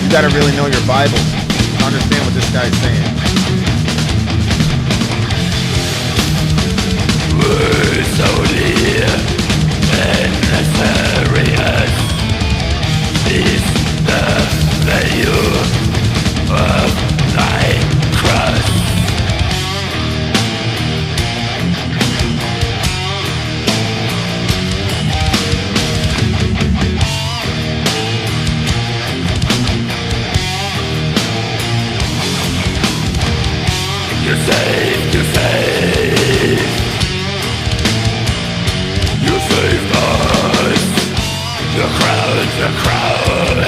You gotta really know your Bible to understand what this guy's saying. We're so near and nefarious is the value of thy cross. You saved, you saved, you saved us. The crown,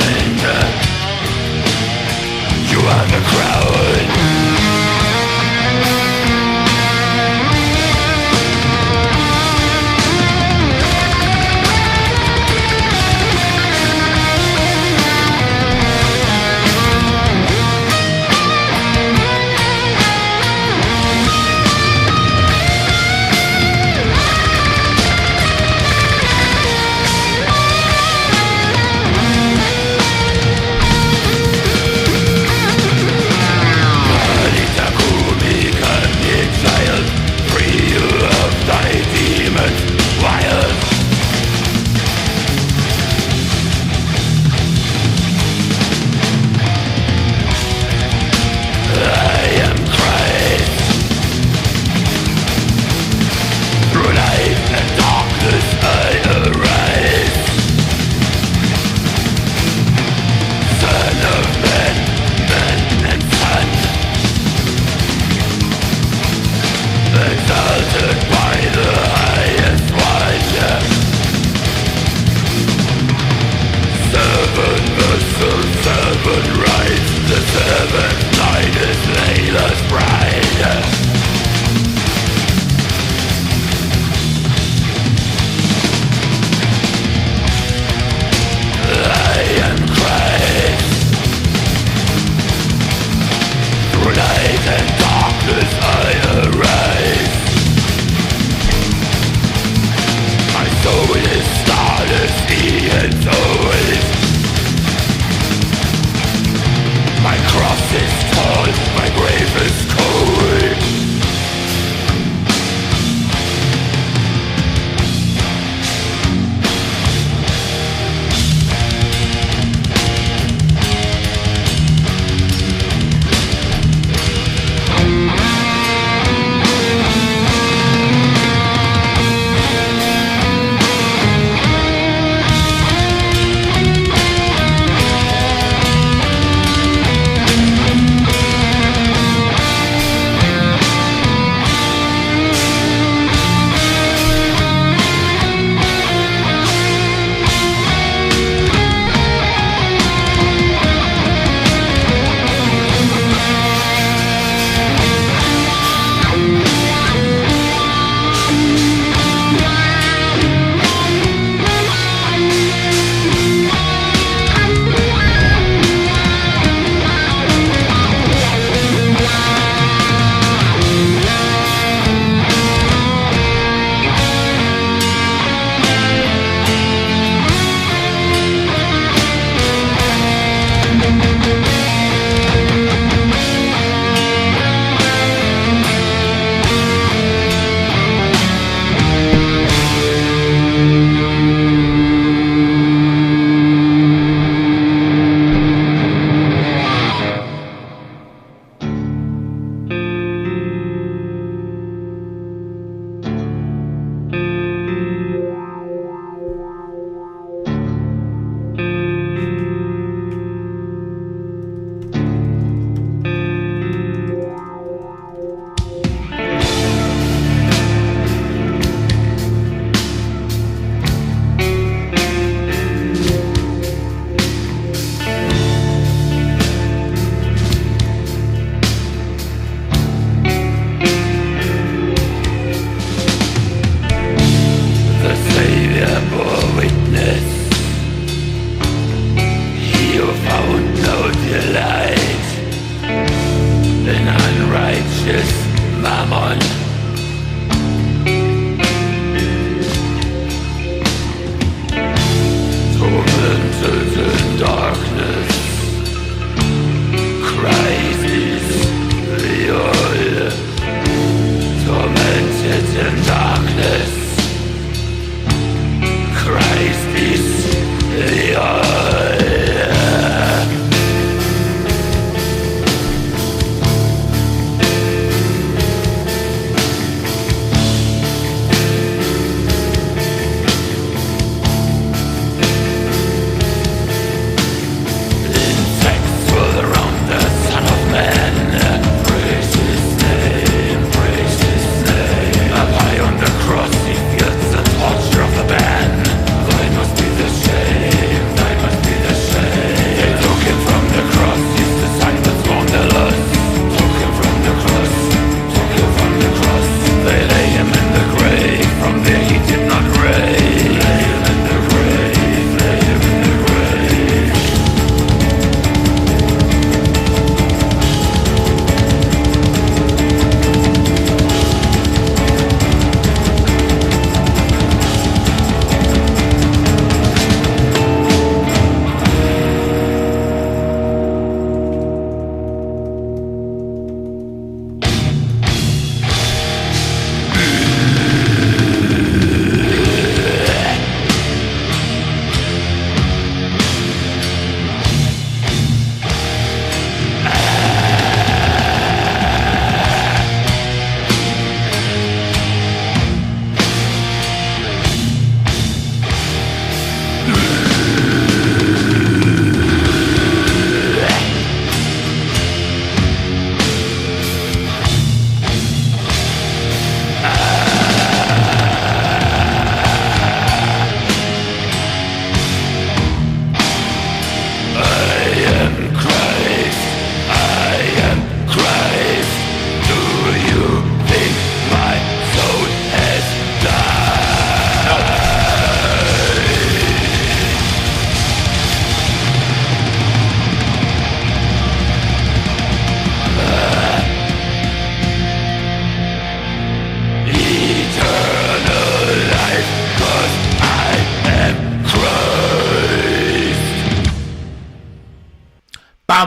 you are the crown. darkness I arise. My soul is starless, Ian's always. My cross is tall, my grave is cold.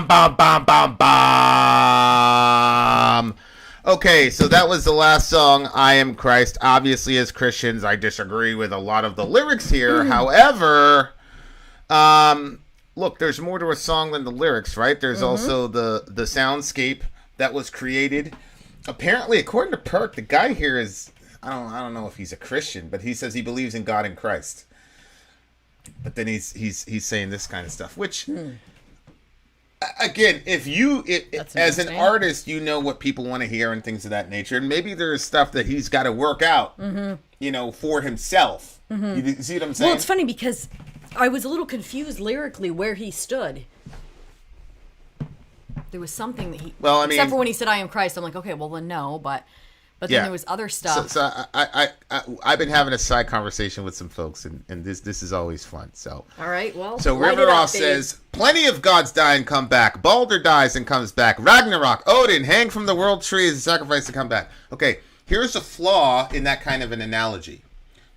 bam, bam, bam, bam, bam. Okay, so that was the last song, I Am Christ. Obviously, as Christians, I disagree with a lot of the lyrics here. However, look, there's more to a song than the lyrics, right? There's also the soundscape that was created. Apparently, according to Perk, the guy here is, I don't know if he's a Christian, but he says he believes in God and Christ. But then he's saying this kind of stuff, which... Again, if as an artist, you know what people want to hear and things of that nature, and maybe there's stuff that he's got to work out, for himself. You see what I'm saying? Well, it's funny because I was a little confused lyrically where he stood. There was something that except for when he said "I am Christ," I'm like, okay, well then no, but then there was other stuff. So I've been having a side conversation with some folks, and this is always fun. So all right, well. So River Ross says, "Plenty of gods die and come back. Balder dies and comes back. Ragnarok, Odin, hang from the world tree as a sacrifice to come back." Okay, here's a flaw in that kind of an analogy.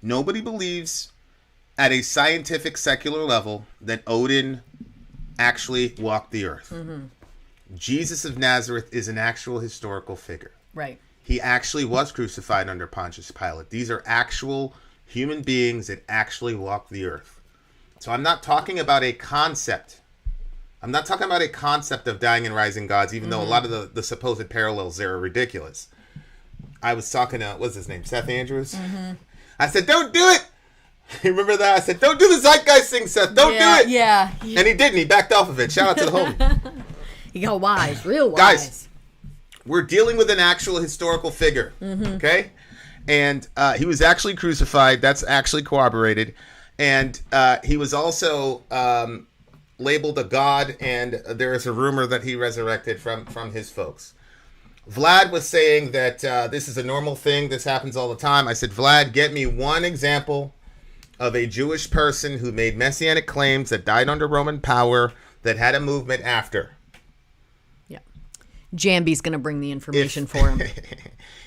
Nobody believes at a scientific secular level that Odin actually walked the earth. Jesus of Nazareth is an actual historical figure. Right. He actually was crucified under Pontius Pilate. These are actual human beings that actually walked the earth. So I'm not talking about a concept. I'm not talking about a concept of dying and rising gods, even though a lot of the supposed parallels there are ridiculous. I was talking to, what's his name, Seth Andrews? I said, don't do it! You remember that? I said, don't do the zeitgeist thing, Seth. Don't do it! Yeah. And he didn't. He backed off of it. Shout out to the homie. You go wise, real wise. Guys, we're dealing with an actual historical figure, okay? And he was actually crucified. That's actually corroborated. And he was also labeled a god, and there is a rumor that he resurrected from his folks. Vlad was saying that this is a normal thing. This happens all the time. I said, Vlad, get me one example of a Jewish person who made messianic claims that died under Roman power that had a movement after. Jambi's going to bring the information for him.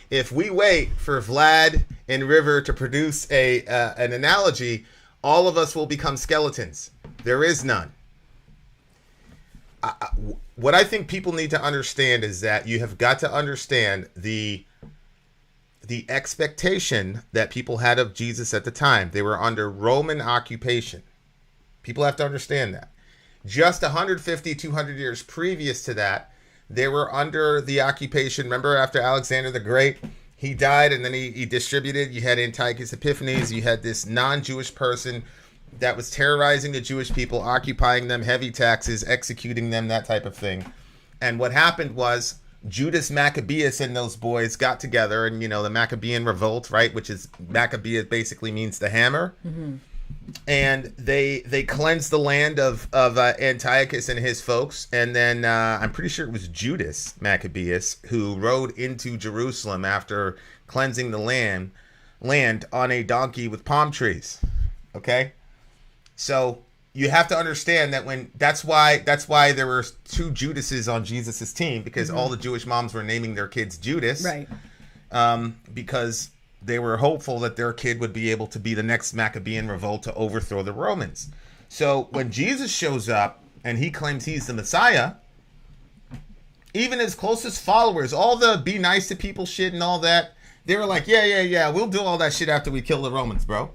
If we wait for Vlad and River to produce an analogy, all of us will become skeletons. There is none. What I think people need to understand is that you have got to understand the expectation that people had of Jesus at the time. They were under Roman occupation. People have to understand that. Just 150, 200 years previous to that, they were under the occupation. Remember, after Alexander the Great, he died, and then he distributed. You had Antiochus Epiphanes. You had this non-Jewish person that was terrorizing the Jewish people, occupying them, heavy taxes, executing them, that type of thing. And what happened was Judas Maccabeus and those boys got together, and, the Maccabean revolt, right, which is Maccabeus basically means the hammer. And they cleansed the land of Antiochus and his folks. And then I'm pretty sure it was Judas Maccabeus who rode into Jerusalem after cleansing the land on a donkey with palm trees. Okay? So you have to understand that that's why there were two Judases on Jesus's team, because all the Jewish moms were naming their kids Judas. Right. Because they were hopeful that their kid would be able to be the next Maccabean revolt to overthrow the Romans. So when Jesus shows up and he claims he's the Messiah, even his closest followers, all the be nice to people shit and all that, they were like, yeah, we'll do all that shit after we kill the Romans, bro.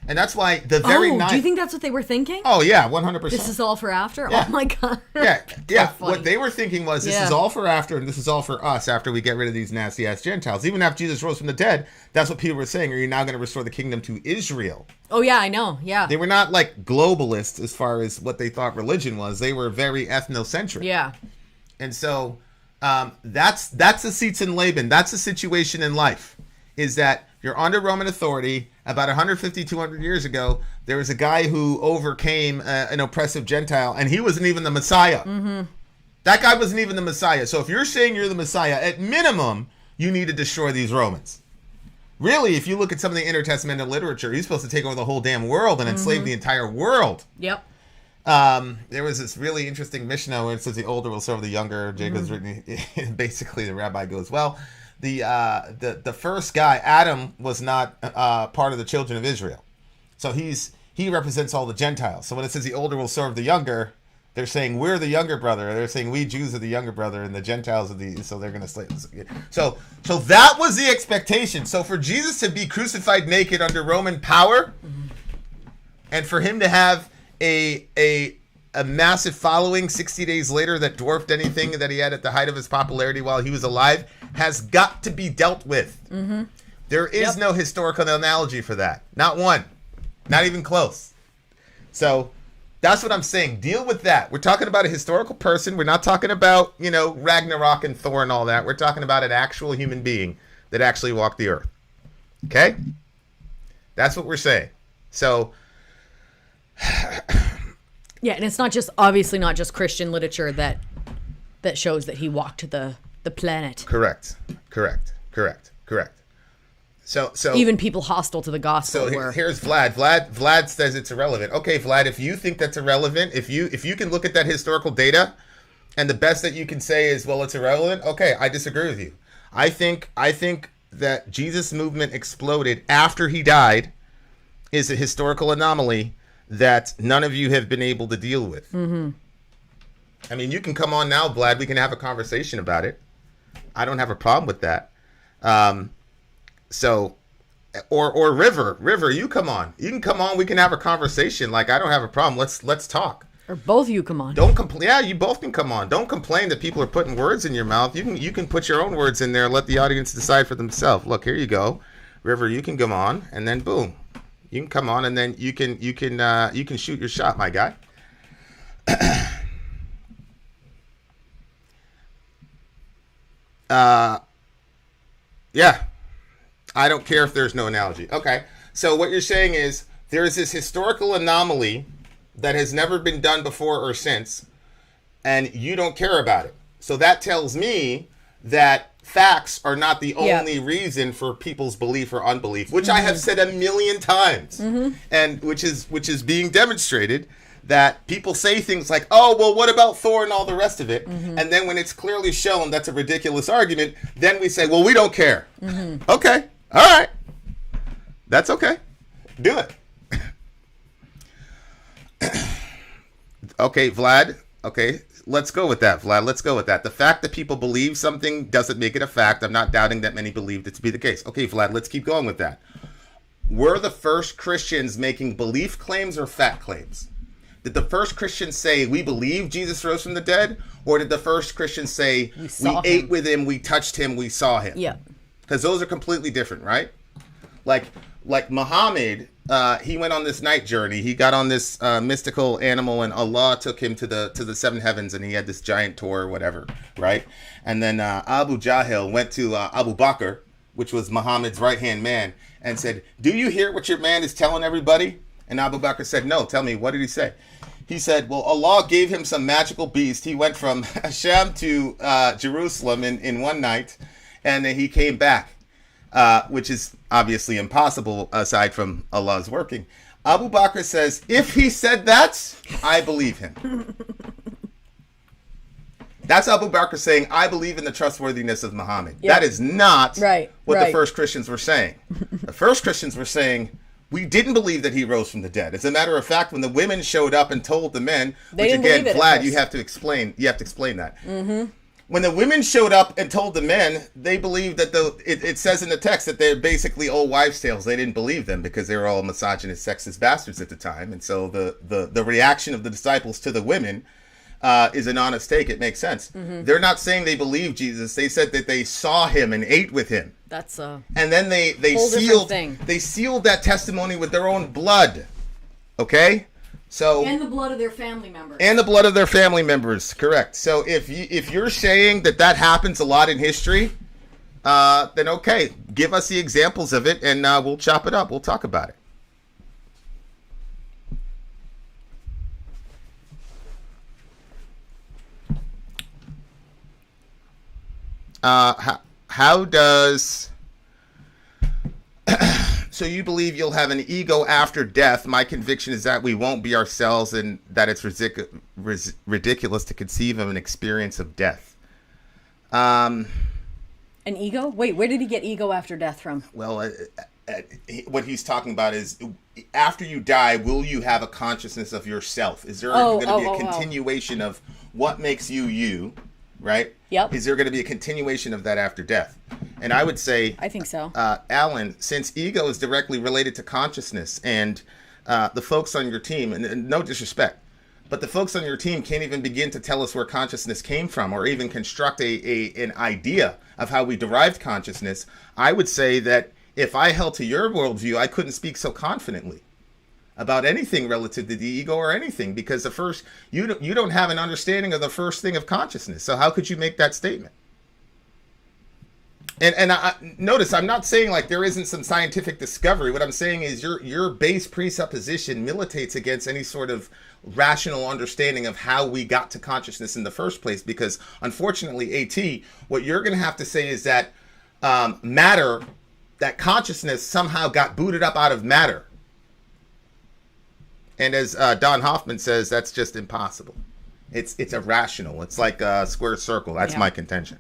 And that's why the very night... do you think that's what they were thinking? Oh, yeah, 100%. This is all for after? Yeah. Oh, my God. Yeah. What they were thinking was, this is all for after, and this is all for us after we get rid of these nasty-ass Gentiles. Even after Jesus rose from the dead, that's what people were saying. Are you now going to restore the kingdom to Israel? Oh, yeah, I know. Yeah. They were not, like, globalists as far as what they thought religion was. They were very ethnocentric. Yeah. And so that's the seats in Laban. That's the situation in life, is that you're under Roman authority. About 150, 200 years ago, there was a guy who overcame an oppressive Gentile, and he wasn't even the Messiah. That guy wasn't even the Messiah. So if you're saying you're the Messiah, at minimum, you need to destroy these Romans. Really, if you look at some of the intertestamental literature, he's supposed to take over the whole damn world and enslave the entire world. Yep. There was this really interesting Mishnah where it says the older will serve the younger. Jacob's written, basically the rabbi goes, well, the first guy, Adam, was not part of the children of Israel. So he represents all the Gentiles. So when it says the older will serve the younger, They're saying we're the younger brother. They're saying we Jews are the younger brother, and the Gentiles are the. So they're going to slay. So that was the expectation. So for Jesus to be crucified naked under Roman power, and for him to have a massive following 60 days later that dwarfed anything that he had at the height of his popularity while he was alive, has got to be dealt with. There is no historical analogy for that. Not one. Not even close. So that's what I'm saying. Deal with that. We're talking about a historical person. We're not talking about, Ragnarok and Thor and all that. We're talking about an actual human being that actually walked the earth. Okay? That's what we're saying. So yeah, and it's obviously not just Christian literature that shows that he walked the planet. Correct. So even people hostile to the gospel. So here's Vlad. Vlad says it's irrelevant. Okay, Vlad, if you think that's irrelevant, if you can look at that historical data, and the best that you can say is, well, it's irrelevant. Okay, I disagree with you. I think that Jesus' movement exploded after he died is a historical anomaly that none of you have been able to deal with. I mean, you can come on now, Vlad. We can have a conversation about it. I don't have a problem with that. Or River, you come on. You can come on. We can have a conversation. Like, I don't have a problem. Let's talk. Or both of you come on. Don't complain. Yeah, you both can come on. Don't complain that people are putting words in your mouth. You can put your own words in there and let the audience decide for themselves. Look, here you go. River, you can come on, and then boom. You can come on, and then you can shoot your shot, my guy. Yeah. I don't care if there's no analogy. Okay. So what you're saying is there is this historical anomaly that has never been done before or since, and you don't care about it. So that tells me that facts are not the only reason for people's belief or unbelief, which I have said a million times, and which is being demonstrated. That people say things like, oh, well, what about Thor and all the rest of it? And then when it's clearly shown that's a ridiculous argument, then we say, well, we don't care. Okay. All right. That's okay. Do it. Okay, Vlad. Okay, let's go with that, Vlad. Let's go with that. The fact that people believe something doesn't make it a fact. I'm not doubting that many believed it to be the case. Okay, Vlad, let's keep going with that. Were the first Christians making belief claims or fact claims? Did the first Christians say, we believe Jesus rose from the dead? Or did the first Christians say, we ate with him, we touched him, we saw him? Yeah. Because those are completely different, right? Like Muhammad, he went on this night journey. He got on this mystical animal, and Allah took him to the seven heavens, and he had this giant tour or whatever, right? And then Abu Jahil went to Abu Bakr, which was Muhammad's right-hand man, and said, do you hear what your man is telling everybody? And Abu Bakr said, no, tell me, what did he say? He said, well, Allah gave him some magical beast. He went from Sham to Jerusalem in one night, and then he came back, which is obviously impossible aside from Allah's working. Abu Bakr says, if he said that, I believe him. That's Abu Bakr saying, I believe in the trustworthiness of Muhammad. Yep. That is not what the first Christians were saying. The first Christians were saying, we didn't believe that he rose from the dead. As a matter of fact, when the women showed up and told the men, which again, Vlad, you have to explain that. When the women showed up and told the men, they believed that it says in the text that they're basically old wives' tales. They didn't believe them because they were all misogynist, sexist bastards at the time. And so the reaction of the disciples to the women is an honest take. It makes sense. They're not saying they believe Jesus. They said that they saw him and ate with him. That's a and then they sealed that testimony with their own blood. Okay? So and the blood of their family members. And the blood of their family members, correct. So if you're saying that happens a lot in history, then okay, give us the examples of it and we'll chop it up. We'll talk about it. How does... So you believe you'll have an ego after death. My conviction is that we won't be ourselves and that it's ridiculous to conceive of an experience of death. An ego? Wait, where did he get ego after death from? Well, what he's talking about is after you die, will you have a consciousness of yourself? Is there going to be a continuation of what makes you you, right? Yep. Is there going to be a continuation of that after death? And I would say, I think so. Alan, since ego is directly related to consciousness, and the folks on your team, and no disrespect, but the folks on your team can't even begin to tell us where consciousness came from, or even construct an idea of how we derived consciousness. I would say that if I held to your worldview, I couldn't speak so confidently about anything relative to the ego or anything, because the first you don't have an understanding of the first thing of consciousness. So how could you make that statement? And I notice I'm not saying like there isn't some scientific discovery. What I'm saying is your base presupposition militates against any sort of rational understanding of how we got to consciousness in the first place. Because unfortunately, AT, what you're going to have to say is that matter, that consciousness somehow got booted up out of matter. And as Don Hoffman says, that's just impossible. It's irrational. It's like a square circle. That's my contention.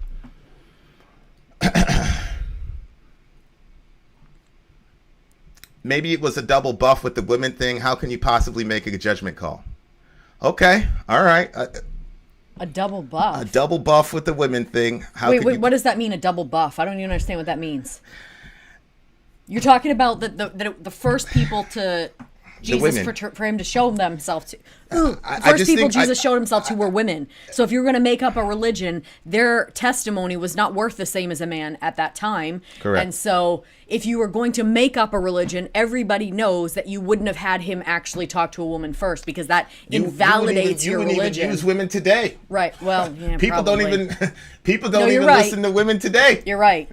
Maybe it was a double buff with the women thing. How can you possibly make a judgment call? Okay, all right. A double buff. A double buff with the women thing. Wait, what does that mean? A double buff? I don't even understand what that means. You're talking about the first people to Jesus for him to show himself to. Jesus showed himself to were women. So if you were going to make up a religion, their testimony was not worth the same as a man at that time. Correct. And so if you were going to make up a religion, everybody knows that you wouldn't have had him actually talk to a woman first, because that invalidates your religion. You wouldn't even use women today. Right. Well, yeah, people probably. don't even listen to women today. You're right.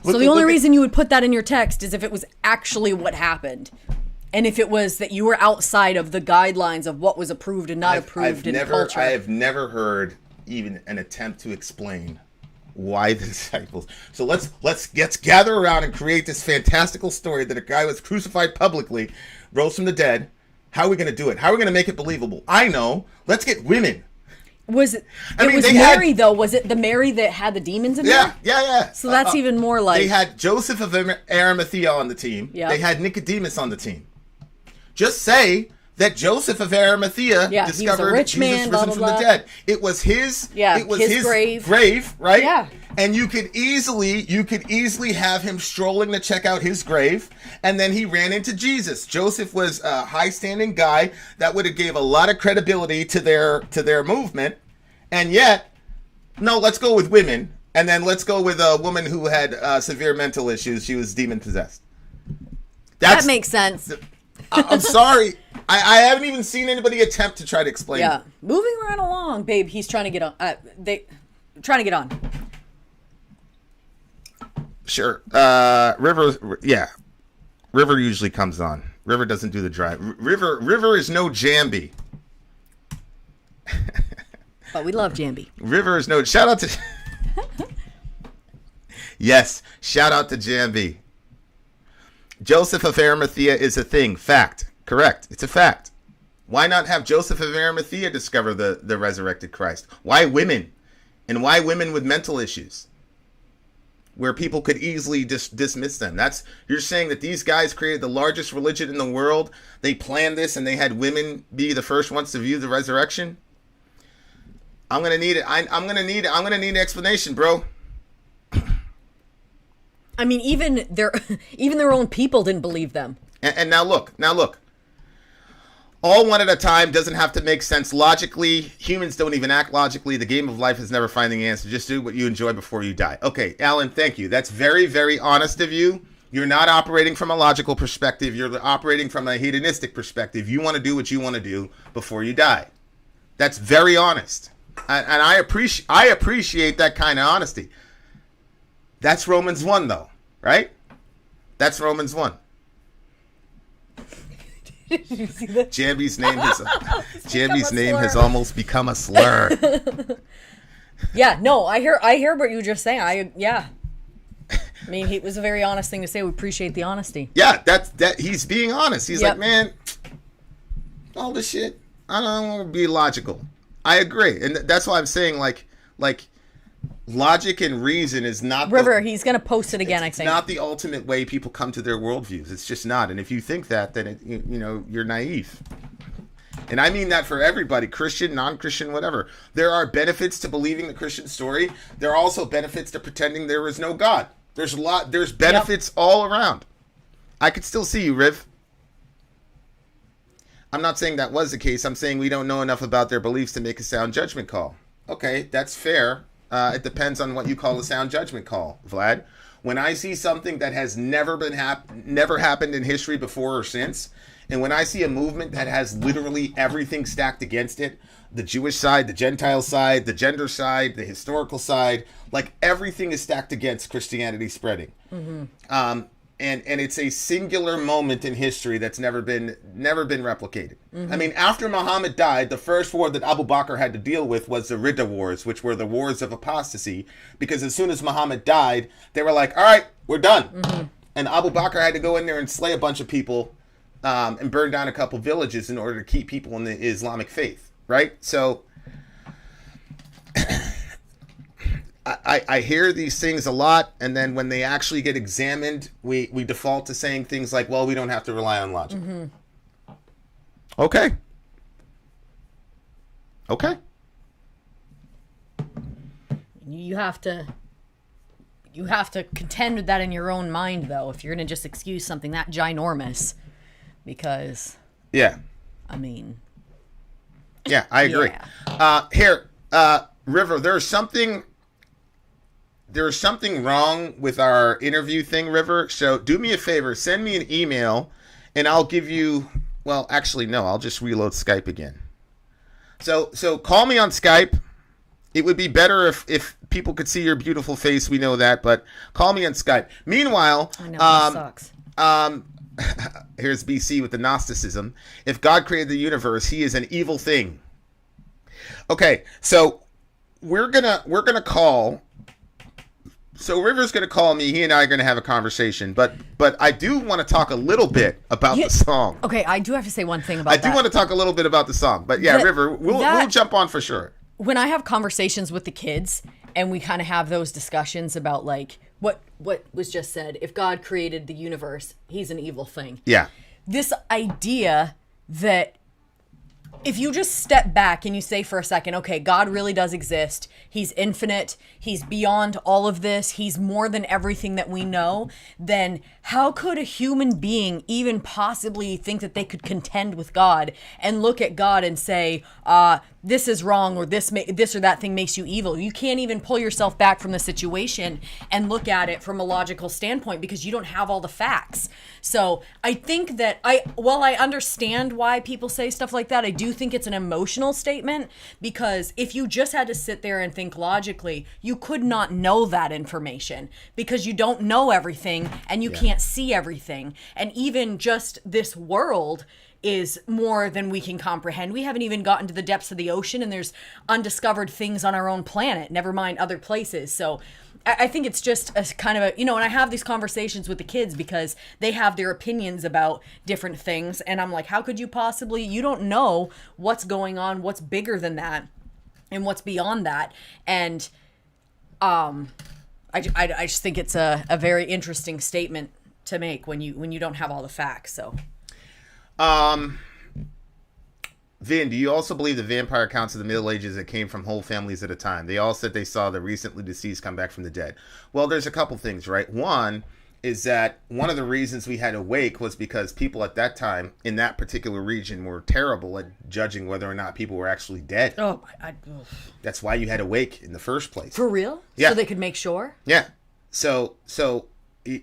So the only reason you would put that in your text is if it was actually what happened. And if it was that you were outside of the guidelines of what was approved and not approved in culture. I have never heard even an attempt to explain why the disciples. So let's gather around and create this fantastical story that a guy was crucified publicly, rose from the dead. How are we going to do it? How are we going to make it believable? I know. Let's get women. Was it? It was Mary, though. Was it the Mary that had the demons in her? Yeah. So that's even more like. They had Joseph of Arimathea on the team. Yeah. They had Nicodemus on the team. Just say that Joseph of Arimathea discovered rich Jesus man, risen blah, blah, from blah. the dead. It was his grave, right? Yeah. And you could easily have him strolling to check out his grave, and then he ran into Jesus. Joseph was a high-standing guy that would have gave a lot of credibility to their movement, and yet, no, let's go with women, and then let's go with a woman who had severe mental issues. She was demon-possessed. That makes sense. I'm sorry. I haven't even seen anybody attempt to try to explain it. Moving right along, babe. He's trying to get on. Trying to get on. Sure. River, River usually comes on. River doesn't do the drive. River is no Jambi. But we love Jambi. River is no. Shout out to. Yes. Shout out to Jambi. Joseph of Arimathea is a thing. Fact. Correct. It's a fact. Why not have Joseph of Arimathea discover the resurrected Christ? Why women? And why women with mental issues? Where people could easily dismiss them. You're saying that these guys created the largest religion in the world. They planned this and they had women be the first ones to view the resurrection. I'm gonna need it. I'm gonna need an explanation, bro. I mean, even their own people didn't believe them. And now look. All one at a time doesn't have to make sense logically. Humans don't even act logically. The game of life is never finding the answer. Just do what you enjoy before you die. Okay, Alan, thank you. That's very, very honest of you. You're not operating from a logical perspective. You're operating from a hedonistic perspective. You want to do what you want to do before you die. That's very honest. And I appreciate that kind of honesty. That's Romans 1, though, right? That's Romans 1. You see that? Jambi's name has almost become a slur. Yeah, no, I hear what you were just saying. I mean, it was a very honest thing to say. We appreciate the honesty. Yeah, that he's being honest. He's like, man, all this shit, I don't want to be logical. I agree, and that's why I'm saying like logic and reason is not River, he's going to post it again, I it's think. not the ultimate way people come to their worldviews. It's just not. And if you think that, then you're naive. And I mean that for everybody, Christian, non-Christian, whatever. There are benefits to believing the Christian story. There are also benefits to pretending there is no God. There's benefits all around. I could still see you, Riv. I'm not saying that was the case. I'm saying we don't know enough about their beliefs to make a sound judgment call. Okay, that's fair. It depends on what you call a sound judgment call, Vlad. When I see something that has never happened in history before or since, and when I see a movement that has literally everything stacked against it, the Jewish side, the Gentile side, the gender side, the historical side, like everything is stacked against Christianity spreading. Mm-hmm. And it's a singular moment in history that's never been replicated. Mm-hmm. I mean, after Muhammad died, the first war that Abu Bakr had to deal with was the Ridda Wars, which were the wars of apostasy. Because as soon as Muhammad died, they were like, all right, we're done. Mm-hmm. And Abu Bakr had to go in there and slay a bunch of people and burn down a couple villages in order to keep people in the Islamic faith, right? So I hear these things a lot, and then when they actually get examined, we default to saying things like, well, we don't have to rely on logic. Mm-hmm. Okay. You have to contend with that in your own mind, though, if you're going to just excuse something that ginormous. Because... Yeah. I mean... Yeah, I agree. Yeah. River, there's something wrong with our interview thing, River. So do me a favor, send me an email, and I'll give you. Well, actually, no. I'll just reload Skype again. So call me on Skype. It would be better if people could see your beautiful face. We know that, but call me on Skype. Meanwhile, I know that sucks. Here's BC with the Gnosticism. If God created the universe, he is an evil thing. Okay, so we're gonna call. So River's gonna call me. He and I are gonna have a conversation. But I do want to talk a little bit about the song. Okay, I do have to say one thing about that. I do want to talk a little bit about the song. But yeah, River, we'll jump on for sure. When I have conversations with the kids and we kind of have those discussions about like what was just said, if God created the universe, he's an evil thing. Yeah. This idea that if you just step back and you say for a second, okay, God really does exist. He's infinite. He's beyond all of this. He's more than everything that we know. Then how could a human being even possibly think that they could contend with God and look at God and say, this is wrong, or this or that thing makes you evil? You can't even pull yourself back from the situation and look at it from a logical standpoint because you don't have all the facts. So I think that while I understand why people say stuff like that, I do think it's an emotional statement, because if you just had to sit there and think logically, you could not know that information because you don't know everything and you can't see everything. And even just this world is more than we can comprehend. We haven't even gotten to the depths of the ocean, and there's undiscovered things on our own planet, never mind other places. So I think it's just a kind of and I have these conversations with the kids because they have their opinions about different things. And I'm like, how could you possibly, you don't know what's going on, what's bigger than that, and what's beyond that. And I just think it's a very interesting statement to make when you don't have all the facts. So Vin, do you also believe the vampire accounts of the Middle Ages that came from whole families at a time? They all said they saw the recently deceased come back from the dead. Well, there's a couple things, right? one is that one of the reasons we had Awake was because people at that time in that particular region were terrible at judging whether or not people were actually dead. Oh, that's why you had Awake in the first place. For real? Yeah. So they could make sure? Yeah. So they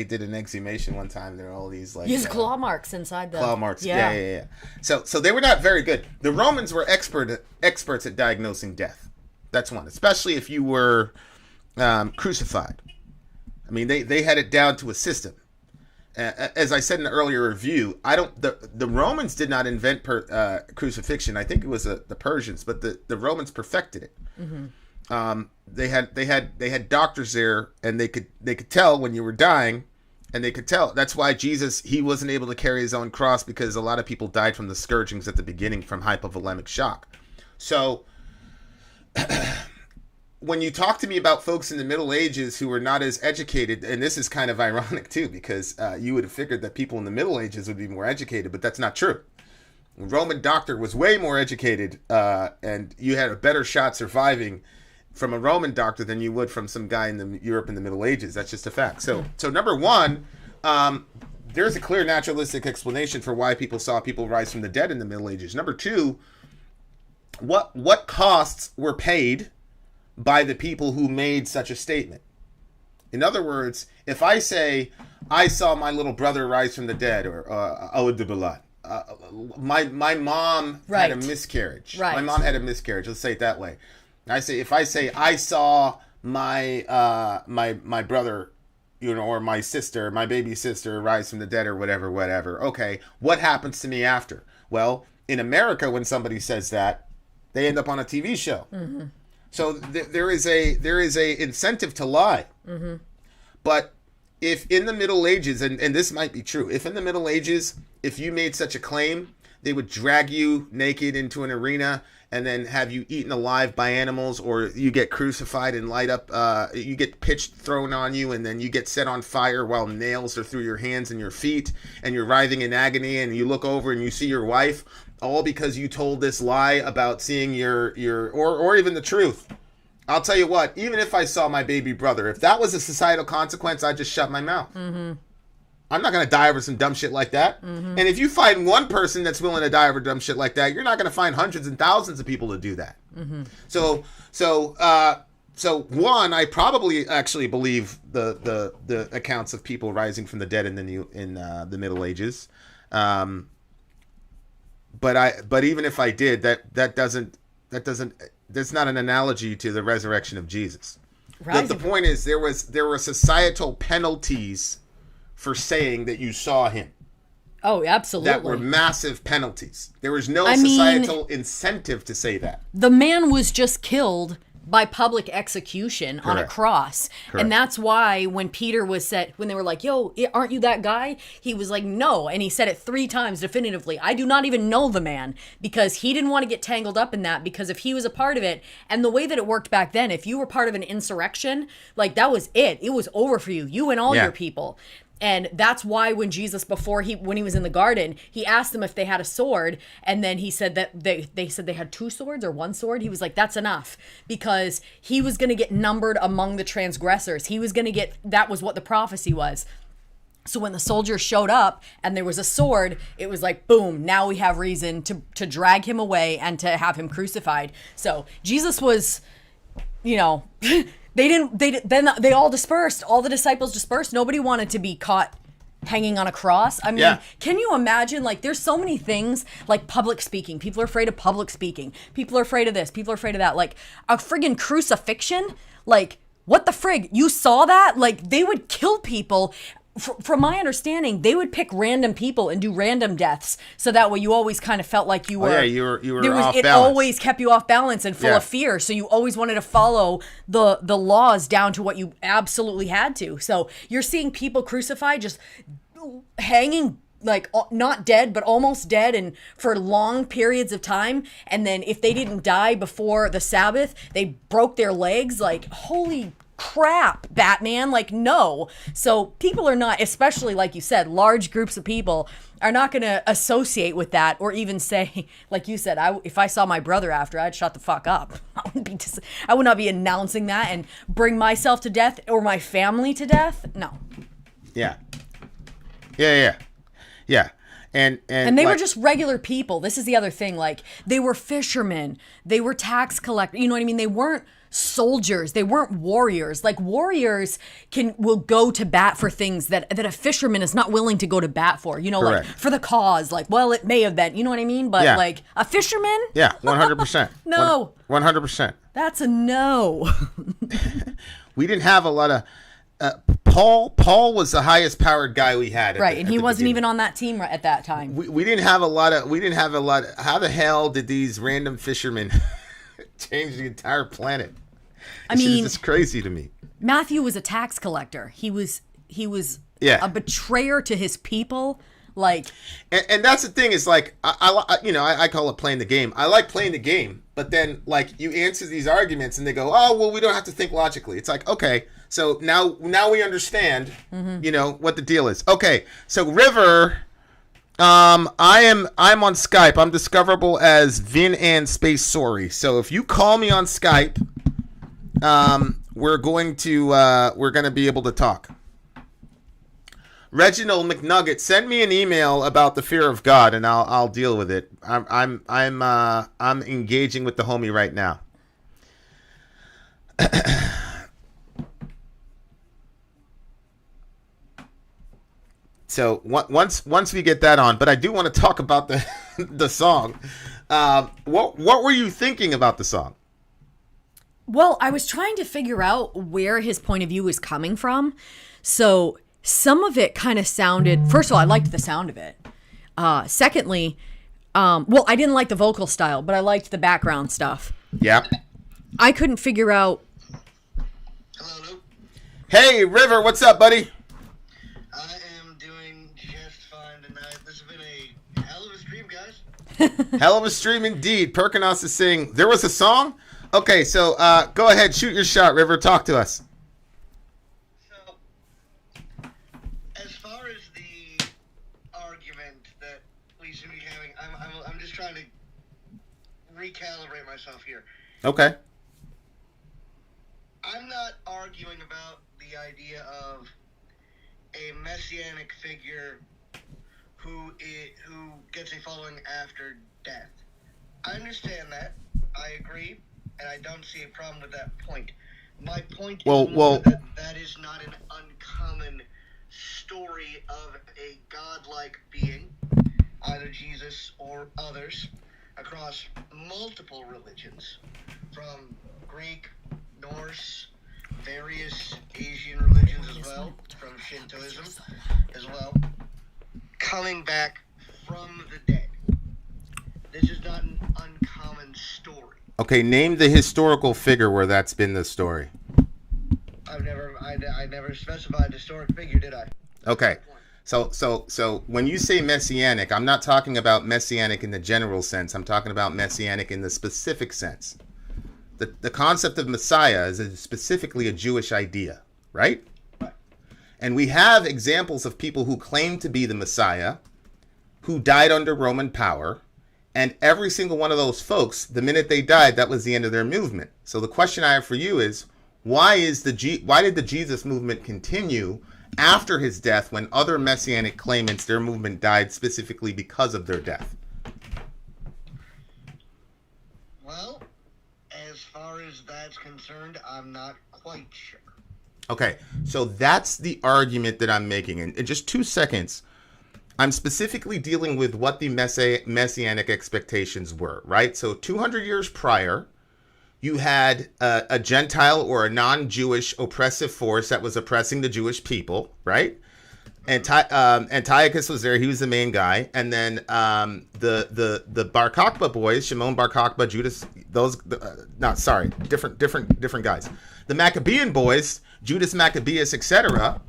did an exhumation one time. There are all these like use claw marks inside the claw marks. Yeah. So they were not very good. The Romans were experts at diagnosing death. That's one, especially if you were crucified. I mean, they had it down to a system. As I said in the earlier review, the Romans did not invent crucifixion. I think it was the Persians, but the Romans perfected it. Mm-hmm. They had doctors there, and they could tell when you were dying, and they could tell. That's why Jesus, he wasn't able to carry his own cross, because a lot of people died from the scourgings at the beginning from hypovolemic shock. So when you talk to me about folks in the Middle Ages who were not as educated, and this is kind of ironic too, because you would have figured that people in the Middle Ages would be more educated, but that's not true. A Roman doctor was way more educated, and you had a better shot surviving from a Roman doctor than you would from some guy in Europe in the Middle Ages. That's just a fact. So number one, there's a clear naturalistic explanation for why people saw people rise from the dead in the Middle Ages. Number two, what costs were paid by the people who made such a statement? In other words, if I say, I saw my little brother rise from the dead, or my mom had a miscarriage. Right. My mom had a miscarriage. Let's say it that way. If I say I saw my my brother, or my sister, my baby sister, rise from the dead, or whatever. Okay, what happens to me after? Well, in America, when somebody says that, they end up on a TV show. Mm-hmm. So there is a incentive to lie. Mm-hmm. But if in the Middle Ages, and this might be true, if in the Middle Ages, if you made such a claim, they would drag you naked into an arena and then have you eaten alive by animals, or you get crucified and light up, you get pitch thrown on you, and then you get set on fire while nails are through your hands and your feet, and you're writhing in agony, and you look over and you see your wife, all because you told this lie about seeing your or even the truth. I'll tell you what, even if I saw my baby brother, if that was a societal consequence, I'd just shut my mouth. Mm-hmm. I'm not going to die over some dumb shit like that. Mm-hmm. And if you find one person that's willing to die over dumb shit like that, you're not going to find hundreds and thousands of people to do that. Mm-hmm. So one, I probably actually believe the accounts of people rising from the dead in the Middle Ages. But even if I did, that's not an analogy to the resurrection of Jesus. The point is there were societal penalties for saying that you saw him. Oh, absolutely. That were massive penalties. There was no societal incentive to say that. The man was just killed by public execution on a cross. Correct. And that's why when Peter was said, when they were like, yo, aren't you that guy? He was like, no. And he said it 3 times definitively. I do not even know the man, because he didn't want to get tangled up in that, because if he was a part of it, and the way that it worked back then, if you were part of an insurrection, like that was it. It was over for you. You and all your people. And that's why when Jesus, when he was in the garden, he asked them if they had a sword. And then he said that they said they had 2 swords or 1 sword. He was like, that's enough, because he was going to get numbered among the transgressors. He was going to that was what the prophecy was. So when the soldiers showed up and there was a sword, it was like, boom, now we have reason to drag him away and to have him crucified. So Jesus was, They all dispersed. All the disciples dispersed. Nobody wanted to be caught hanging on a cross. I mean, Can you imagine? Like, there's so many things, like public speaking. People are afraid of public speaking. People are afraid of this. People are afraid of that. Like, a friggin' crucifixion? Like, what the frig? You saw that? Like, they would kill people. From my understanding, they would pick random people and do random deaths, so that way you always kind of felt like you were. You were off it balance. always kept you off balance and full of fear. So you always wanted to follow the laws down to what you absolutely had to. So you're seeing people crucified, just hanging, like not dead but almost dead, and for long periods of time. And then if they didn't die before the Sabbath, they broke their legs. Like, holy crap, Batman, like, no. So people are not, especially like you said, large groups of people are not going to associate with that, or even say, like you said, if I saw my brother after, I'd shut the fuck up. I would not be announcing that and bring myself to death or my family to death. No. Yeah. And they were just regular people. This is the other thing. Like, they were fishermen. They were tax collectors. You know what I mean? They weren't soldiers. They weren't warriors. Like, warriors will go to bat for things that a fisherman is not willing to go to bat for. Correct. Like for the cause. Like, well, it may have been. You know what I mean? But like a fisherman? Yeah, 100%. No. 100%. That's a no. We didn't have a lot of. Paul was the highest powered guy we had. Right, and he wasn't even on that team at that time. We didn't have a lot of. How the hell did these random fishermen change the entire planet? I mean, it's crazy to me. Matthew was a tax collector. He was a betrayer to his people. Like, and that's the thing is like I call it playing the game. I like playing the game, but then like you answer these arguments and they go, oh well, we don't have to think logically. It's like, okay, so now we understand, what the deal is. Okay, so River, I'm on Skype. I'm discoverable as Vin and Sori. So if you call me on Skype, we're gonna be able to talk. Reginald McNugget, send me an email about the fear of God, and I'll deal with it. I'm engaging with the homie right now. So once we get that on, but I do want to talk about the song. What were you thinking about the song? well, I was trying to figure out where his point of view was coming from. So some of it kind of sounded, first of all, I liked the sound of it. Secondly, well, I didn't like the vocal style, but I liked the background stuff. Yeah. I couldn't figure out. Hello. Hey, River, what's up, buddy? I am doing just fine tonight. This has been a hell of a stream, guys. Hell of a stream indeed. Perkunos is saying there was a song. Okay, so go ahead, shoot your shot, River. Talk to us. So, as far as the argument that we should be having, I'm just trying to recalibrate myself here. Okay. I'm not arguing about the idea of a messianic figure who gets a following after death. I understand that. I agree, and I don't see a problem with that point. My point is that is not an uncommon story of a godlike being, either Jesus or others, across multiple religions, from Greek, Norse, various Asian religions as well, from Shintoism as well, coming back from the dead. This is not an uncommon story. Okay, name the historical figure where that's been the story. I never specified historic figure, did I? Okay. So when you say messianic, I'm not talking about messianic in the general sense. I'm talking about messianic in the specific sense. The concept of Messiah is specifically a Jewish idea, right? Right. And we have examples of people who claim to be the Messiah, who died under Roman power, and every single one of those folks, the minute they died, that was the end of their movement. So the question I have for you is, why did the Jesus movement continue after his death when other messianic claimants, their movement died specifically because of their death? Well, as far as that's concerned, I'm not quite sure. Okay, so that's the argument that I'm making. In just 2 seconds, I'm specifically dealing with what the messianic expectations were, right? So 200 years prior, you had a Gentile or a non-Jewish oppressive force that was oppressing the Jewish people, right? Antiochus was there; he was the main guy, and then the Bar Kokhba boys, Shimon Bar Kokhba, Judas, different guys. The Maccabean boys, Judas Maccabeus, etc.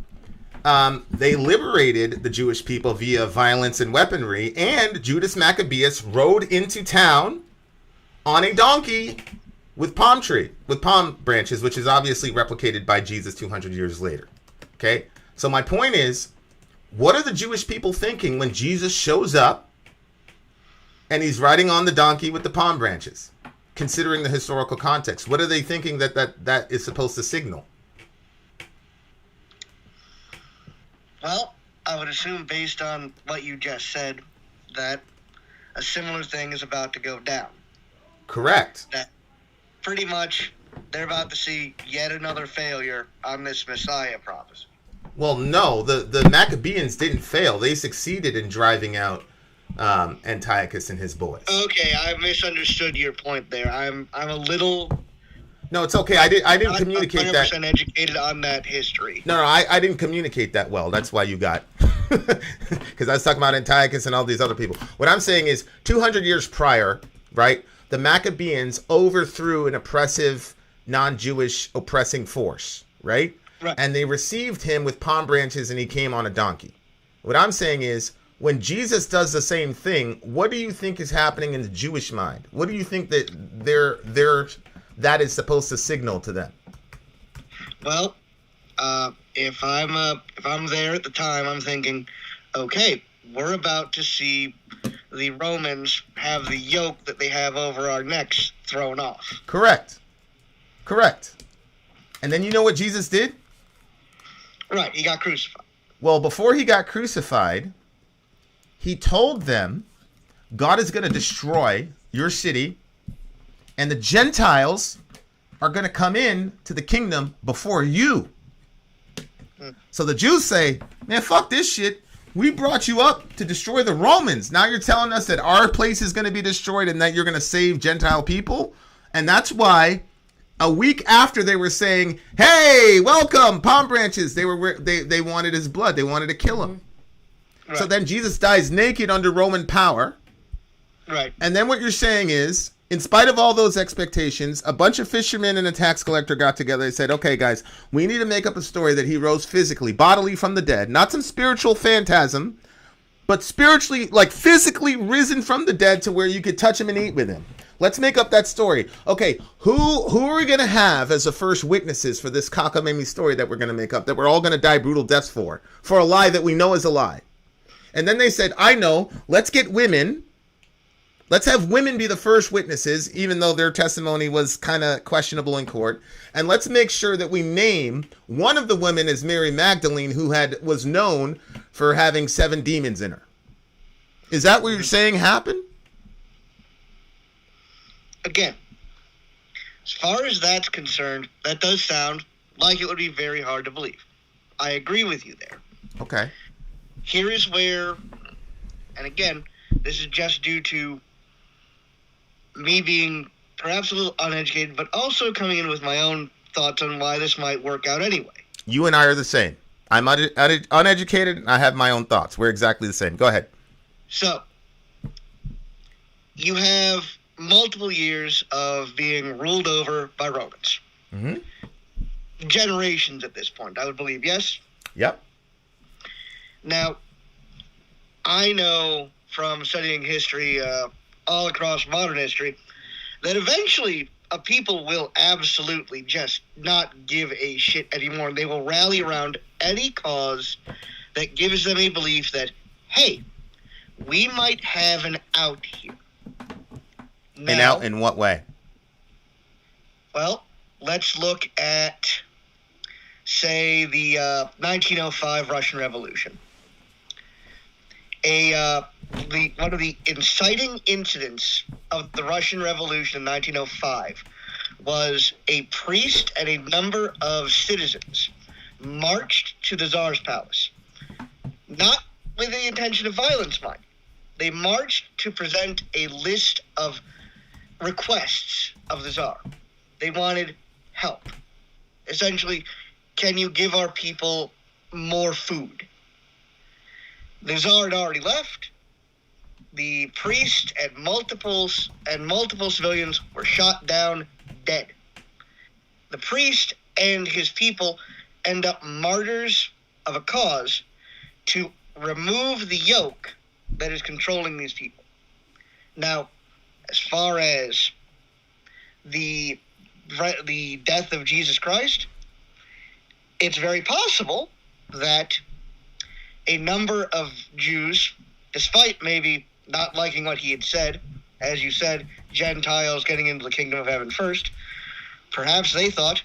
They liberated the Jewish people via violence and weaponry, and Judas Maccabeus rode into town on a donkey with palm branches, which is obviously replicated by Jesus 200 years later. Okay, so my point is, what are the Jewish people thinking when Jesus shows up and he's riding on the donkey with the palm branches? Considering the historical context, what are they thinking that is supposed to signal? Well, I would assume, based on what you just said, that a similar thing is about to go down. Correct. That pretty much they're about to see yet another failure on this Messiah prophecy. Well, no, the Maccabeans didn't fail. They succeeded in driving out Antiochus and his boys. Okay, I misunderstood your point there. I'm a little. No, it's okay. I didn't communicate 100% that. 100% educated on that history. No, I didn't communicate that well. That's why you got. Because I was talking about Antiochus and all these other people. What I'm saying is, 200 years prior, right, the Maccabeans overthrew an oppressive, non-Jewish oppressing force, right? Right. And they received him with palm branches and he came on a donkey. What I'm saying is, when Jesus does the same thing, what do you think is happening in the Jewish mind? What do you think that that is supposed to signal to them? Well, if I'm there at the time, I'm thinking, okay, we're about to see the Romans have the yoke that they have over our necks thrown off. Correct. And then you know what Jesus did? Right, he got crucified. Well, before he got crucified, he told them, God is going to destroy your city, and the Gentiles are going to come in to the kingdom before you. So the Jews say, man, fuck this shit. We brought you up to destroy the Romans. Now you're telling us that our place is going to be destroyed and that you're going to save Gentile people? And that's why a week after they were saying, hey, welcome, palm branches, they wanted his blood. They wanted to kill him. Right. So then Jesus dies naked under Roman power. Right. And then what you're saying is, in spite of all those expectations, a bunch of fishermen and a tax collector got together. They said, okay, guys, we need to make up a story that he rose physically, bodily from the dead. Not some spiritual phantasm, but spiritually, like physically risen from the dead to where you could touch him and eat with him. Let's make up that story. Okay, who are we going to have as the first witnesses for this cockamamie story that we're going to make up, that we're all going to die brutal deaths for a lie that we know is a lie? And then they said, I know, let's get women. Let's have women be the first witnesses, even though their testimony was kind of questionable in court. And let's make sure that we name one of the women as Mary Magdalene, who was known for having 7 demons in her. Is that what you're saying happened? Again, as far as that's concerned, that does sound like it would be very hard to believe. I agree with you there. Okay. Here is where, and again, this is just due to me being perhaps a little uneducated, but also coming in with my own thoughts on why this might work out anyway. You and I are the same. I'm uneducated, and I have my own thoughts. We're exactly the same. Go ahead. So, you have multiple years of being ruled over by Romans. Mm-hmm. Generations at this point, I would believe, yes? Yep. Now, I know from studying history all across modern history that eventually a people will absolutely just not give a shit anymore. They will rally around any cause that gives them a belief that, hey, we might have an out here. Now, an out in what way? Well, let's look at, say, the 1905 Russian Revolution. One of the inciting incidents of the Russian Revolution in 1905 was a priest and a number of citizens marched to the Tsar's palace. Not with the intention of violence, mind. They marched to present a list of requests of the Tsar. They wanted help. Essentially, can you give our people more food? The Tsar had already left. The priest and multiple civilians were shot down dead. The priest and his people end up martyrs of a cause to remove the yoke that is controlling these people. Now, as far as the death of Jesus Christ, it's very possible that a number of Jews, despite maybe not liking what he had said, as you said, Gentiles getting into the kingdom of heaven first, perhaps they thought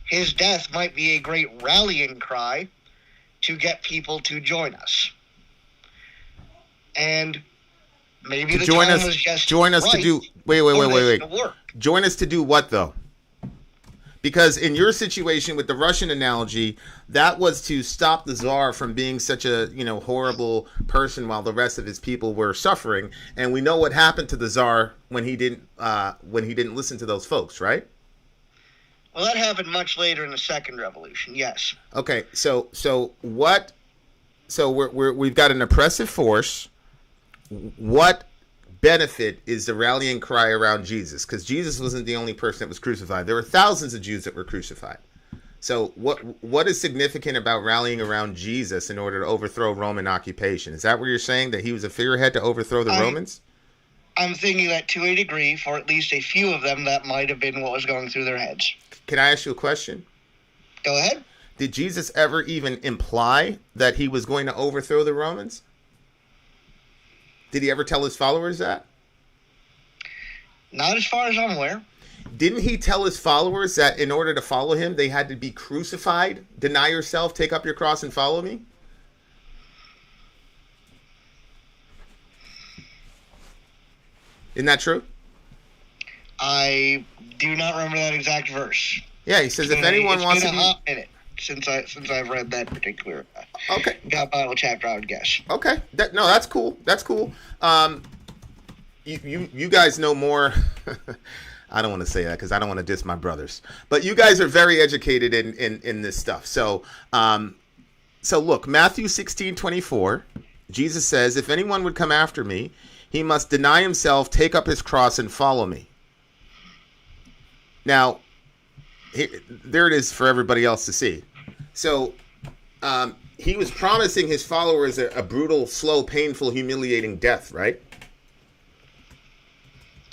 his death might be a great rallying cry to get people to join us. And maybe the time was just join us right to do wait. Join us to do what though? Because in your situation with the Russian analogy, that was to stop the Tsar from being such a, horrible person while the rest of his people were suffering. And we know what happened to the Tsar when he didn't listen to those folks, right? Well, that happened much later in the Second Revolution, yes. Okay, so what? So we've got an oppressive force. What benefit is the rallying cry around Jesus? Because Jesus wasn't the only person that was crucified. There were thousands of Jews that were crucified. So what is significant about rallying around Jesus in order to overthrow Roman occupation? Is that what you're saying, that he was a figurehead to overthrow the Romans? I'm thinking that to a degree, for at least a few of them, that might have been what was going through their heads. Can I ask you a question? Go ahead. Did Jesus ever even imply that he was going to overthrow the Romans? Did he ever tell his followers that? Not as far as I'm aware. Didn't he tell his followers that in order to follow him, they had to be crucified? Deny yourself, take up your cross, and follow me? Isn't that true? I do not remember that exact verse. Yeah, he says if anyone wants to be... It's been a hot minute since I've read that particular Bible chapter, I would guess. Okay. That's cool. That's cool. You guys know more... I don't want to say that because I don't want to diss my brothers. But you guys are very educated in this stuff. So look, Matthew 16:24, Jesus says, if anyone would come after me, he must deny himself, take up his cross, and follow me. Now, there it is for everybody else to see. So he was promising his followers a brutal, slow, painful, humiliating death, right?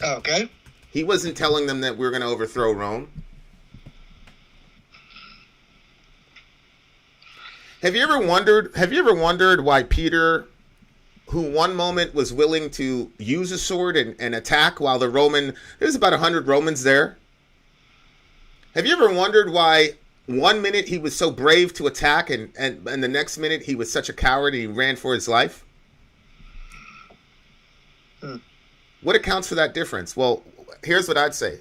Okay. He wasn't telling them that we're going to overthrow Rome. Have you ever wondered why Peter, who one moment was willing to use a sword and attack while there's about 100 Romans there? Have you ever wondered why one minute he was so brave to attack and the next minute he was such a coward and he ran for his life? What accounts for that difference? Well, here's what I'd say.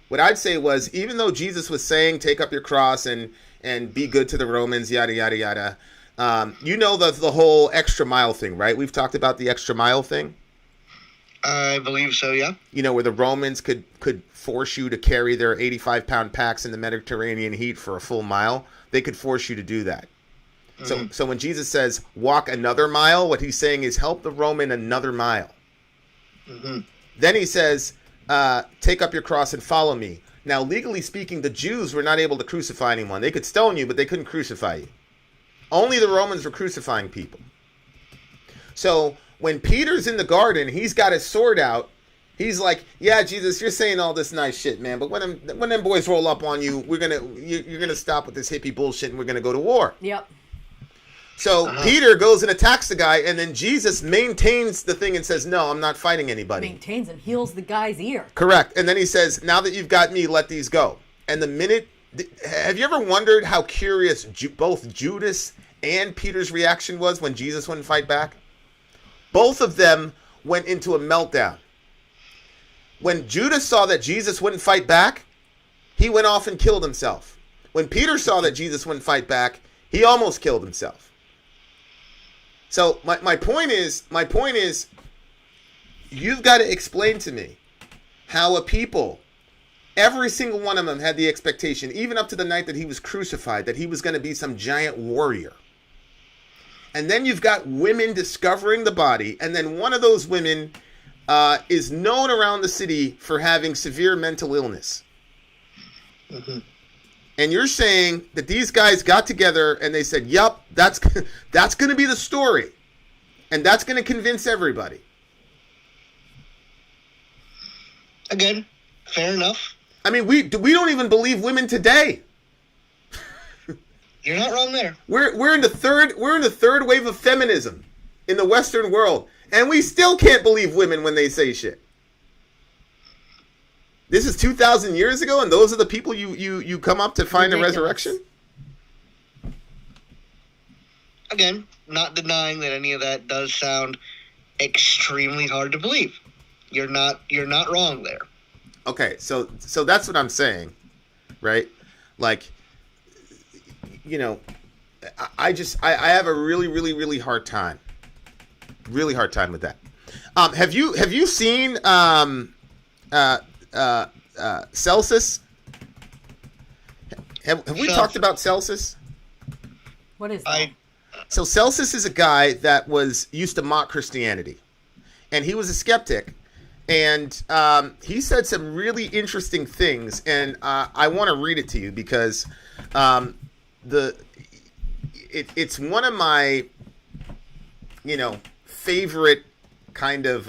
What I'd say was, even though Jesus was saying, take up your cross and be good to the Romans, yada, yada, yada. You know the whole extra mile thing, right? We've talked about the extra mile thing. I believe so, yeah. You know, where the Romans could force you to carry their 85-pound packs in the Mediterranean heat for a full mile. They could force you to do that. Mm-hmm. So when Jesus says, walk another mile, what he's saying is help the Roman another mile. Mm-hmm. Then he says, take up your cross and follow me. Now, legally speaking, the Jews were not able to crucify anyone. They could stone you, but they couldn't crucify you. Only the Romans were crucifying people. So when Peter's in the garden, he's got his sword out. He's like, yeah, Jesus, you're saying all this nice shit, man. But when them boys roll up on you, you're gonna stop with this hippie bullshit and we're gonna go to war. Yep. So Peter goes and attacks the guy, and then Jesus maintains the thing and says, no, I'm not fighting anybody. Maintains and heals the guy's ear. Correct. And then he says, now that you've got me, let these go. And the minute... Have you ever wondered how curious both Judas and Peter's reaction was when Jesus wouldn't fight back? Both of them went into a meltdown. When Judas saw that Jesus wouldn't fight back, he went off and killed himself. When Peter saw that Jesus wouldn't fight back, he almost killed himself. So my point is, you've got to explain to me how a people, every single one of them had the expectation, even up to the night that he was crucified, that he was going to be some giant warrior. And then you've got women discovering the body, and then one of those women is known around the city for having severe mental illness. Mm-hmm. And you're saying that these guys got together and they said, yup, that's going to be the story. And that's going to convince everybody. Again, fair enough. I mean, we don't even believe women today. You're not wrong there. We're in the third wave of feminism in the Western world. And we still can't believe women when they say shit. This is 2,000 years ago, and those are the people you come up to find a resurrection? Again, not denying that any of that does sound extremely hard to believe. You're not wrong there. Okay, so that's what I'm saying, right? Like, you know, I have a really, really, really hard time. Really hard time with that. Have you seen Celsus? Have we talked about Celsus? What is that? So Celsus is a guy that used to mock Christianity, and he was a skeptic, And he said some really interesting things, and I want to read it to you because it's one of my, favorite kind of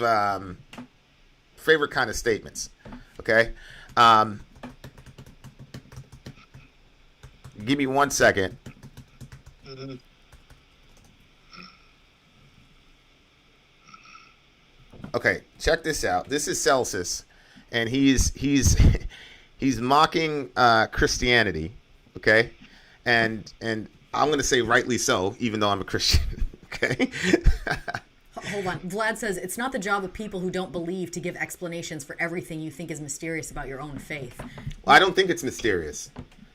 statements. Okay, give me 1 second. Mm-hmm. Okay, check this out. This is Celsus, and he's mocking Christianity. Okay, and I'm going to say rightly so, even though I'm a Christian. Okay. Hold on. Vlad says it's not the job of people who don't believe to give explanations for everything you think is mysterious about your own faith. Well, I don't think it's mysterious.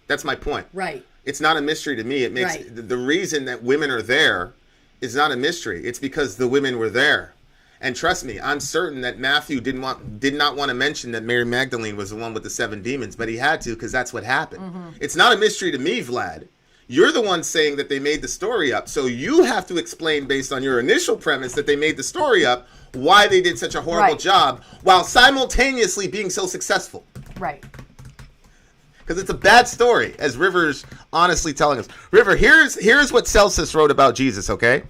That's my point. Right. It's not a mystery to me. It makes the reason that women are there is not a mystery. It's because the women were there. And trust me, I'm certain that Matthew did not want to mention that Mary Magdalene was the one with the 7 demons, but he had to because that's what happened. Mm-hmm. It's not a mystery to me, Vlad. You're the one saying that they made the story up. So you have to explain based on your initial premise that they made the story up why they did such a horrible job while simultaneously being so successful. Right. Because it's a bad story, as River's honestly telling us. River, here's what Celsus wrote about Jesus, okay?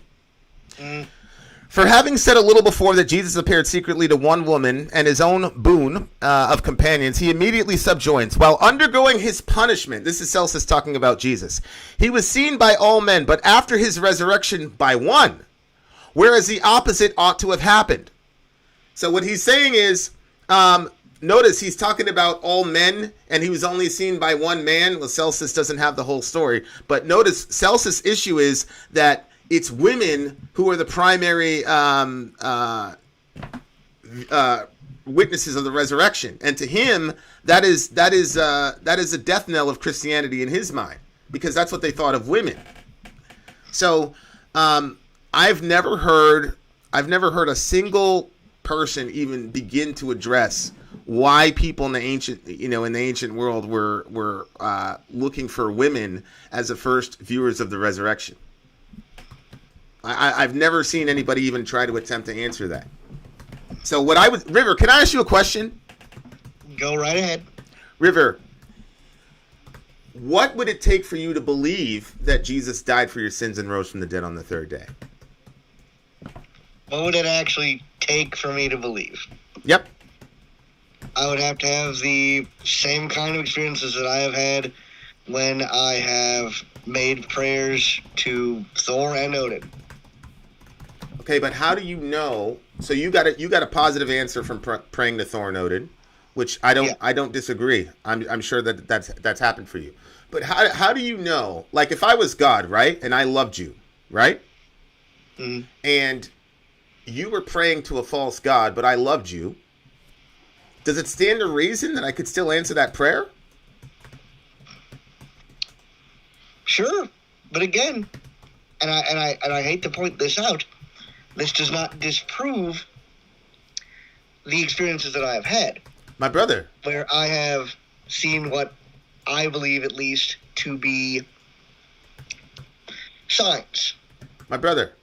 For having said a little before that Jesus appeared secretly to one woman and his own boon of companions, he immediately subjoins, while undergoing his punishment, this is Celsus talking about Jesus, he was seen by all men, but after his resurrection by one, whereas the opposite ought to have happened. So what he's saying is, notice he's talking about all men, and he was only seen by one man. Well, Celsus doesn't have the whole story, but notice Celsus' issue is that it's women who are the primary witnesses of the resurrection, and to him, that is a death knell of Christianity in his mind, because that's what they thought of women. So, I've never heard a single person even begin to address why people in the ancient world were looking for women as the first viewers of the resurrection. I've never seen anybody even try to attempt to answer that. So River, can I ask you a question? Go right ahead. River, what would it take for you to believe that Jesus died for your sins and rose from the dead on the third day? What would it actually take for me to believe? Yep. I would have to have the same kind of experiences that I have had when I have made prayers to Thor and Odin. Okay, but how do you know? So you got a positive answer from praying to Thor and Odin, which I don't disagree. I'm sure that's happened for you. But how do you know? Like if I was God, right, and I loved you, right, and you were praying to a false god, but I loved you. Does it stand to reason that I could still answer that prayer? Sure, but again, and I hate to point this out, this does not disprove the experiences that I have had. My brother. Where I have seen what I believe, at least, to be signs. My brother,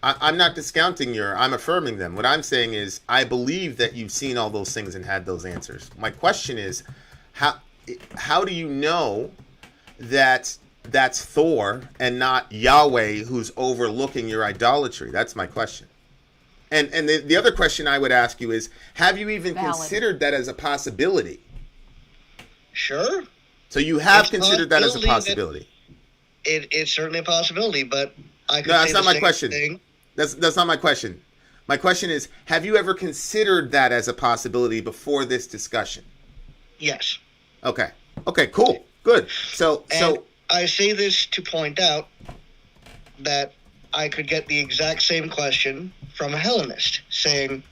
I'm not discounting I'm affirming them. What I'm saying is I believe that you've seen all those things and had those answers. My question is, how do you know that that's Thor and not Yahweh who's overlooking your idolatry? That's my question. And the other question I would ask you is, have you even considered that as a possibility? Sure. So you have considered that as a possibility. It's certainly a possibility, but I could No, that's say not the my same question. thing. That's not my question. My question is, have you ever considered that as a possibility before this discussion? Yes. Okay, cool. Good. So I say this to point out that I could get the exact same question from a Hellenist saying,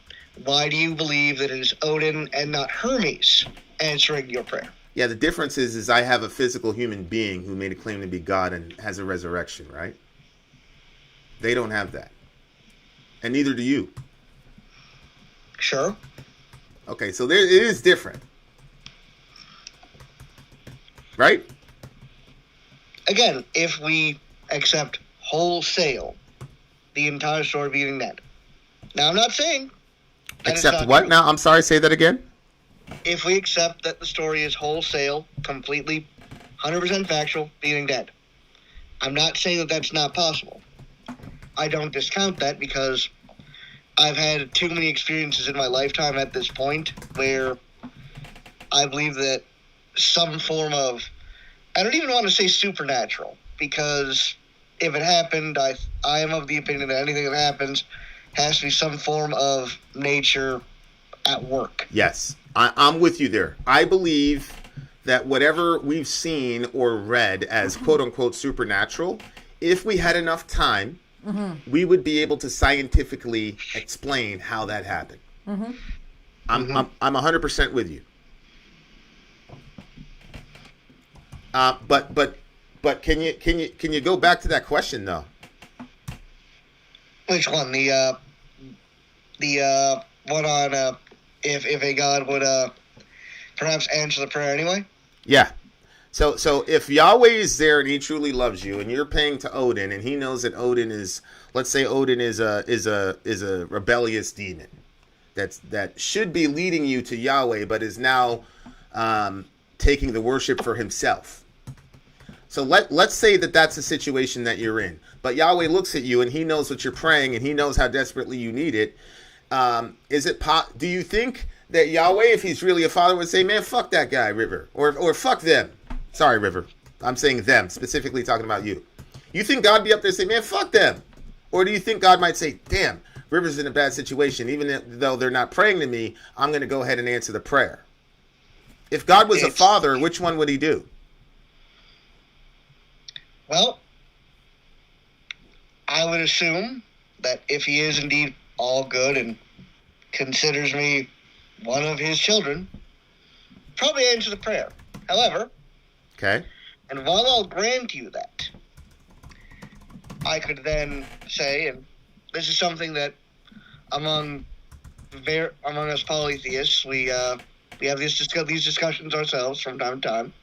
why do you believe that it is Odin and not Hermes answering your prayer? Yeah, the difference is I have a physical human being who made a claim to be God and has a resurrection, right? They don't have that. And neither do you. Sure. Okay, so it is different. Right? Again, if we accept wholesale the entire story being that. Now, I'm not saying That is Except not what true. now? I'm sorry, say that again? If we accept that the story is wholesale, completely, 100% factual, being dead. I'm not saying that that's not possible. I don't discount that because I've had too many experiences in my lifetime at this point where I believe that some form of, I don't even want to say supernatural, because if it happened, I am of the opinion that anything that happens has to be some form of nature at work. Yes, I'm with you there. I believe that whatever we've seen or read as quote-unquote supernatural, if we had enough time, we would be able to scientifically explain how that happened. I'm 100% with you. But can you go back to that question though? Which one? The one on if a god would perhaps answer the prayer anyway? Yeah. So if Yahweh is there and he truly loves you and you're paying to Odin and he knows that Odin is, let's say Odin is a rebellious demon that should be leading you to Yahweh but is now taking the worship for himself. So let's say that that's a situation that you're in. But Yahweh looks at you and he knows what you're praying and he knows how desperately you need it. Do you think that Yahweh, if he's really a father, would say, man, fuck that guy, River, or fuck them? Sorry, River. I'm saying them, specifically talking about you. You think God be up there and say, man, fuck them? Or do you think God might say, damn, River's in a bad situation. Even though they're not praying to me, I'm going to go ahead and answer the prayer. If God was a father, which one would he do? Well, I would assume that if he is indeed all good and considers me one of his children, probably answer the prayer. However, okay, and while I'll grant you that, I could then say, and this is something that among us polytheists, we have these discussions ourselves from time to time,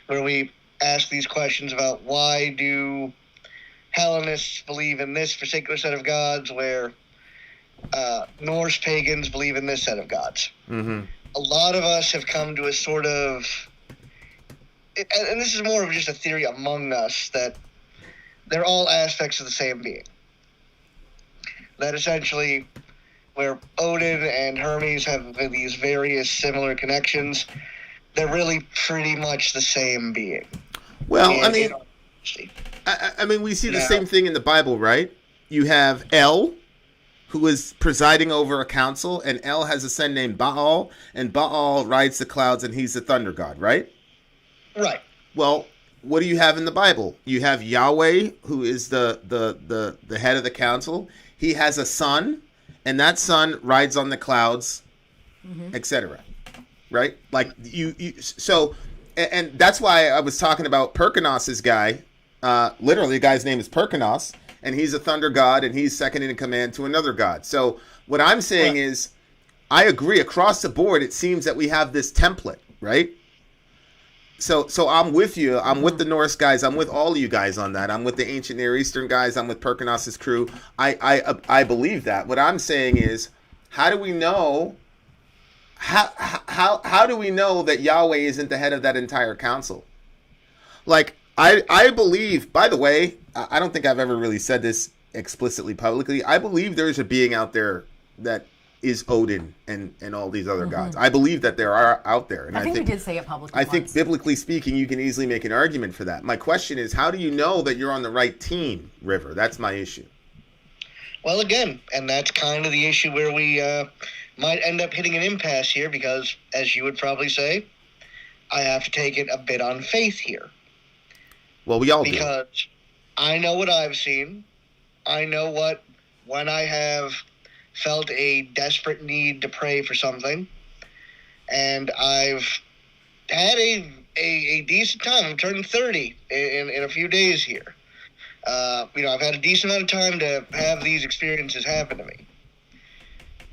where we ask these questions about why do Hellenists believe in this particular set of gods, where Norse pagans believe in this set of gods. Mm-hmm. A lot of us have come to a sort of, and this is more of just a theory among us, that they're all aspects of the same being. That essentially, where Odin and Hermes have these various similar connections, they're really pretty much the same being. Well, And, I mean, we see the same thing in the Bible, right? You have El, who is presiding over a council, and El has a son named Baal, and Baal rides the clouds, and he's the thunder god, right? Right. Well, what do you have in the Bible? You have Yahweh, who is the head of the council. He has a son, and that son rides on the clouds, etc. Right? Like so, and that's why I was talking about Perkunos' guy. Literally, the guy's name is Perkunos, and he's a thunder god, and he's second in command to another god. So what I'm saying is, I agree across the board. It seems that we have this template, right? So I'm with you. I'm with the Norse guys. I'm with all of you guys on that. I'm with the ancient Near Eastern guys. I'm with Perkunos' crew. I believe that. What I'm saying is, how do we know? How do we know that Yahweh isn't the head of that entire council? Like, I believe, by the way, I don't think I've ever really said this explicitly publicly. I believe there's a being out there that is Odin and all these other gods. I believe that there are out there. And I think we did say it publicly. I think biblically speaking, you can easily make an argument for that. My question is, how do you know that you're on the right team, River? That's my issue. Well, again, and that's kind of the issue where we might end up hitting an impasse here, because, as you would probably say, I have to take it a bit on faith here. Well, we all do. Because I know what I've seen. I know what, when I have felt a desperate need to pray for something, and I've had a decent time. I'm turning 30 in a few days here. I've had a decent amount of time to have these experiences happen to me.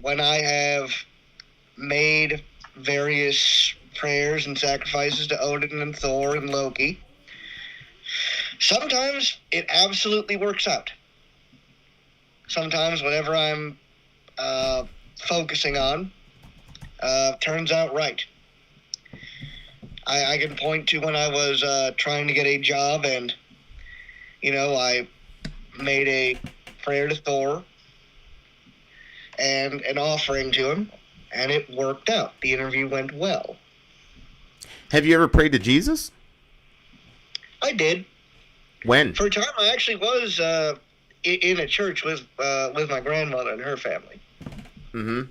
When I have made various prayers and sacrifices to Odin and Thor and Loki, sometimes it absolutely works out. Sometimes whenever I'm focusing on turns out right. I can point to when I was trying to get a job and, I made a prayer to Thor and an offering to him, and it worked out. The interview went well. Have you ever prayed to Jesus? I did. When? For a time, I actually was in a church with my grandmother and her family. Mm-hmm.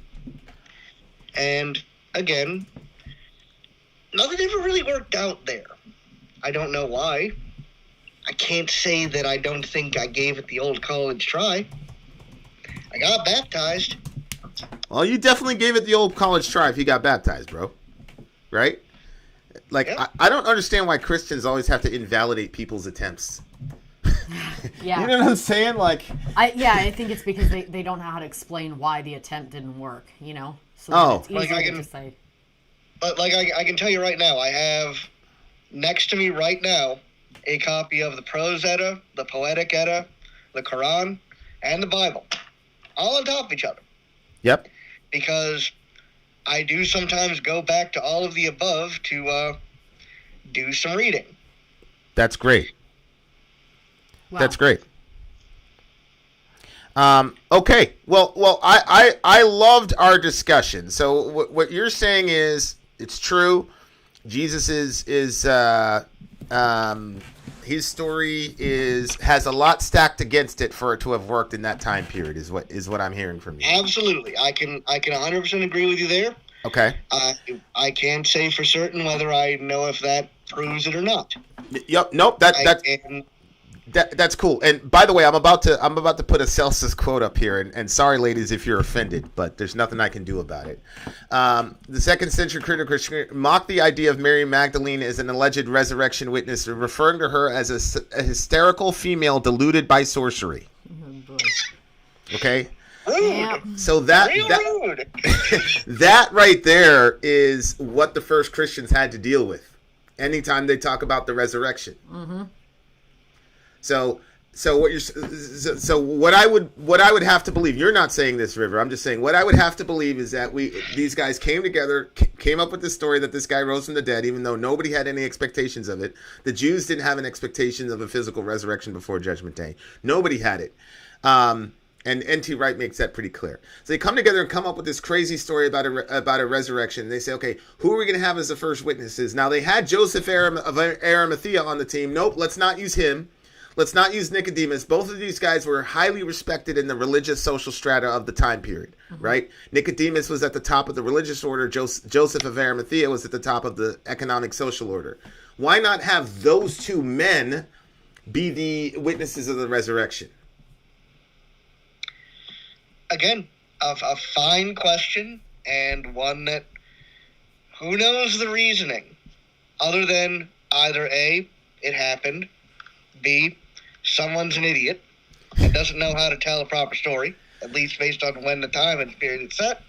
And, again, nothing ever really worked out there. I don't know why. I can't say that I don't think I gave it the old college try. I got baptized. Well, you definitely gave it the old college try if you got baptized, bro. Right? Like, Yep. I don't understand why Christians always have to invalidate people's attempts. Yeah. You know what I'm saying? Like, I think it's because they don't know how to explain why the attempt didn't work, So Oh. it's easier to just say. But, I can tell you right now, I have next to me right now a copy of the Prose Edda, the Poetic Edda, the Quran, and the Bible. All on top of each other. yep. Because I do sometimes go back to all of the above to do some reading. That's great. Wow. That's great. Okay. Well, I loved our discussion. So what you're saying is it's true. Jesus is his story has a lot stacked against it for it to have worked in that time period is what I'm hearing from you. Absolutely. I can 100% agree with you there. Okay. I can't say for certain whether I know if that proves it or not. Yep. Nope. That's cool. And by the way, I'm about to put a Celsius quote up here, and sorry, ladies, if you're offended, but there's nothing I can do about it. The second century critics mocked the idea of Mary Magdalene as an alleged resurrection witness, referring to her as a hysterical female deluded by sorcery. Okay. Rude. So that Rude. that right there is what the first Christians had to deal with anytime they talk about the resurrection. Mm-hmm. So what I would have to believe, you're not saying this, River, I'm just saying what I would have to believe is that these guys came together, came up with this story that this guy rose from the dead, even though nobody had any expectations of it. The Jews didn't have an expectation of a physical resurrection before Judgment Day. Nobody had it. And N.T. Wright makes that pretty clear. So they come together and come up with this crazy story about a resurrection. They say, okay, who are we going to have as the first witnesses? Now, they had Joseph of Arimathea on the team. Nope, let's not use him. Let's not use Nicodemus. Both of these guys were highly respected in the religious social strata of the time period, right? Nicodemus was at the top of the religious order. Joseph of Arimathea was at the top of the economic social order. Why not have those two men be the witnesses of the resurrection? Again, a fine question, and one that who knows the reasoning, other than either A, it happened, B, someone's an idiot and doesn't know how to tell a proper story, at least based on when the time and period it's set.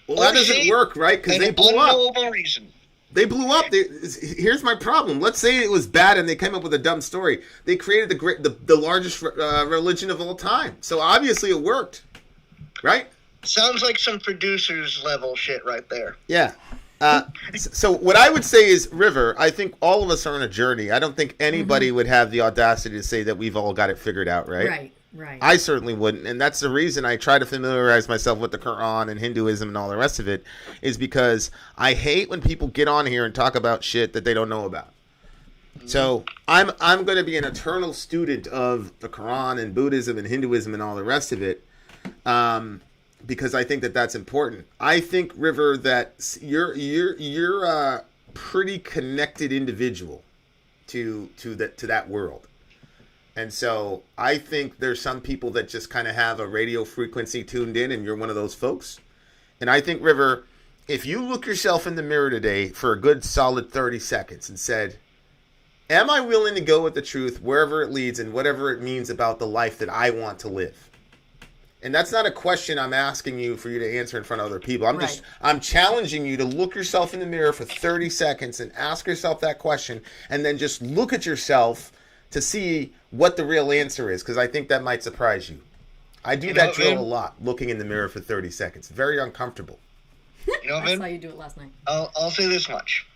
Well, that doesn't work, right? Because they blew up. Unknowable reason. They blew up. Here's my problem. Let's say it was bad and they came up with a dumb story. They created the largest religion of all time. So obviously it worked, right? Sounds like some producers level shit right there. Yeah. So what I would say is, River, I think all of us are on a journey. I don't think anybody would have the audacity to say that we've all got it figured out, right? Right. I certainly wouldn't, and that's the reason I try to familiarize myself with the Quran and Hinduism and all the rest of it, is because I hate when people get on here and talk about shit that they don't know about. So I'm going to be an eternal student of the Quran and Buddhism and Hinduism and all the rest of it. Because I think that that's important. I think, River, that you're a pretty connected individual to that world, and so I think there's some people that just kind of have a radio frequency tuned in, and you're one of those folks. And I think, River, if you look yourself in the mirror today for a good solid 30 seconds and said, "Am I willing to go with the truth wherever it leads and whatever it means about the life that I want to live?" And that's not a question I'm asking you for you to answer in front of other people. I'm challenging you to look yourself in the mirror for 30 seconds and ask yourself that question, and then just look at yourself to see what the real answer is, because I think that might surprise you. I do that drill a lot, looking in the mirror for 30 seconds. Very uncomfortable. You know, I Vin? saw you do it last night. I'll say this much.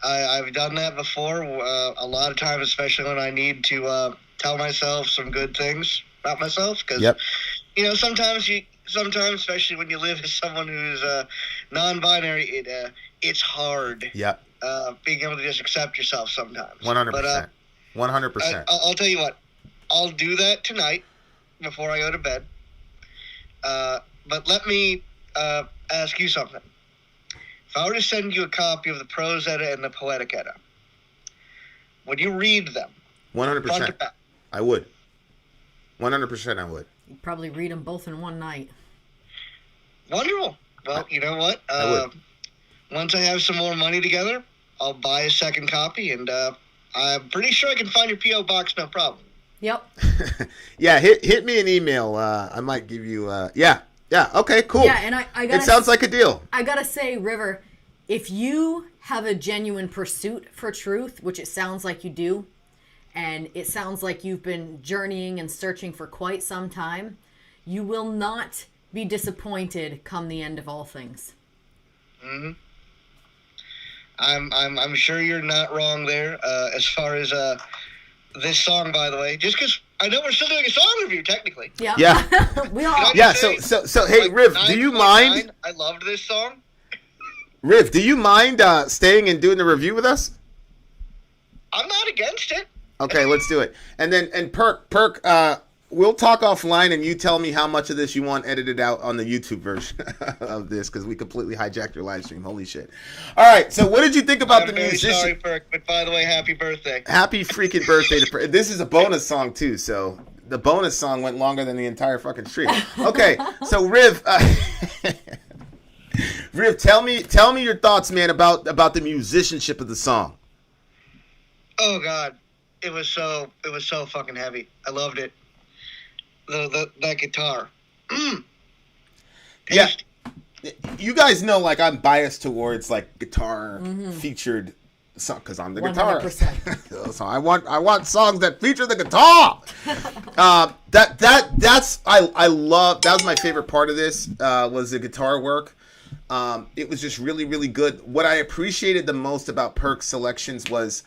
I've done that before a lot of times, especially when I need to tell myself some good things about myself. Because, you know, sometimes, especially when you live as someone who's non-binary, it's hard. Yep. Being able to just accept yourself sometimes. 100%. 100%. I'll tell you what. I'll do that tonight before I go to bed. But let me ask you something. If I were to send you a copy of the Prose Edda and the Poetic Edda, would you read them? 100%. I would. 100% I would. You'd probably read them both in one night. Wonderful. Well, you know what? I would. Once I have some more money together, I'll buy a second copy, and I'm pretty sure I can find your P.O. box, no problem. Yep. Yeah, hit me an email. I might give you. Yeah. Okay. Cool. Yeah, and I gotta. It sounds like a deal. I gotta say, River, if you have a genuine pursuit for truth, which it sounds like you do, and it sounds like you've been journeying and searching for quite some time, you will not be disappointed come the end of all things. Mm-hmm. I'm sure you're not wrong there. As far as this song, by the way, just because I know we're still doing a song review technically. Yeah. We all. Yeah. So hey, Riv, do you mind? I loved this song. Riv, do you mind staying and doing the review with us? I'm not against it. Okay, let's do it. And then Perk, we'll talk offline, and you tell me how much of this you want edited out on the YouTube version of this, because we completely hijacked your live stream. Holy shit! All right, so what did you think about the musician? I'm very sorry, Perk, but by the way, happy birthday. Happy freaking birthday to Perk. This is a bonus song too, so the bonus song went longer than the entire fucking stream. Okay, so Riv, Riv, tell me your thoughts, man, about the musicianship of the song. Oh God, it was so fucking heavy. I loved it. That guitar. Yeah. You guys know, like, I'm biased towards like guitar featured song because I'm the guitarist. So I want songs that feature the guitar. That's I love. That was my favorite part of this. Was the guitar work. It was just really, really good. What I appreciated the most about Perk's selections was.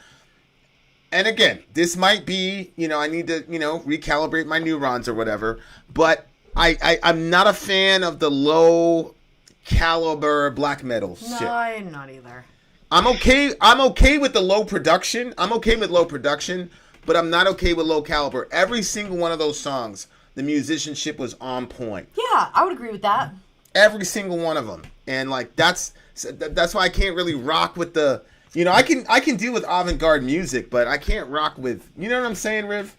And again, this might be, I need to, recalibrate my neurons or whatever. But I'm not a fan of the low caliber black metal shit. No, I'm not either. I'm okay with the low production. I'm okay with low production, but I'm not okay with low caliber. Every single one of those songs, the musicianship was on point. Yeah, I would agree with that. Every single one of them. And like that's why I can't really rock with the. I can deal with avant-garde music, but I can't rock with. You know what I'm saying, Riv?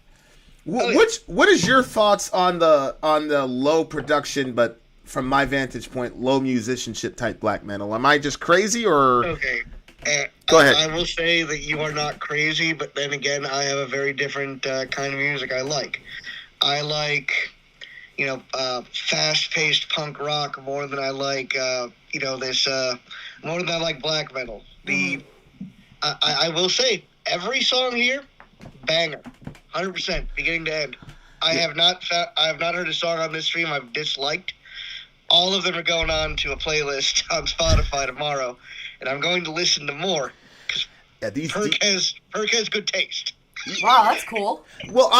What is your thoughts on the low production, but from my vantage point, low musicianship type black metal? Am I just crazy or? Okay. Go ahead. I will say that you are not crazy, but then again, I have a very different kind of music I like. I like, fast-paced punk rock more than I like, more than I like black metal. I will say, every song here, banger, 100%, beginning to end. I have not heard a song on this stream I've disliked. All of them are going on to a playlist on Spotify tomorrow, and I'm going to listen to more because Perk has good taste. Wow, that's cool. Well,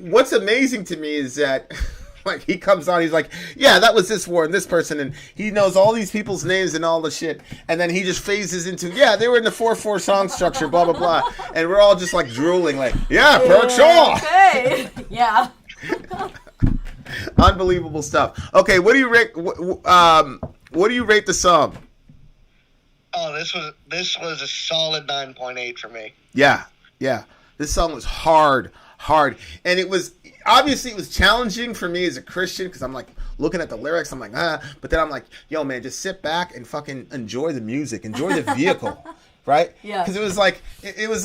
what's amazing to me is that. Like, he comes on, he's like, yeah, that was this war and this person, and he knows all these people's names and all the shit, and then he just phases into, yeah, they were in the 4/4 song structure, blah, blah, blah, and we're all just, like, drooling, like, yeah, Perk Shaw! Okay, yeah. Unbelievable stuff. Okay, what do you rate, what do you rate the song? Oh, this was a solid 9.8 for me. Yeah. This song was hard, and it was... Obviously, it was challenging for me as a Christian because I'm like looking at the lyrics. I'm like, but then I'm like, yo, man, just sit back and fucking enjoy the music, enjoy the vehicle, right? Yeah. Because it was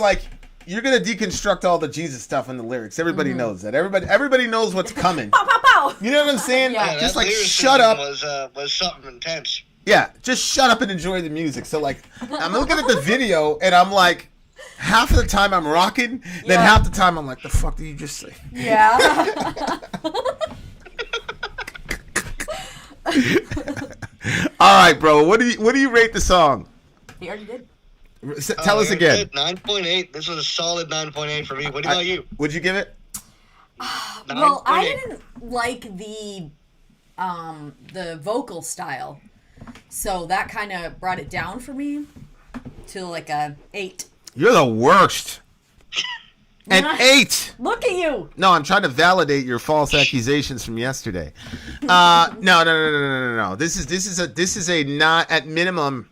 like you're gonna deconstruct all the Jesus stuff in the lyrics. Everybody knows that. Everybody knows what's coming. Pow, pow, pow. You know what I'm saying? Yeah, just like shut up. Was something intense. Yeah, just shut up and enjoy the music. So like, I'm looking at the video and I'm like. Half of the time I'm rocking, then half the time I'm like, the fuck did you just say? Yeah. All right, bro. What do you rate the song? He already did. Tell us again. 9.8. This was a solid 9.8 for me. What about you? Would you give it? Well, I didn't like the vocal style, so that kind of brought it down for me to like a 8. You're the worst. An 8. Look at you. No, I'm trying to validate your false accusations from yesterday. No. This is a not at minimum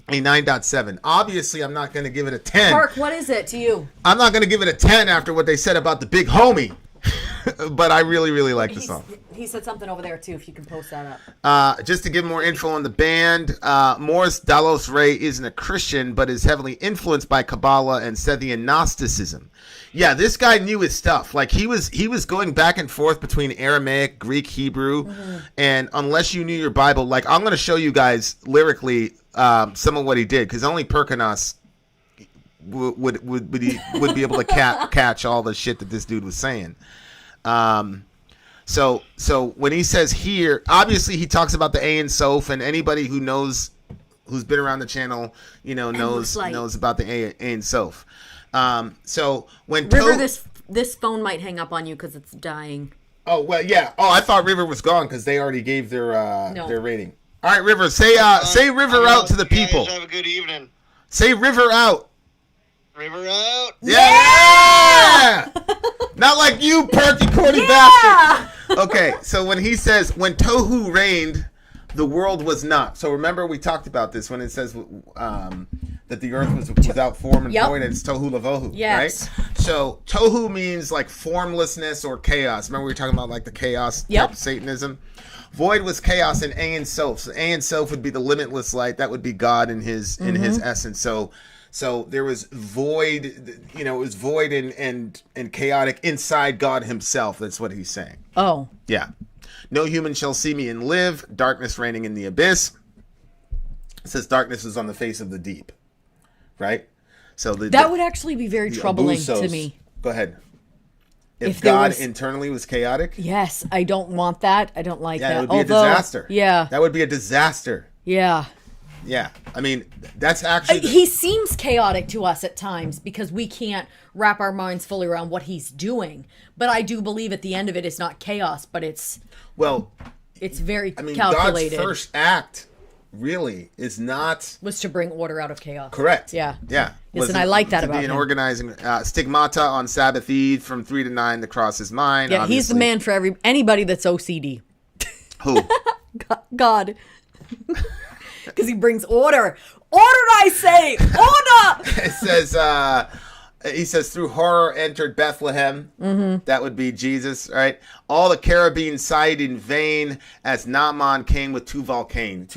a 9.7. Obviously, I'm not going to give it a 10. Park, what is it to you? I'm not going to give it a 10 after what they said about the big homie. But I really, really like the song. He said something over there, too, if you can post that up. Just to give more info on the band, Morris Dalos Ray isn't a Christian, but is heavily influenced by Kabbalah and Sethian Gnosticism. Yeah, this guy knew his stuff. Like, he was going back and forth between Aramaic, Greek, Hebrew, and unless you knew your Bible, like, I'm going to show you guys lyrically some of what he did, because only Perkunos would be able to catch all the shit that this dude was saying. So when he says here, obviously he talks about the Ein Sof, and anybody who knows, who's been around the channel, knows about the Ein Sof. So when River, this phone might hang up on you because it's dying. Oh well, yeah. Oh, I thought River was gone because they already gave their rating. All right, River, say River out to the people. Have a good evening. Say River out. River out. Yeah! Not like you, perky corny bastard. Okay, so when he says, when Tohu reigned, the world was not. So remember we talked about this when it says that the earth was without form and void, and it's Tohu Lavohu, right? So Tohu means like formlessness or chaos. Remember we were talking about like the chaos type of Satanism? Void was chaos, and Ein Sof. So Ein Sof would be the limitless light. That would be God in his essence. So there was void, it was void and chaotic inside God himself. That's what he's saying. Oh. Yeah. No human shall see me and live. Darkness reigning in the abyss. It says darkness is on the face of the deep. Right? So that would actually be very troubling to me. Go ahead. If God internally was chaotic? Yes, I don't want that. I don't like that. It would be a disaster. Yeah. That would be a disaster. Yeah. Yeah. I mean, that's actually... He seems chaotic to us at times because we can't wrap our minds fully around what he's doing. But I do believe at the end of it, it's not chaos, but it's... Well... It's very calculated. God's first act really is not... was to bring order out of chaos. Correct. Yeah. Yeah. Yes, and I like that about him. To be an organizing... stigmata on Sabbath Eve from 3 to 9, the cross is mine. Yeah, obviously. He's the man for anybody that's OCD. Who? God. Because he brings order. Order, I say! Order! It says... he says, through horror entered Bethlehem. Mm-hmm. That would be Jesus, right? All the cherubim sighed in vain as Naaman came with Tubal Cain.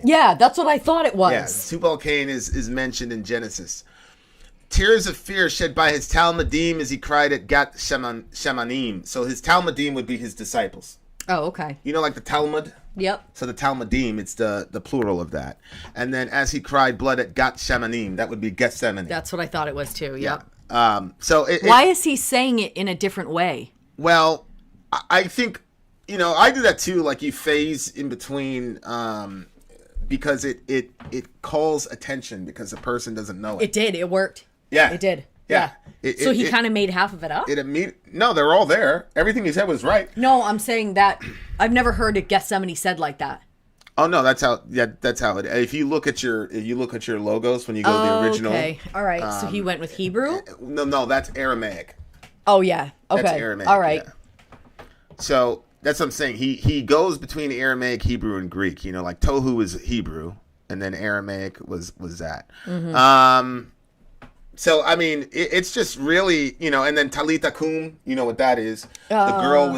Yeah, that's what I thought it was. Yeah, Tubal Cain is mentioned in Genesis. Tears of fear shed by his Talmudim as he cried at Gat Shemanim. So his Talmudim would be his disciples. Oh, okay. You know, like the Talmud? Yep. So the Talmudim, it's the plural of that. And then as he cried blood at Gat Shemanim, that would be Gethsemane. That's what I thought it was too, yep. Yeah. Why is he saying it in a different way? Well, I think, I do that too. Like you phase in between because it calls attention because the person doesn't know it. It did. It worked. Yeah. It did. Yeah. So he kind of made half of it up? No, they're all there. Everything he said was right. No, I'm saying that I've never heard a Gethsemane said like that. Oh no, that's how it. If you look at your logos when you go to the original. Okay. All right. So he went with Hebrew? No, that's Aramaic. Oh yeah. Okay. That's Aramaic. All right. Yeah. So that's what I'm saying. He goes between Aramaic, Hebrew, and Greek. Like Tohu is Hebrew, and then Aramaic was that. Mm-hmm. So I mean, it's just really, and then Talitha Kum, you know what that is? The girl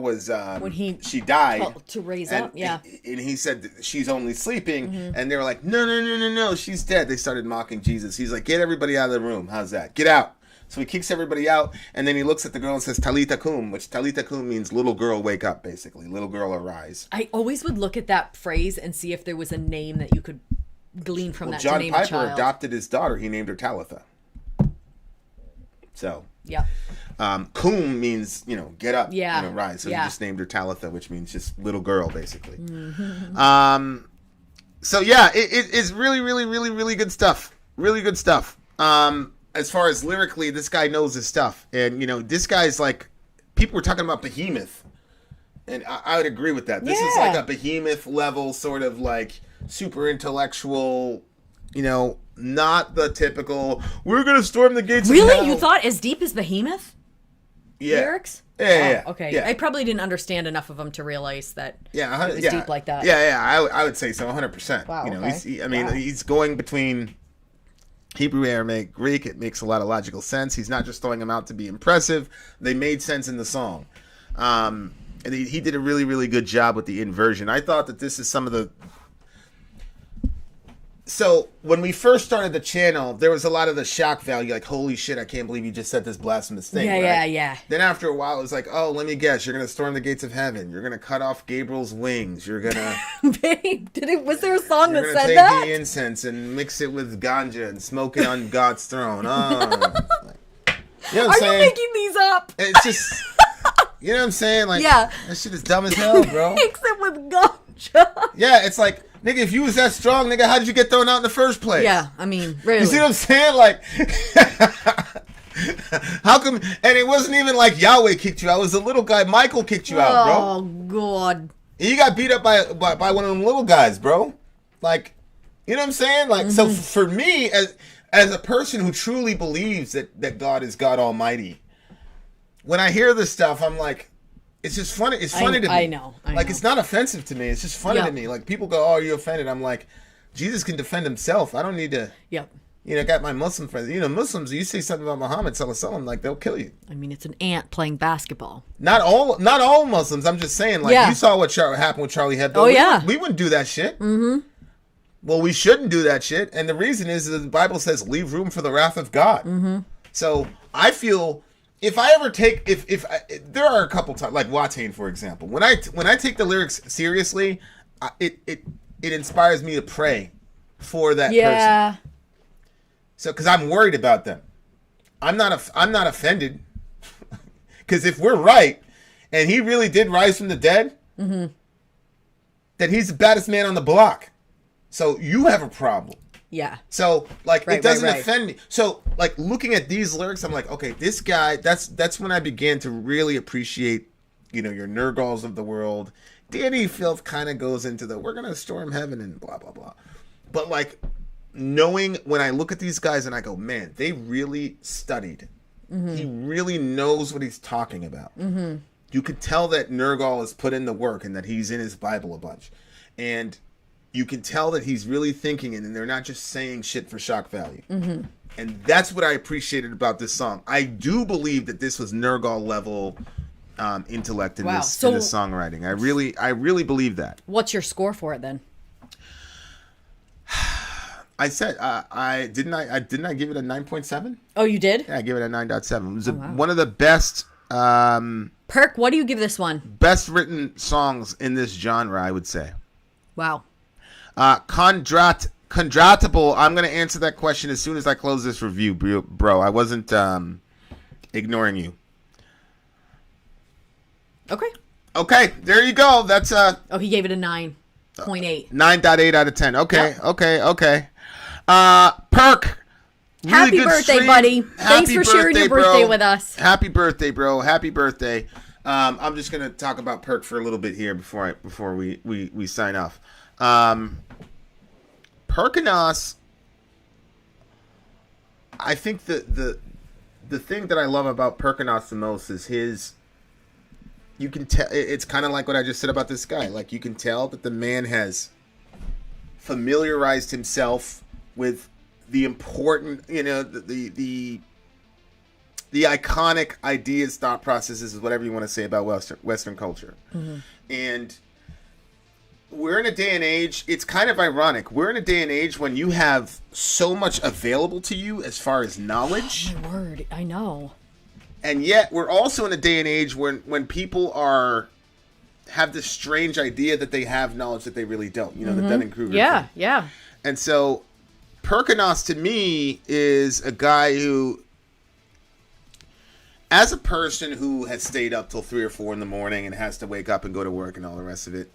was when she died to raise up, yeah. And he said she's only sleeping, and they were like, no, she's dead. They started mocking Jesus. He's like, get everybody out of the room. How's that? Get out. So he kicks everybody out, and then he looks at the girl and says Talitha Kum, which Talitha Kum means little girl wake up, basically. Little girl arise. I always would look at that phrase and see if there was a name that you could glean from that John to name a Piper child. adopted his daughter. He named her Talitha. So, Yeah. Kum means, get up, Yeah. rise. So Yeah. he just named her Talitha, which means just little girl, basically. Mm-hmm. So yeah, it's really, really, really, really good stuff. Really good stuff. As far as lyrically, this guy knows his stuff. And, this guy's like, people were talking about Behemoth. And I would agree with that. This is like a Behemoth level, sort of like super intellectual, not the typical, we're going to storm the gates of hell. Really? You thought as deep as Behemoth? Yeah. Lyrics? Yeah. Okay. Yeah. I probably didn't understand enough of them to realize that it was yeah. deep like that. Yeah. I would say so, 100%. Wow, okay. He's going between Hebrew, Aramaic, Greek. It makes a lot of logical sense. He's not just throwing them out to be impressive. They made sense in the song. And he did a really, really good job with the inversion. I thought that this is some of the... So, when we first started the channel, there was a lot of the shock value, like, holy shit, I can't believe you just said this blasphemous thing, right? Yeah. Then after a while, it was like, oh, let me guess, you're going to storm the gates of heaven. You're going to cut off Gabriel's wings. You're going to... Babe, was there a song that said take that? the incense and mix it with ganja and smoke it on God's throne. Oh. You know what I'm saying? Are you making these up? It's just... You know what I'm saying? Like, Yeah. that shit is dumb as hell, bro. Mix it with ganja. Yeah, it's like, nigga, if you was that strong, nigga, how did you get thrown out in the first place? Yeah, I mean, really. You see what I'm saying? Like, how come? And it wasn't even like Yahweh kicked you out. It was a little guy. Michael kicked you out, bro. Oh, God. And you got beat up by one of them little guys, bro. Like, you know what I'm saying? Like, so for me, as a person who truly believes that God is God Almighty, when I hear this stuff, I'm like, it's just funny. It's funny to me. I know. It's not offensive to me. It's just funny to me. Like, people go, oh, are you offended? I'm like, Jesus can defend himself. I don't need to, got my Muslim friends. Muslims, you say something about Muhammad, like, they'll kill you. I mean, it's an ant playing basketball. Not all Muslims. I'm just saying, like, you saw what happened with Charlie Hebdo. Oh, yeah. We wouldn't do that shit. Mm-hmm. Well, we shouldn't do that shit. And the reason is that the Bible says, leave room for the wrath of God. Mm-hmm. So I feel... If I ever take, there are a couple times, like Watain, for example, when I take the lyrics seriously, it inspires me to pray for that person. So, because I'm worried about them, I'm not offended, because if we're right, and he really did rise from the dead, then he's the baddest man on the block. So you have a problem. Yeah. So, like, it doesn't right. offend me. So, like, looking at these lyrics, I'm like, okay, this guy, that's when I began to really appreciate, your Nergals of the world. Danny Filth kind of goes into we're going to storm heaven and blah, blah, blah. But, like, knowing when I look at these guys and I go, man, they really studied. Mm-hmm. He really knows what he's talking about. Mm-hmm. You could tell that Nergal has put in the work and that he's in his Bible a bunch. And... you can tell that he's really thinking it, and they're not just saying shit for shock value. Mm-hmm. And that's what I appreciated about this song. I do believe that this was Nergal level intellect in this songwriting. I really believe that. What's your score for it then? I said I didn't give it a 9.7? Oh, you did? Yeah, I gave it a 9.7. It was one of the best Perk, what do you give this one? best written songs in this genre, I would say. Wow. Condratable. I'm going to answer that question as soon as I close this review, bro. I wasn't ignoring you. Okay, there you go. That's he gave it a 9.8. 9.8 out of 10. Okay, Yep. okay. Perk. Really Happy good birthday, stream. buddy. Thanks for sharing your birthday bro. with us. Happy birthday, bro. Happy birthday. I'm just going to talk about Perk for a little bit here before we sign off. Perkunos, I think the thing that I love about Perkunos the most is you can tell, it's kind of like what I just said about this guy. Like, you can tell that the man has familiarized himself with the important, the iconic ideas, thought processes, whatever you want to say about Western culture. Mm-hmm. And we're in a day and age, it's kind of ironic. We're in a day and age when you have so much available to you as far as knowledge. Oh, my word, I know. And yet we're also in a day and age when people have this strange idea that they have knowledge that they really don't. The Dunning-Kruger thing. Yeah. And so Perkunos to me is a guy who as a person who has stayed up till 3 or 4 in the morning and has to wake up and go to work and all the rest of it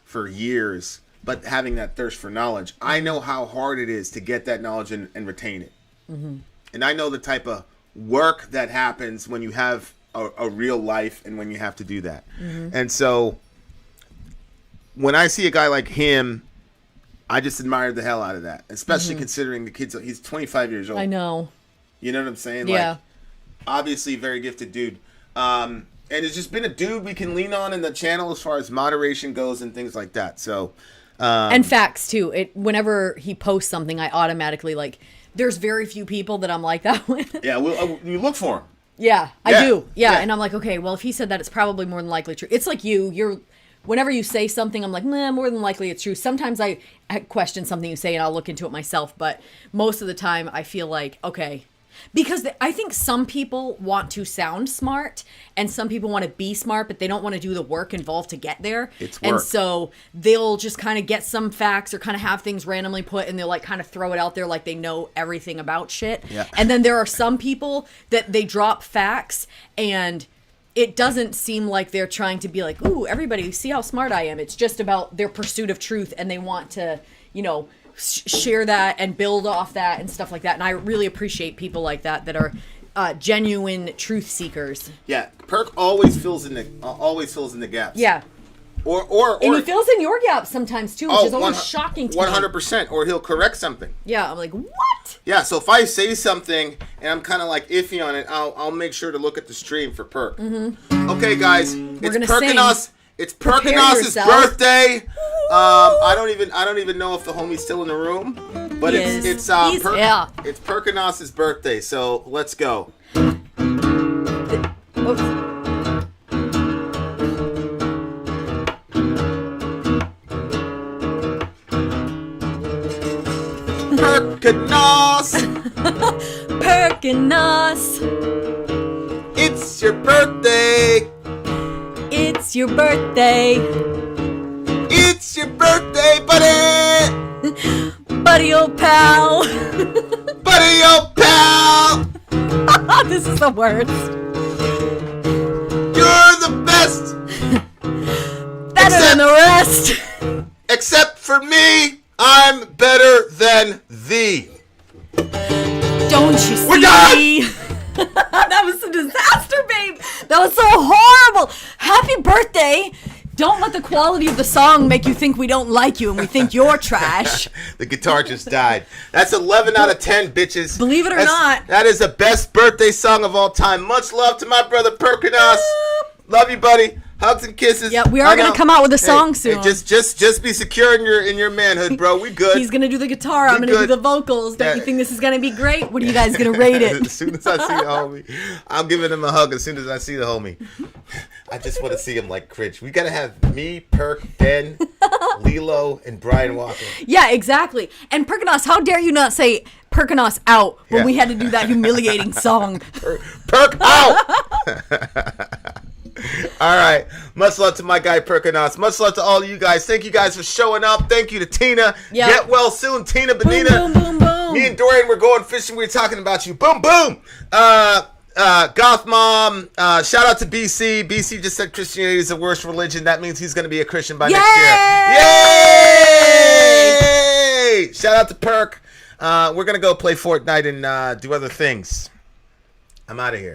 for years, but having that thirst for knowledge, I know how hard it is to get that knowledge and retain it. Mm-hmm. And I know the type of work that happens when you have a real life and when you have to do that. Mm-hmm. And so when I see a guy like him, I just admired the hell out of that, especially considering the kid's, he's 25 years old. I know. You know what I'm saying? Yeah. Like, obviously very gifted dude. And it's just been a dude we can lean on in the channel as far as moderation goes and things like that. So, and facts too. Whenever he posts something, I automatically like, there's very few people that I'm like that with. Yeah. You look for him. Yeah, I do. Yeah. And I'm like, okay, well, if he said that, it's probably more than likely true. It's like you're, whenever you say something, I'm like, nah, more than likely it's true. Sometimes I question something you say and I'll look into it myself. But most of the time I feel like, okay, because I think some people want to sound smart and some people want to be smart, but they don't want to do the work involved to get there. It's work. And so they'll just kind of get some facts or kind of have things randomly put and they'll like kind of throw it out there like they know everything about shit. Yeah. And then there are some people that they drop facts and it doesn't seem like they're trying to be like, ooh, everybody, see how smart I am. It's just about their pursuit of truth and they want to, you know, share that and build off that and stuff like that. And I really appreciate people like that that are genuine truth seekers. Yeah, Perk always fills in the gaps. Yeah. Or and he fills in your gaps sometimes too, which is always shocking to me. 100%. Or he'll correct something. Yeah, I'm like, what? Yeah, so if I say something and I'm kind of like iffy on it, I'll make sure to look at the stream for Perk. Mm-hmm. Okay, guys, it's Perkunos. It's Perkunos' birthday. I don't even know if the homie's still in the room, but it's Perkunos' birthday. So let's go. Perkunos. Perkunos. It's your birthday. It's your birthday. It's your birthday, buddy. Buddy old pal. Buddy old pal. This is the worst. You're the best. Better than the rest. Except for me, I'm better than thee. Don't you see? We're done. That was a disaster, babe. That was so horrible. Happy birthday. Don't let the quality of the song make you think we don't like you and we think you're trash. The guitar just died. That's 11 out of 10, bitches. Believe it or not. That is the best birthday song of all time. Much love to my brother Perkunos. Love you, buddy. Hugs and kisses. Yeah, we are gonna come out with a song soon. Hey, just be secure in your manhood, bro. We good. He's gonna do the guitar. I'm gonna do the vocals. Don't you think this is gonna be great? What are you guys gonna rate it? As soon as I see the homie, I'm giving him a hug. As soon as I see the homie, I just want to see him like Critch. We gotta have me, Perk, Ben, Lilo, and Brian Walker. Yeah, exactly. And Perkunos, how dare you not say Perkunos out when we had to do that humiliating song? Perk out. All right. Much love to my guy Perkunos. Much love to all of you guys. Thank you guys for showing up. Thank you to Tina. Yep. Get well soon, Tina Benita. Boom, boom, boom, boom. Me and Dorian were going fishing. We were talking about you. Boom, boom. Goth Mom. Shout out to BC. BC just said Christianity is the worst religion. That means he's going to be a Christian by next year. Yay! Shout out to Perk. We're going to go play Fortnite and do other things. I'm out of here.